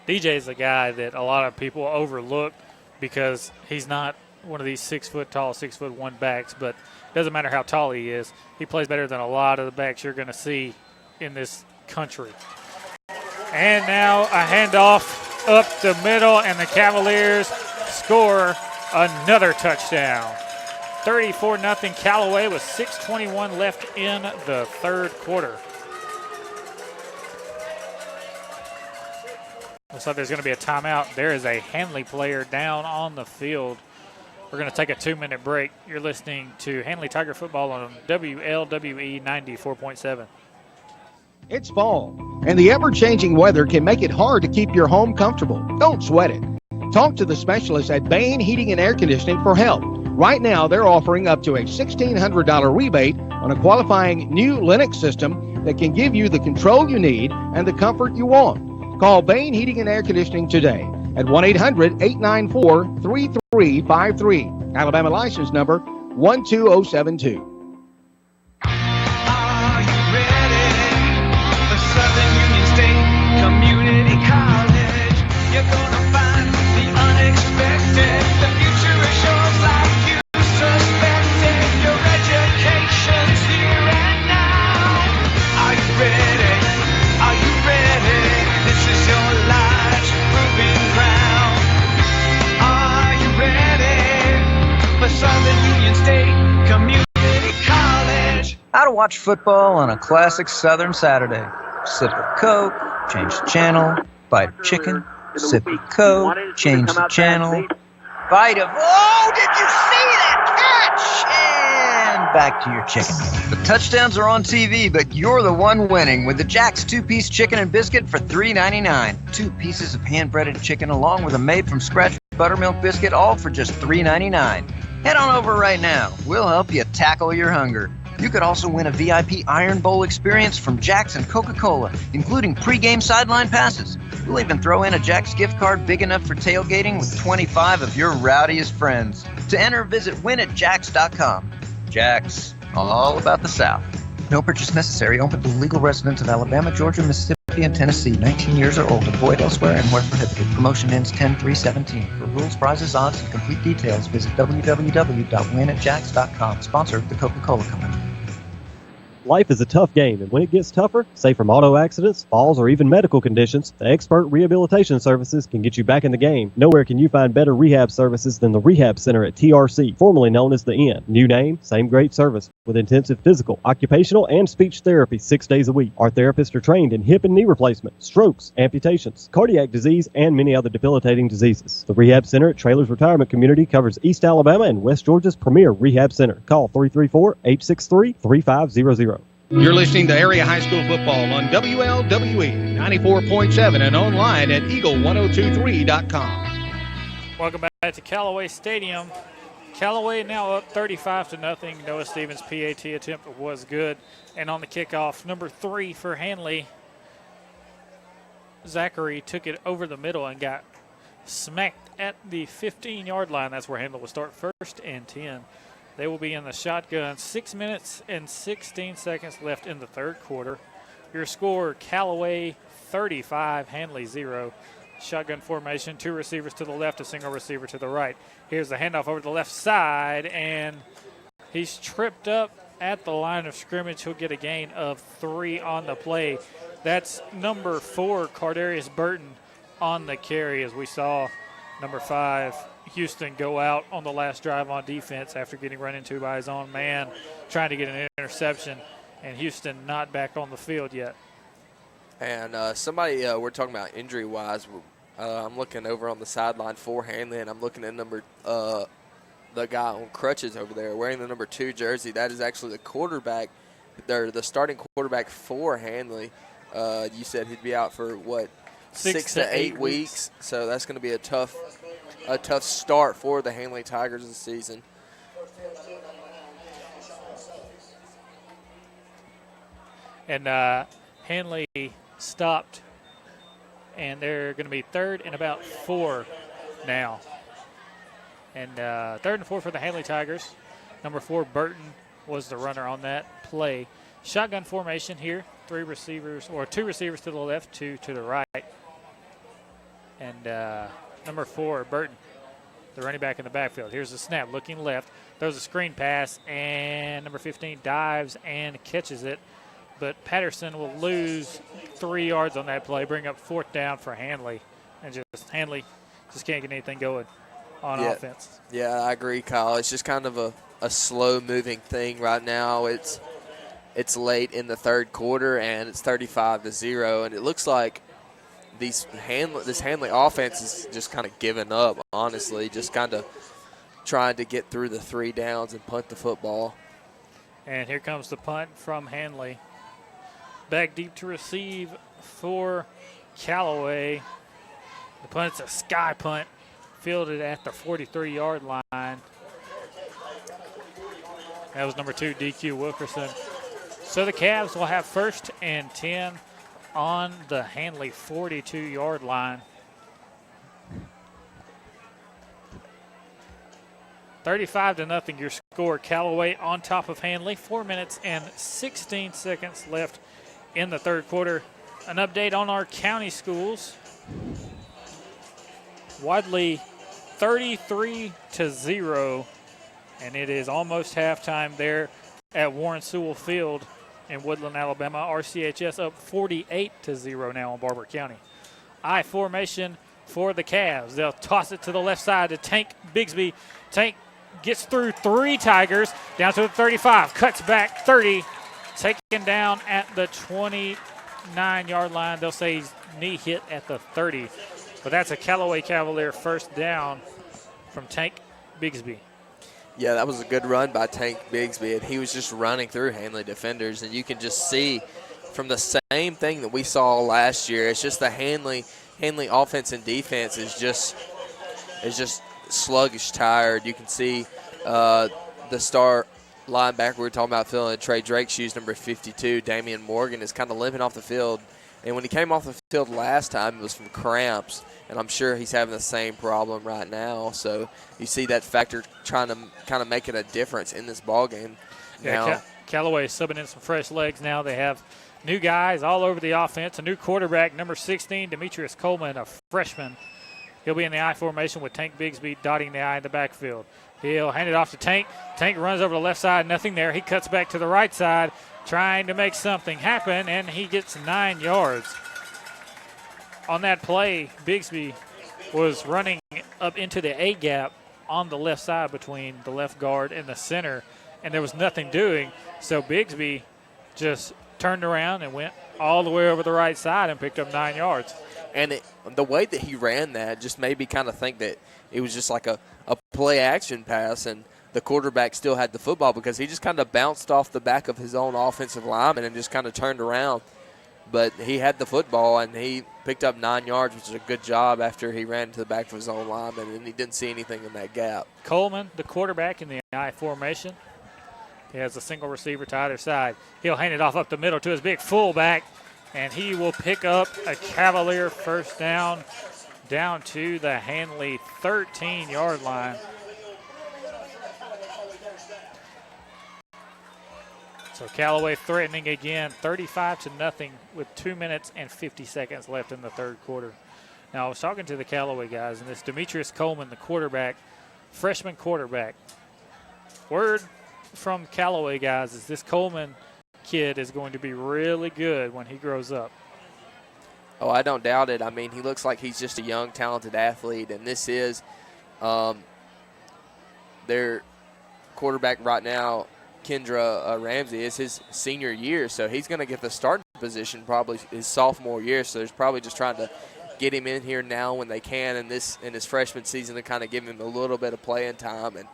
DJ is a guy that a lot of people overlook because he's not one of these 6 foot tall, 6'1" backs, but it doesn't matter how tall he is. He plays better than a lot of the backs you're going to see in this country. And now a handoff up the middle, and the Cavaliers score another touchdown. 34-0 Callaway with 6:21 left in the third quarter. Looks like there's going to be a timeout. There is a Handley player down on the field. We're going to take a 2-minute break. You're listening to Handley Tiger Football on WLWE 94.7. It's fall, and the ever-changing weather can make it hard to keep your home comfortable. Don't sweat it. Talk to the specialists at Bain Heating and Air Conditioning for help. Right now, they're offering up to a $1,600 rebate on a qualifying new Lennox system that can give you the control you need and the comfort you want. Call Bain Heating and Air Conditioning today at 1-800-894-3353. Alabama license number 12072. Are you ready for Southern Union State Community College? You're gonna find the unexpected. The future is yours like you suspected. Your education's here and now. Are you ready? Are you ready? This is your life's proving ground. Are you ready for Southern Union State Community College? How to watch football on a classic Southern Saturday. Sip a Coke, change the channel, bite of chicken, sip a Coke, change the channel, bite of, oh, did you see that catch? And back to your chicken. The touchdowns are on TV, but you're the one winning with the Jack's 2-piece chicken and biscuit for $3.99. 2 pieces of hand-breaded chicken along with a made-from-scratch buttermilk biscuit, all for just $3.99. Head on over right now. We'll help you tackle your hunger. You could also win a VIP Iron Bowl experience from Jack's and Coca-Cola, including pre-game sideline passes. We'll even throw in a Jack's gift card big enough for tailgating with 25 of your rowdiest friends. To enter, visit winatjacks.com. Jack's, all about the South. No purchase necessary. Open to legal residents of Alabama, Georgia, Mississippi, and Tennessee. 19 years or older. Void elsewhere and where prohibited. Promotion ends 10/3/17. For rules, prizes, odds, and complete details, visit www.winatjacks.com. Sponsor of the Coca-Cola Company. Life is a tough game, and when it gets tougher, say from auto accidents, falls, or even medical conditions, the Expert Rehabilitation Services can get you back in the game. Nowhere can you find better rehab services than the Rehab Center at TRC, formerly known as The Inn. New name, same great service, with intensive physical, occupational, and speech therapy 6 days a week. Our therapists are trained in hip and knee replacement, strokes, amputations, cardiac disease, and many other debilitating diseases. The Rehab Center at Trailers Retirement Community covers East Alabama and West Georgia's premier rehab center. Call 334-863-3500. You're listening to Area High School Football on WLWE 94.7 and online at eagle1023.com. Welcome back to Callaway Stadium. Callaway now up 35-0. Noah Stevens' PAT attempt was good. And on the kickoff, number 3 for Handley, Zachary took it over the middle and got smacked at the 15-yard line. That's where Handley will start, 1st and 10. They will be in the shotgun. 6 minutes and 16 seconds left in the third quarter. Your score, Callaway 35, Handley 0. Shotgun formation, 2 receivers to the left, a single receiver to the right. Here's the handoff over the left side, and he's tripped up at the line of scrimmage. He'll get a gain of 3 on the play. That's number 4, Cardarius Burton, on the carry, as we saw number 5, Houston, go out on the last drive on defense after getting run into by his own man, trying to get an interception, and Houston not back on the field yet. And somebody we're talking about injury-wise, I'm looking over on the sideline for Handley, and I'm looking at the guy on crutches over there wearing the number 2 jersey. That is actually the quarterback, the starting quarterback for Handley. You said he'd be out for, what, 6 to 8 weeks. So that's going to be a tough start for the Handley Tigers this season. And Handley stopped, and they're going to be 3rd and about 4 now. And 3rd and 4 for the Handley Tigers. Number 4, Burton, was the runner on that play. Shotgun formation here. 2 receivers to the left, 2 to the right. And number 4, Burton, the running back in the backfield. Here's the snap, looking left, throws a screen pass, and number 15 dives and catches it. But Patterson will lose 3 yards on that play, bring up 4th down for Handley. And Handley just can't get anything going on offense. Yeah, I agree, Kyle. It's just kind of a slow-moving thing right now. It's late in the third quarter, and it's 35-0, and it looks like this Handley offense is just kind of giving up, honestly, just kind of trying to get through the 3 downs and punt the football. And here comes the punt from Handley. Back deep to receive for Callaway. The punt's a sky punt, fielded at the 43-yard line. That was number 2, DQ Wilkerson. So the Cavs will have 1st and 10 on the Handley 42-yard line. 35-0 your score. Callaway on top of Handley. 4 minutes and 16 seconds left in the third quarter. An update on our county schools. Wadley 33-0, and it is almost halftime there at Warren Sewell Field in Woodland, Alabama. RCHS up 48-0 now on Barber County. I formation for the Cavs. They'll toss it to the left side to Tank Bigsby. Tank gets through 3 Tigers down to the 35, cuts back 30, taken down at the 29-yard line. They'll say he's knee hit at the 30, but that's a Callaway Cavalier first down from Tank Bigsby. Yeah, that was a good run by Tank Bigsby, and he was just running through Handley defenders, and you can just see from the same thing that we saw last year. It's just the Handley offense and defense is just sluggish, tired. You can see the star linebacker we were talking about filling Trey Drake's shoes, number 52, Damian Morgan, is kind of limping off the field. And when he came off the field last time, it was from cramps, and I'm sure he's having the same problem right now. So you see that factor trying to kind of making a difference in this ball game. Yeah, Callaway is subbing in some fresh legs now. They have new guys all over the offense. A new quarterback, number 16, Demetrius Coleman, a freshman. He'll be in the I formation with Tank Bigsby dotting the I in the backfield. He'll hand it off to Tank. Tank runs over the left side, nothing there. He cuts back to the right side, trying to make something happen, and he gets 9 yards. On that play, Bigsby was running up into the A gap on the left side between the left guard and the center, and there was nothing doing. So Bigsby just turned around and went all the way over the right side and picked up 9 yards. And the way that he ran that just made me kind of think that it was just like a play-action pass, and the quarterback still had the football because he just kind of bounced off the back of his own offensive lineman and just kind of turned around. But he had the football, and he picked up 9 yards, which is a good job after he ran to the back of his own lineman, and he didn't see anything in that gap. Coleman, the quarterback in the I formation. He has a single receiver to either side. He'll hand it off up the middle to his big fullback, and he will pick up a Cavalier first down to the Handley 13-yard line. So Callaway threatening again, 35-0 with 2 minutes and 50 seconds left in the third quarter. Now, I was talking to the Callaway guys, and this Demetrius Coleman, the quarterback, freshman quarterback. Word from Callaway guys is this Coleman kid is going to be really good when he grows up. Oh, I don't doubt it. I mean, he looks like he's just a young, talented athlete, and this is their quarterback right now, Kendra Ramsey, is his senior year, so he's going to get the starting position probably his sophomore year, so there's probably just trying to get him in here now when they can in his freshman season to kind of give him a little bit of playing time and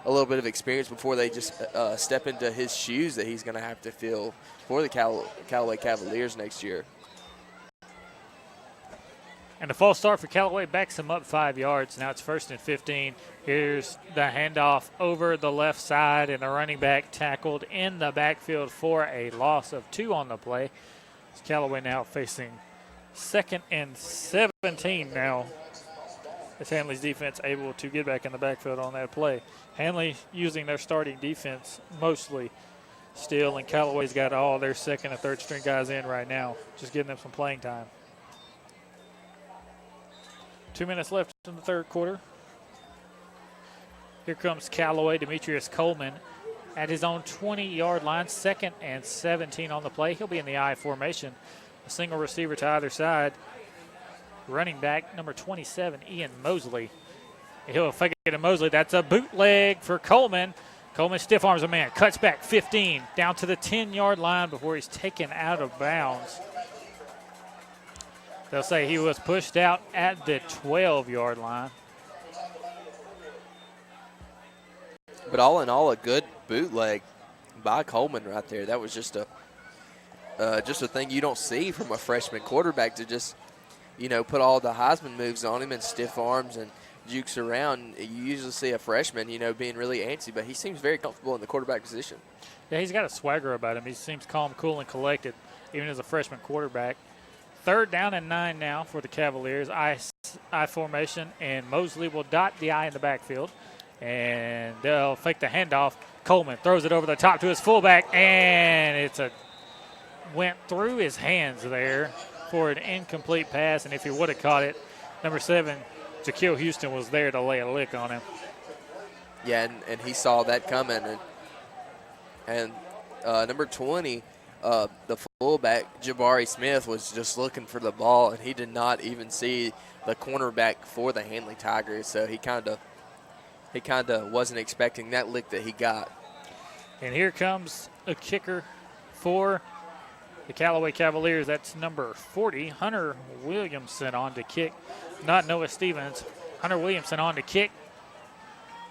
a little bit of experience before they just step into his shoes that he's going to have to fill for the Callaway Cavaliers next year. And the false start for Callaway backs him up 5 yards. Now it's 1st and 15. Here's the handoff over the left side, and the running back tackled in the backfield for a loss of 2 on the play. It's Callaway now facing 2nd and 17 now. As Handley's defense able to get back in the backfield on that play. Handley using their starting defense mostly still, and Callaway's got all their second and third string guys in right now, just giving them some playing time. 2 minutes left in the third quarter. Here comes Callaway, Demetrius Coleman at his own 20-yard line, 2nd and 17 on the play. He'll be in the I formation. A single receiver to either side. Running back, number 27, Ian Mosley. He'll fake it to Mosley. That's a bootleg for Coleman. Coleman stiff arms a man, cuts back 15, down to the 10-yard line before he's taken out of bounds. They'll say he was pushed out at the 12-yard line. But all in all, a good bootleg by Coleman right there. That was just just a thing you don't see from a freshman quarterback to just, put all the Heisman moves on him and stiff arms and jukes around. You usually see a freshman, being really antsy, but he seems very comfortable in the quarterback position. Yeah, he's got a swagger about him. He seems calm, cool, and collected, even as a freshman quarterback. 3rd down and 9 now for the Cavaliers. I formation, and Mosley will dot the I in the backfield. And they'll fake the handoff. Coleman throws it over the top to his fullback, and went through his hands there for an incomplete pass. And if he would have caught it, number 7, Jaquil Houston, was there to lay a lick on him. Yeah, and he saw that coming. And number 20, the fullback, Jabari Smith, was just looking for the ball, and he did not even see the cornerback for the Handley Tigers. So he kind of wasn't expecting that lick that he got. And here comes a kicker for the Callaway Cavaliers. That's number 40, Hunter Williamson, on to kick. Not Noah Stevens. Hunter Williamson on to kick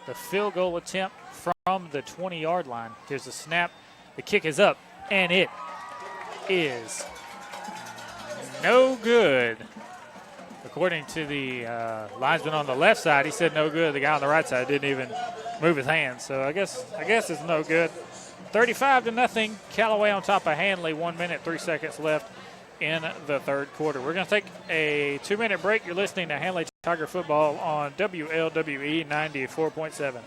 the field goal attempt from the 20-yard line. Here's the snap. The kick is up, and it is no good. According to the linesman on the left side, he said no good. The guy on the right side didn't even move his hands. So I guess it's no good. 35-0. Callaway on top of Handley. 1 minute, 3 seconds left in the 3rd quarter. We're going to take a 2-minute break. You're listening to Handley Tiger Football on WLWE 94.7.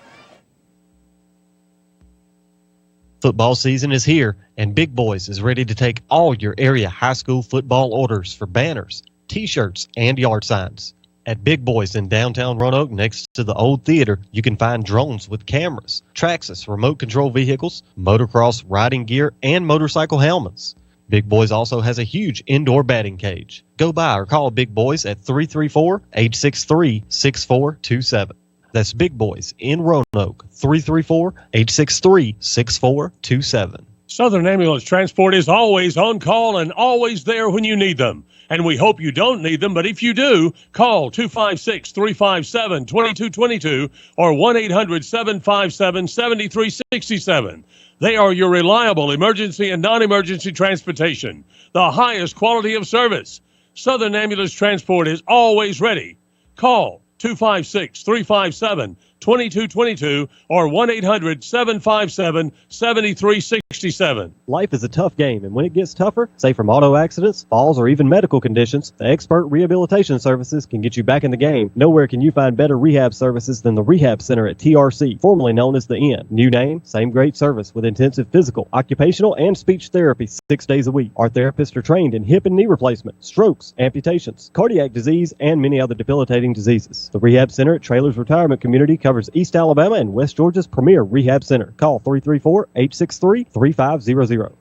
Football season is here, and Big Boys is ready to take all your area high school football orders for banners, T-shirts, and yard signs. At Big Boys in downtown Roanoke, next to the old theater, you can find drones with cameras, Traxxas remote control vehicles, motocross riding gear, and motorcycle helmets. Big Boys also has a huge indoor batting cage. Go by or call Big Boys at 334-863-6427. That's Big Boys in Roanoke, 334-863-6427. Southern Ambulance Transport is always on call and always there when you need them. And we hope you don't need them, but if you do, call 256-357-2222 or 1-800-757-7367. They are your reliable emergency and non-emergency transportation, the highest quality of service. Southern Ambulance Transport is always ready. Call 256-357-2222 or 1-800-757-7367. Life is a tough game, and when it gets tougher, say from auto accidents, falls, or even medical conditions, the Expert Rehabilitation Services can get you back in the game. Nowhere can you find better rehab services than the Rehab Center at TRC, formerly known as the Inn. New name, same great service with intensive physical, occupational, and speech therapy 6 days a week. Our therapists are trained in hip and knee replacement, strokes, amputations, cardiac disease, and many other debilitating diseases. The Rehab Center at Trailers Retirement Community covers East Alabama and West Georgia's premier rehab center. Call 334-863-3500.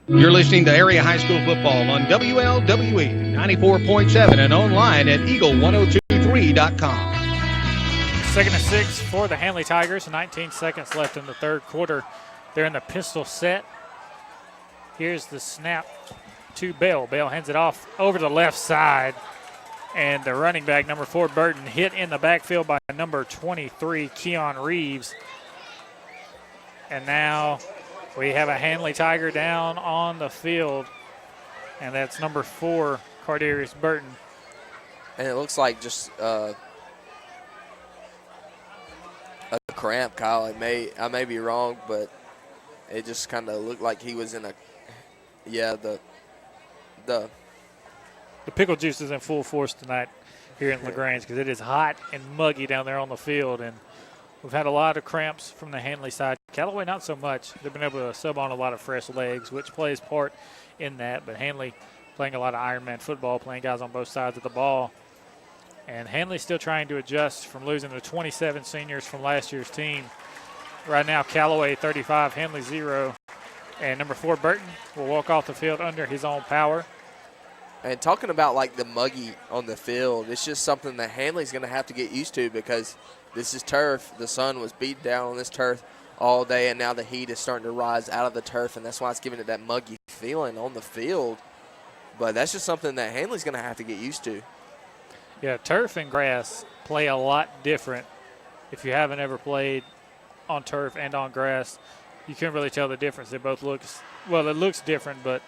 You're listening to Area High School Football on WLWE 94.7 and online at eagle1023.com. 2nd and 6 for the Handley Tigers. 19 seconds left in the 3rd quarter. They're in the pistol set. Here's the snap to Bell. Bell hands it off over the left side. And the running back, number 4, Burton, hit in the backfield by number 23, Keon Reeves. And now we have a Handley Tiger down on the field, and that's number 4, Cardarius Burton. And it looks like just a cramp, Kyle. I may be wrong, but it just kind of looked like he was in the pickle juice is in full force tonight here in LaGrange because it is hot and muggy down there on the field, and we've had a lot of cramps from the Handley side. Callaway, not so much. They've been able to sub on a lot of fresh legs, which plays part in that. But Handley playing a lot of Ironman football, playing guys on both sides of the ball. And Handley's still trying to adjust from losing the 27 seniors from last year's team. Right now, Callaway 35, Handley 0. And number 4, Burton, will walk off the field under his own power. And talking about like the muggy on the field, it's just something that Handley's going to have to get used to because this is turf. The sun was beating down on this turf all day, and now the heat is starting to rise out of the turf, and that's why it's giving it that muggy feeling on the field. But that's just something that Handley's going to have to get used to. Yeah, turf and grass play a lot different. If you haven't ever played on turf and on grass, you can't really tell the difference. They both look, well, it looks different, but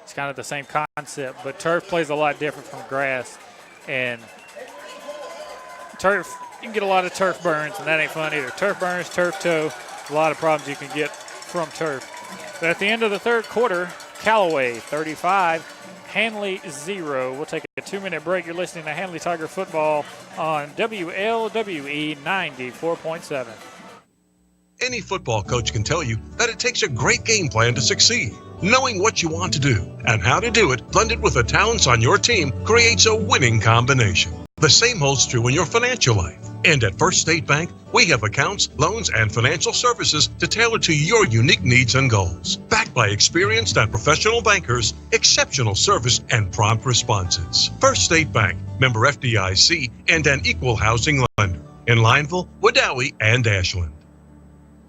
it's kind of the same concept. But turf plays a lot different from grass. And turf, you can get a lot of turf burns, and that ain't fun either. Turf burns, turf toe, a lot of problems you can get from turf. But at the end of the third quarter, Callaway 35, Handley 0. We'll take a 2-minute break. You're listening to Handley Tiger Football on WLWE 94.7. Any football coach can tell you that it takes a great game plan to succeed. Knowing what you want to do and how to do it, blended with the talents on your team, creates a winning combination. The same holds true in your financial life. And at First State Bank, we have accounts, loans, and financial services to tailor to your unique needs and goals. Backed by experienced and professional bankers, exceptional service, and prompt responses. First State Bank, member FDIC, and an equal housing lender in Lineville, Wadowee, and Ashland.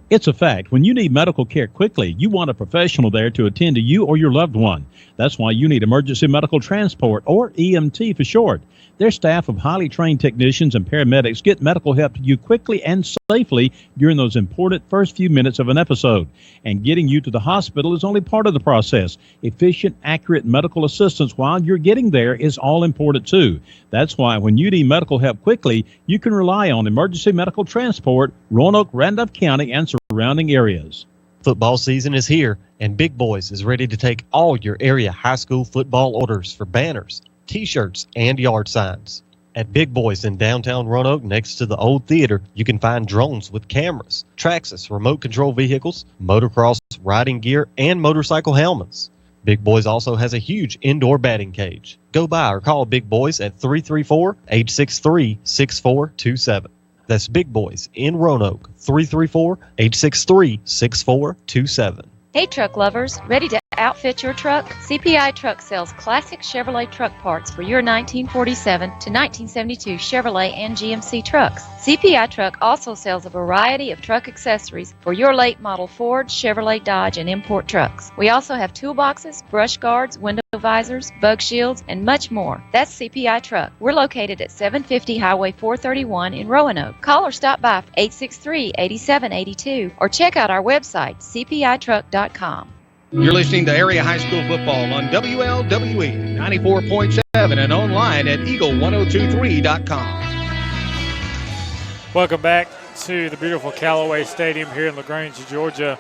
It's a fact. When you need medical care quickly, you want a professional there to attend to you or your loved one. That's why you need Emergency Medical Transport, or EMT for short. Their staff of highly trained technicians and paramedics get medical help to you quickly and safely during those important first few minutes of an episode. And getting you to the hospital is only part of the process. Efficient, accurate medical assistance while you're getting there is all important too. That's why when you need medical help quickly, you can rely on Emergency Medical Transport, Roanoke, Randolph County, and surrounding areas. Football season is here, and Big Boys is ready to take all your area high school football orders for banners, T-shirts, and yard signs. At Big Boys in downtown Roanoke, next to the old theater, you can find drones with cameras, Traxxas remote control vehicles, motocross riding gear, and motorcycle helmets. Big Boys also has a huge indoor batting cage. Go by or call Big Boys at 334-863-6427. That's Big Boys in Roanoke, 334-863-6427. Hey truck lovers, ready to outfit your truck? CPI Truck sells classic Chevrolet truck parts for your 1947 to 1972 Chevrolet and GMC trucks. CPI Truck also sells a variety of truck accessories for your late model Ford, Chevrolet, Dodge, and import trucks. We also have toolboxes, brush guards, window visors, bug shields, and much more. That's CPI Truck. We're located at 750 Highway 431 in Roanoke. Call or stop by 863-8782 or check out our website, cpitruck.com. You're listening to Area High School Football on WLWE 94.7 and online at eagle1023.com. Welcome back to the beautiful Callaway Stadium here in LaGrange, Georgia.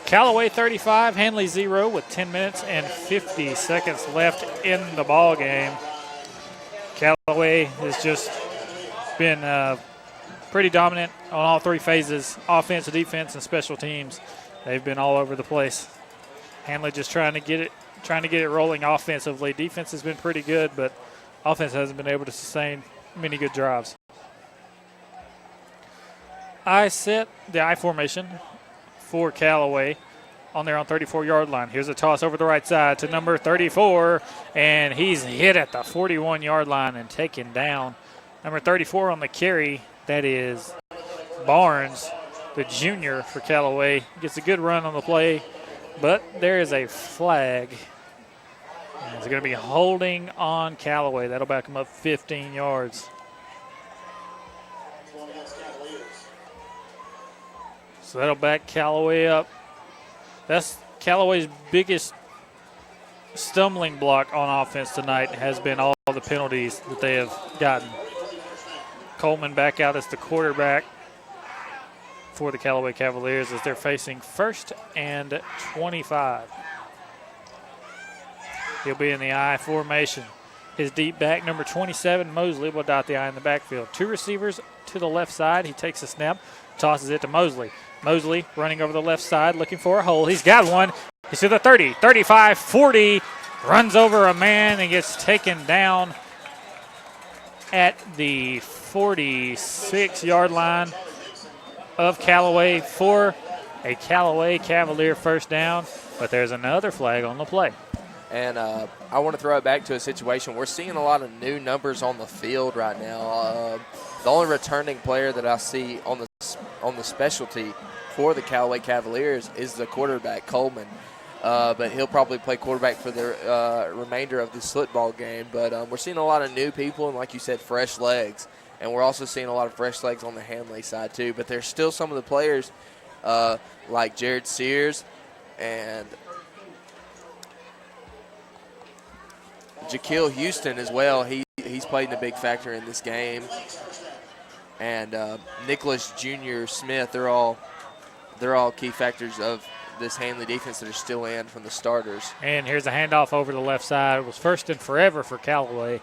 Callaway 35, Handley 0 with 10 minutes and 50 seconds left in the ball game. Callaway has just been pretty dominant on all three phases, offense, defense, and special teams. They've been all over the place. Handley just trying to get it rolling offensively. Defense has been pretty good, but offense hasn't been able to sustain many good drives. I set the I formation for Callaway on their own 34-yard line. Here's a toss over the right side to number 34, and he's hit at the 41-yard line and taken down. Number 34 on the carry, that is Barnes, the junior for Callaway. Gets a good run on the play, but there is a flag. And it's going to be holding on Callaway. That'll back him up 15 yards. So that'll back Callaway up. That's Callaway's biggest stumbling block on offense tonight has been all the penalties that they have gotten. Coleman back out as the quarterback for the Callaway Cavaliers as they're facing 1st and 25. He'll be in the I formation. His deep back, number 27, Mosley, will dot the I in the backfield. Two receivers to the left side. He takes a snap, tosses it to Mosley. Mosley running over the left side, looking for a hole. He's got one. He's to the 30, 35, 40. Runs over a man and gets taken down at the 46-yard line of Callaway for a Callaway Cavalier first down, but there's another flag on the play. And I want to throw it back to a situation. We're seeing a lot of new numbers on the field right now. The only returning player that I see on the specialty for the Callaway Cavaliers is the quarterback, Coleman. But he'll probably play quarterback for the remainder of this football game. But we're seeing a lot of new people and, like you said, fresh legs. And we're also seeing a lot of fresh legs on the Handley side too. But there's still some of the players like Jared Sears and Jaquil Houston as well. He's played a big factor in this game. And Nicholas Jr. Smith, they're all key factors of this Handley defense that are still in from the starters. And here's a handoff over the left side. It was first and forever for Callaway.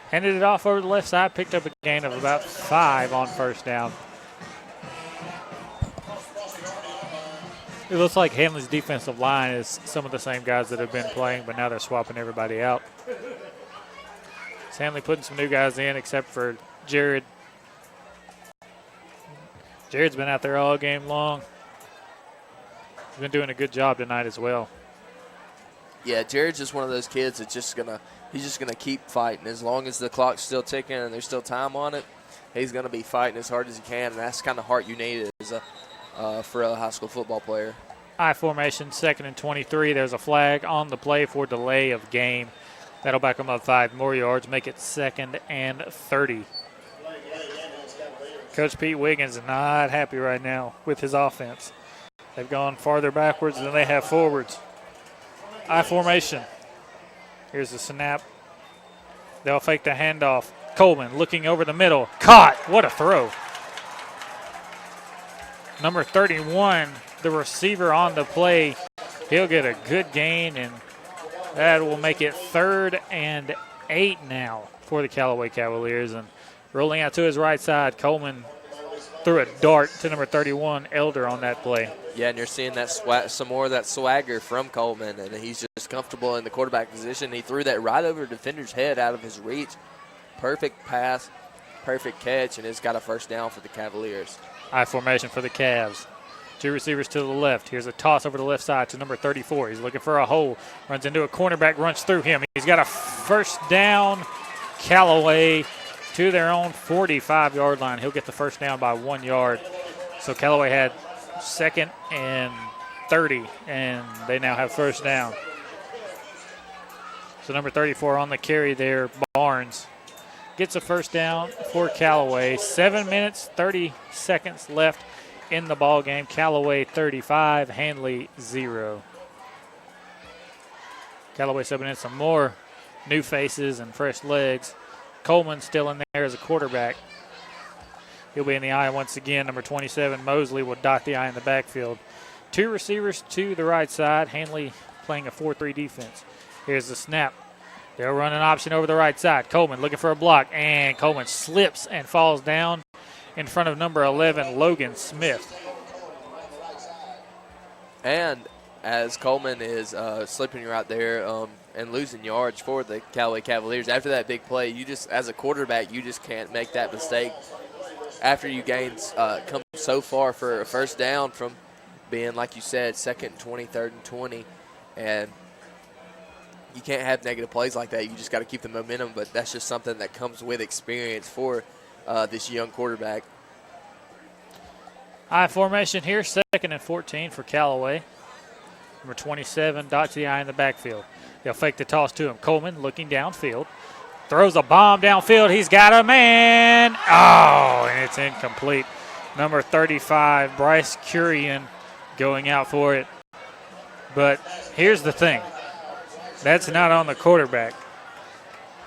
Handed it off over the left side, picked up a gain of about 5 on first down. It looks like Handley's defensive line is some of the same guys that have been playing, but now they're swapping everybody out. Handley putting some new guys in except for Jared. Jared's been out there all game long. He's been doing a good job tonight as well. Yeah, Jared's just one of those kids that's he's just gonna keep fighting. As long as the clock's still ticking and there's still time on it, he's gonna be fighting as hard as he can, and that's the kind of heart you need for a high school football player. I formation, 2nd and 23. There's a flag on the play for delay of game. That'll back them up 5 more yards, make it 2nd and 30. Coach Pete Wiggins is not happy right now with his offense. They've gone farther backwards than they have forwards. I formation. Here's the snap. They'll fake the handoff. Coleman looking over the middle. Caught. What a throw. Number 31, the receiver on the play. He'll get a good gain, and that will make it 3rd and 8 now for the Callaway Cavaliers. And rolling out to his right side, Coleman threw a dart to number 31, Elder, on that play. Yeah, and you're seeing that some more of that swagger from Coleman, and he's just comfortable in the quarterback position. He threw that right over the defender's head out of his reach. Perfect pass, perfect catch, and it's got a first down for the Cavaliers. I formation for the Cavs. 2 receivers to the left. Here's a toss over the left side to number 34. He's looking for a hole. Runs into a cornerback, runs through him. He's got a first down. Callaway to their own 45-yard line. He'll get the first down by 1 yard. So Callaway had 2nd and 30, and they now have first down. So number 34 on the carry there, Barnes, gets a first down for Callaway. 7 minutes, 30 seconds left in the ball game. Callaway 35, Handley 0. Callaway subbing in some more new faces and fresh legs. Coleman still in there as a quarterback. He'll be in the eye once again. Number 27, Mosley, will dot the eye in the backfield. 2 receivers to the right side. Handley playing a 4-3 defense. Here's the snap. They'll run an option over the right side. Coleman looking for a block, and Coleman slips and falls down in front of number 11, Logan Smith. And as Coleman is slipping right there and losing yards for the Callaway Cavaliers, after that big play, you just, as a quarterback, you just can't make that mistake. After you come so far for a first down from being, like you said, 2nd and 20, 3rd and 20, and you can't have negative plays like that. You just got to keep the momentum, but that's just something that comes with experience for this young quarterback. I formation here, 2nd and 14 for Callaway. Number 27 dots the eye in the backfield. They'll fake the toss to him. Coleman looking downfield. Throws a bomb downfield. He's got a man. Oh, and it's incomplete. Number 35, Bryce Curian, going out for it. But here's the thing. That's not on the quarterback.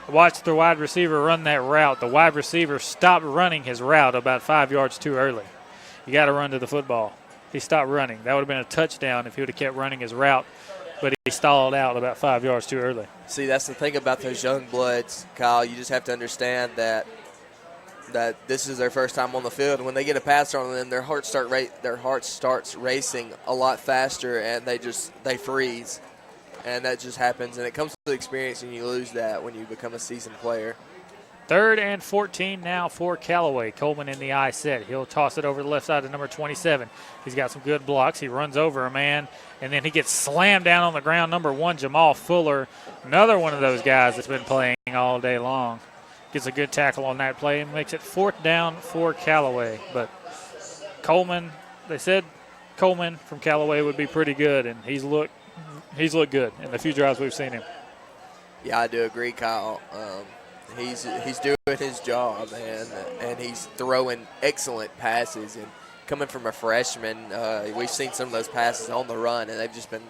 Watch the wide receiver run that route. The wide receiver stopped running his route about 5 yards too early. You got to run to the football. He stopped running. That would have been a touchdown if he would have kept running his route, but he stalled out about 5 yards too early. See, that's the thing about those young bloods, Kyle. You just have to understand that this is their first time on the field. And when they get a pass on them, their heart starts racing a lot faster, and they freeze. And that just happens, and it comes with experience, and you lose that when you become a seasoned player. 3rd and 14 now for Callaway. Coleman in the I set. He'll toss it over the left side to number 27. He's got some good blocks. He runs over a man, and then he gets slammed down on the ground. Number 1, Jamal Fuller, another one of those guys that's been playing all day long. Gets a good tackle on that play and makes it 4th down for Callaway. But Coleman, they said Coleman from Callaway would be pretty good, and he's looked good in the few drives we've seen him. Yeah, I do agree, Kyle. He's doing his job, and he's throwing excellent passes. And coming from a freshman, we've seen some of those passes on the run, and they've just been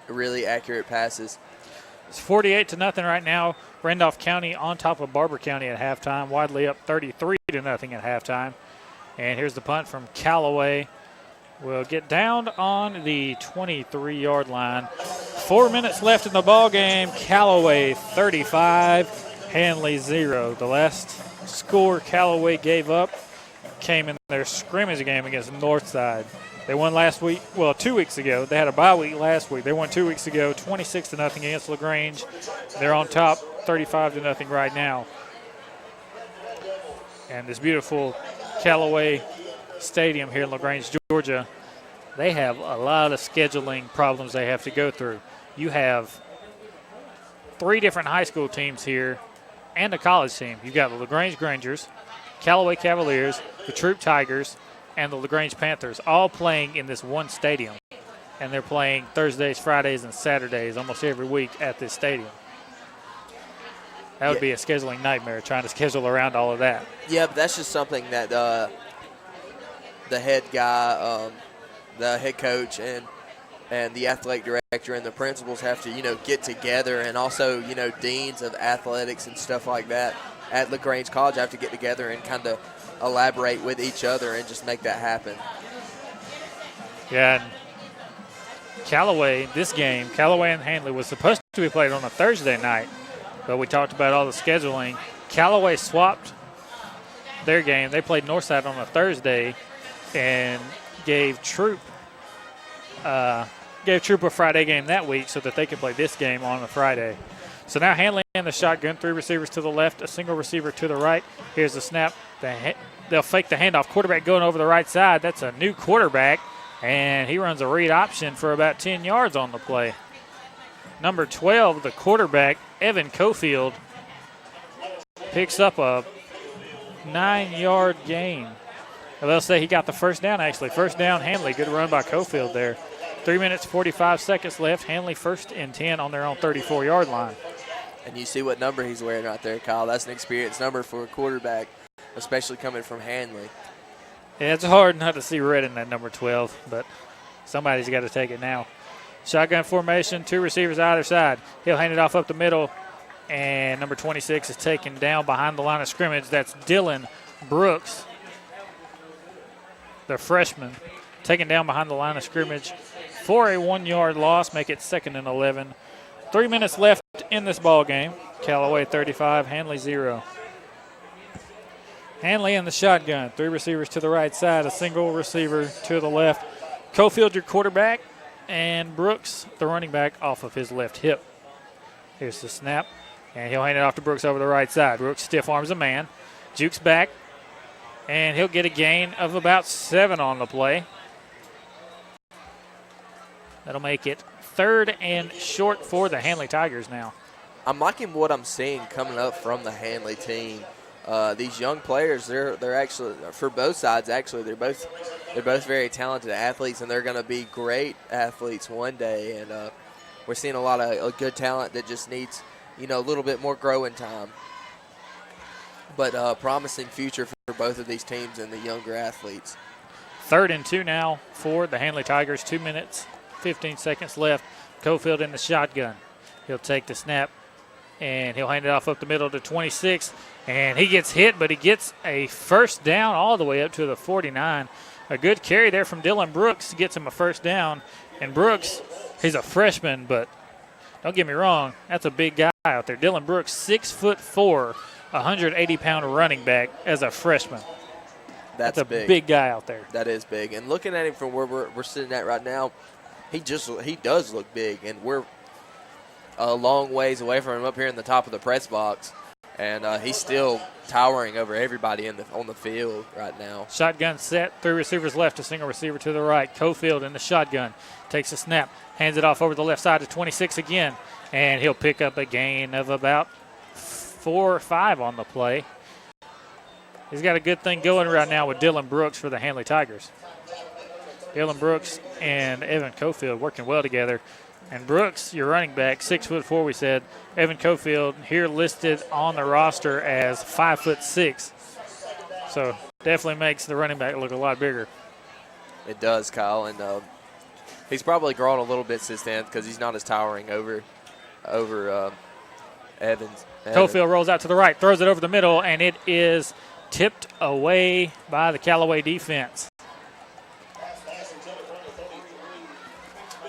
really accurate passes. It's 48-0 right now. Randolph County on top of Barber County at halftime. Wadley up 33-0 at halftime. And here's the punt from Callaway. We'll get down on the 23-yard line. 4 minutes left in the ball game. Callaway 35. Handley 0. The last score Callaway gave up came in their scrimmage game against Northside. They won last week, 2 weeks ago. They had a bye week last week. They won 2 weeks ago, 26-0 against LaGrange. They're on top, 35-0 right now. And this beautiful Callaway Stadium here in LaGrange, Georgia, they have a lot of scheduling problems they have to go through. You have 3 different high school teams here and a college team. You've got the LaGrange Grangers, Callaway Cavaliers, the Troop Tigers, and the LaGrange Panthers all playing in this one stadium. And they're playing Thursdays, Fridays, and Saturdays almost every week at this stadium. That would be a scheduling nightmare, trying to schedule around all of that. Yeah, but that's just something that the head guy, the head coach, and the athletic director and the principals have to, get together, and also, deans of athletics and stuff like that at LaGrange College have to get together and kind of elaborate with each other and just make that happen. Yeah, and Callaway, this game, Callaway and Handley was supposed to be played on a Thursday night, but we talked about all the scheduling. Callaway swapped their game. They played Northside on a Thursday and gave Troop a Friday game that week so that they could play this game on a Friday. So now Handley in the shotgun, 3 receivers to the left, a single receiver to the right. Here's the snap. They'll fake the handoff. Quarterback going over the right side. That's a new quarterback, and he runs a read option for about 10 yards on the play. Number 12, the quarterback, Evan Cofield, picks up a 9-yard gain. They'll say he got the first down, actually. First down, Handley. Good run by Cofield there. 3 minutes, 45 seconds left. Handley 1st and 10 on their own 34-yard line. And you see what number he's wearing right there, Kyle. That's an experienced number for a quarterback, especially coming from Handley. Yeah, it's hard not to see red in that number 12, but somebody's got to take it now. Shotgun formation, 2 receivers either side. He'll hand it off up the middle, and number 26 is taken down behind the line of scrimmage. That's Dylan Brooks, the freshman, taken down behind the line of scrimmage for a 1-yard loss, make it 2nd and 11. 3 minutes left in this ball game. Callaway 35, Handley 0. Handley in the shotgun, 3 receivers to the right side, a single receiver to the left. Cofield, your quarterback, and Brooks, the running back, off of his left hip. Here's the snap, and he'll hand it off to Brooks over the right side. Brooks stiff arms a man, jukes back, and he'll get a gain of about 7 on the play. That'll make it 3rd and short for the Handley Tigers now. I'm liking what I'm seeing coming up from the Handley team. These young players, they're actually, for both sides, actually, they're both very talented athletes, and they're going to be great athletes one day. And we're seeing a lot of good talent that just needs, a little bit more growing time. But promising future for both of these teams and the younger athletes. 3rd and 2 now for the Handley Tigers. 2 minutes, 15 seconds left. Cofield in the shotgun. He'll take the snap, and he'll hand it off up the middle to 26. And he gets hit, but he gets a first down all the way up to the 49. A good carry there from Dylan Brooks gets him a first down. And Brooks, he's a freshman, but don't get me wrong, that's a big guy out there. Dylan Brooks, 6'4", 180-pound running back as a freshman. That's a big guy out there. That is big. And looking at him from where we're sitting at right now, he does look big, and we're a long ways away from him up here in the top of the press box. and he's still towering over everybody on the field right now. Shotgun set, 3 receivers left, a single receiver to the right. Cofield in the shotgun, takes a snap, hands it off over the left side to 26 again, and he'll pick up a gain of about 4 or 5 on the play. He's got a good thing going right now with Dylan Brooks for the Handley Tigers. Dylan Brooks and Evan Cofield working well together. And Brooks, your running back, 6'4", we said. Evan Cofield here listed on the roster as 5'6". So definitely makes the running back look a lot bigger. It does, Kyle, and he's probably grown a little bit since then because he's not as towering over Evans. Cofield rolls out to the right, throws it over the middle, and it is tipped away by the Callaway defense.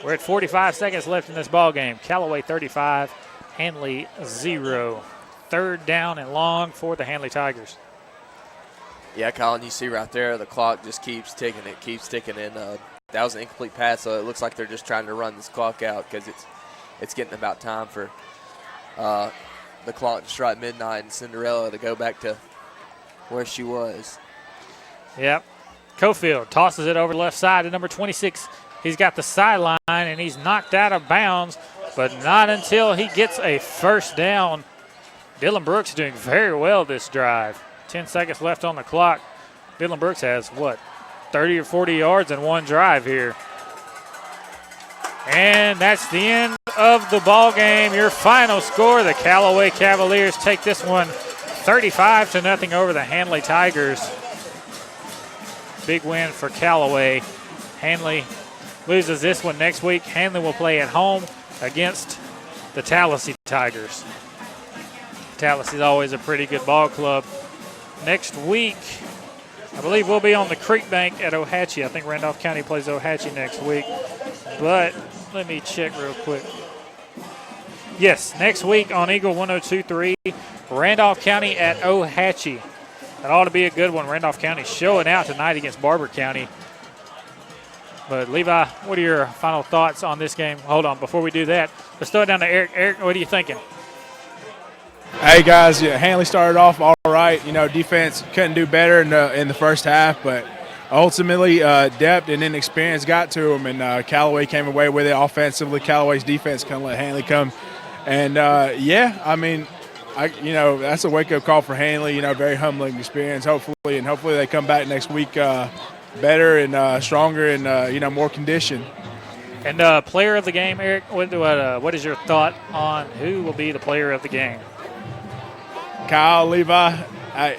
We're at 45 seconds left in this ball game. Callaway 35, Handley 0. 3rd down and long for the Handley Tigers. Yeah, Colin, you see right there, the clock just keeps ticking. It keeps ticking, and that was an incomplete pass, so it looks like they're just trying to run this clock out because it's getting about time for the clock to strike midnight and Cinderella to go back to where she was. Yep. Cofield tosses it over the left side to number 26. He's got the sideline, and he's knocked out of bounds, but not until he gets a first down. Dylan Brooks doing very well this drive. 10 seconds left on the clock. Dylan Brooks has, 30 or 40 yards in one drive here. And that's the end of the ball game. Your final score, the Callaway Cavaliers take this one 35-0 over the Handley Tigers. Big win for Callaway. Handley loses this one next week. Handley will play at home against the Tallahassee Tigers. Tallahassee is always a pretty good ball club. Next week, I believe we'll be on the Creek Bank at Ohatchee. I think Randolph County plays Ohatchee next week. But let me check real quick. Yes, next week on Eagle 102.3, Randolph County at Ohatchee. That ought to be a good one. Randolph County showing out tonight against Barber County. But, Levi, what are your final thoughts on this game? Hold on, before we do that, let's throw it down to Eric. Eric, what are you thinking? Hey, guys, Handley started off all right. Defense couldn't do better in the first half, but ultimately depth and inexperience got to them, and Callaway came away with it offensively. Callaway's defense couldn't let Handley come. And, that's a wake-up call for Handley, very humbling experience, hopefully they come back next week better and stronger and, more conditioned. And player of the game, Eric, what is your thought on who will be the player of the game? Kyle, Levi, I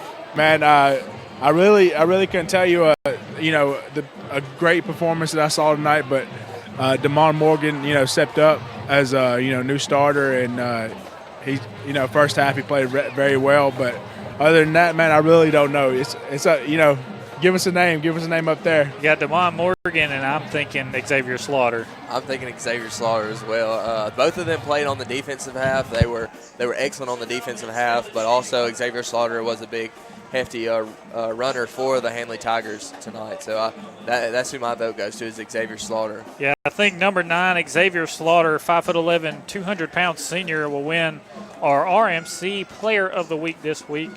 really couldn't tell you, a great performance that I saw tonight, but DeMar Morgan, stepped up as a, new starter, and he's, first half he played very well, but other than that, man, I really don't know. It's give us a name up there. You got DeMar Morgan, and I'm thinking Xavier Slaughter. I'm thinking Xavier Slaughter as well. Both of them played on the defensive half. They were excellent on the defensive half, but also Xavier Slaughter was a big, hefty runner for the Handley Tigers tonight. So that's who my vote goes to, is Xavier Slaughter. Yeah, I think number 9, Xavier Slaughter, 5'11", 200-pound senior, will win our RMC Player of the Week this week.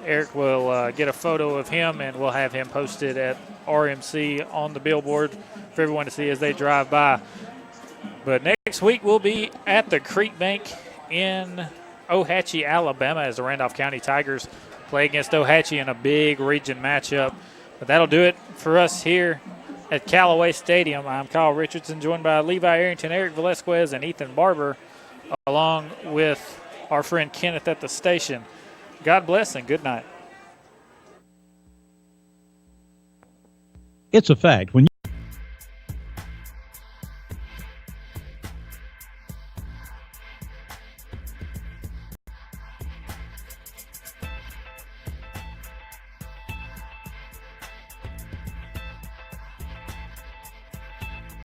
Eric will get a photo of him, and we'll have him posted at RMC on the billboard for everyone to see as they drive by. But next week we'll be at the Creek Bank in Ohatchee, Alabama, as the Randolph County Tigers play against Ohatchee in a big region matchup. But that'll do it for us here at Callaway Stadium. I'm Kyle Richardson, joined by Levi Arrington, Eric Velasquez, and Ethan Barber, along with our friend Kenneth at the station. God bless and good night. It's a fact. When